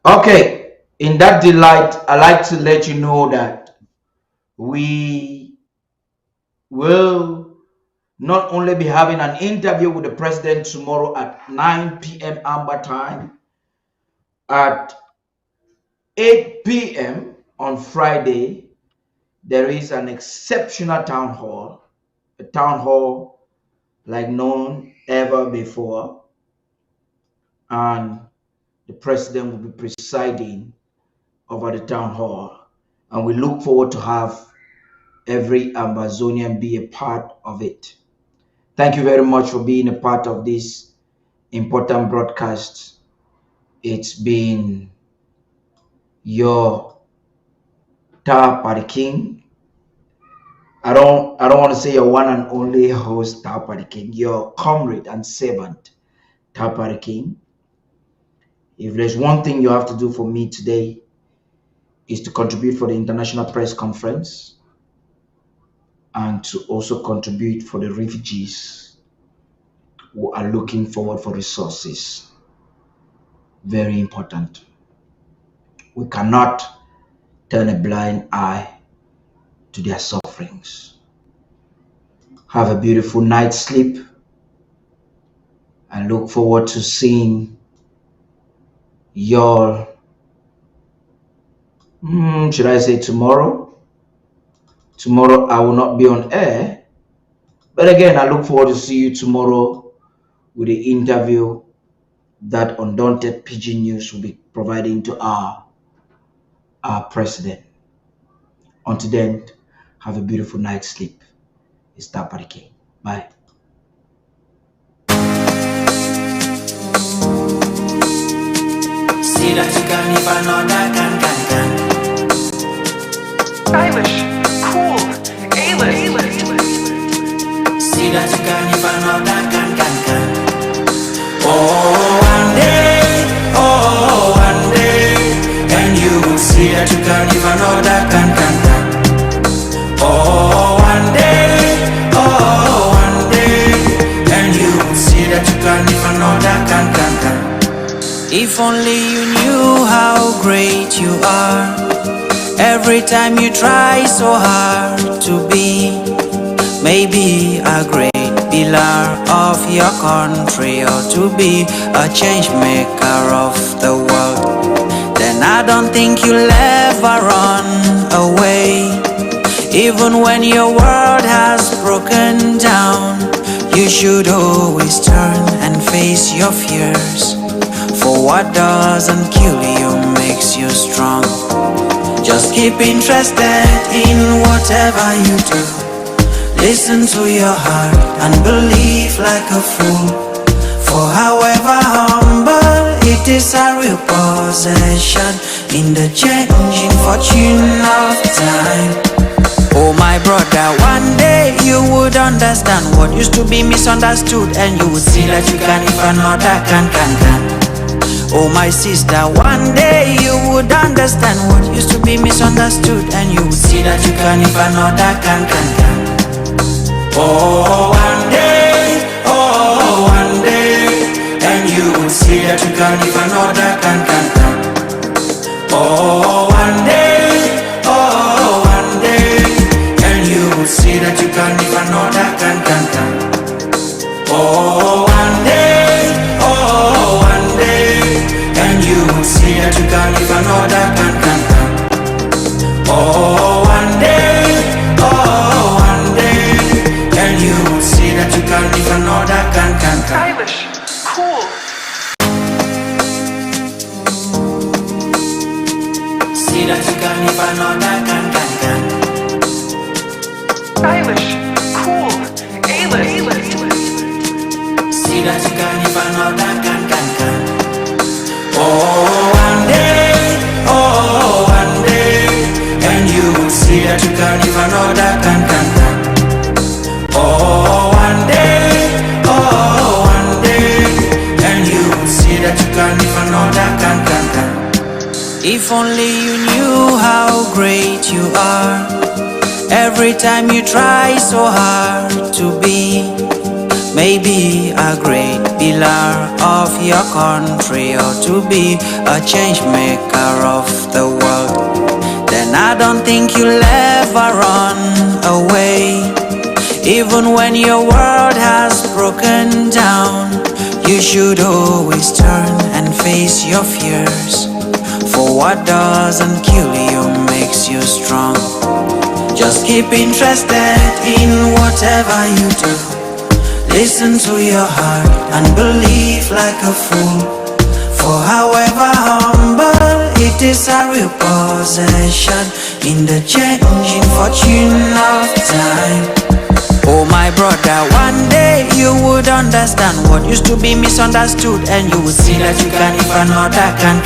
Okay, in that delight, I like to let you know that we will not only be having an interview with the president tomorrow at 9 p.m. Amber time, at 8 p.m. on Friday, there is an exceptional town hall, a town hall like none ever before, and the president will be presiding over the town hall, and we look forward to have every Ambazonian be a part of it. Thank you very much for being a part of this important broadcast. It's been your Tarh Paddy King. I don't want to say your one and only host, Tarh Paddy King, your comrade and servant, Tarh Paddy King. If there's one thing you have to do for me today, is to contribute for the International Press Conference and to also contribute for the refugees who are looking forward for resources. Very important. We cannot turn a blind eye to their sufferings. Have a beautiful night's sleep. I look forward to seeing y'all, should I say tomorrow? Tomorrow I will not be on air, but again, I look forward to see you tomorrow with the interview that Undaunted PG News will be providing to our president. Until then, have a beautiful night's sleep. It's Tarh Paddy King. Bye.
See that you can if I know that can.
Stylish, cool, A-list.
See that you can if I know that can. Oh, one day, and you will see that you can if I know that can. Oh, one day, and you will see that you can if I know that can. If only you knew how great you are. Every time you try so hard to be maybe a great pillar of your country, or to be a change maker of the world, then I don't think you'll ever run away. Even when your world has broken down, you should always turn and face your fears, for what doesn't kill you makes you strong. Just keep interested in whatever you do. Listen to your heart and believe like a fool. For however humble, it is a real possession in the changing fortune of time. Oh my brother, one day you would understand what used to be misunderstood, and you would see that you can if another can. Oh my sister, one day you would understand what used to be misunderstood, and you would see that you can if another can. Oh, one day, and you would see that you can if another can. Oh, one day, and you would see that you can if another can. Oh, one day, and you would see that you can if another can. Oh, one day, and you would see that you can if another can.
Stylish, cool.
See that you can if another can.
Stylish, cool, A-list.
See that you can if another can. Oh, one day, and you will see that you can if another can. Oh, one day, and you will see that you can if another can. If only you knew how great you are. Every time you try so hard to be maybe a great pillar of your country, or to be a change maker of the world, then I don't think you'll ever run away. Even when your world has broken down, you should always turn and face your fears. For what doesn't kill you makes you strong. Just keep interested in whatever you do. Listen to your heart and believe like a fool. For however humble, it is a real possession in the changing fortune of time. Oh my brother, one day you would understand what used to be misunderstood, and you would see that you can if another can.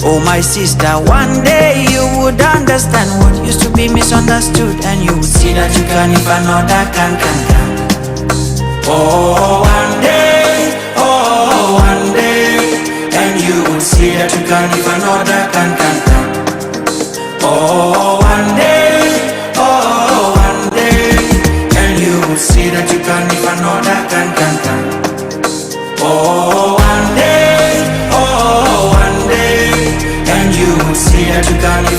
Oh my sister, one day you would understand what used to be misunderstood, and you would see that you can if another can. Oh, one day, and you will see that you can if another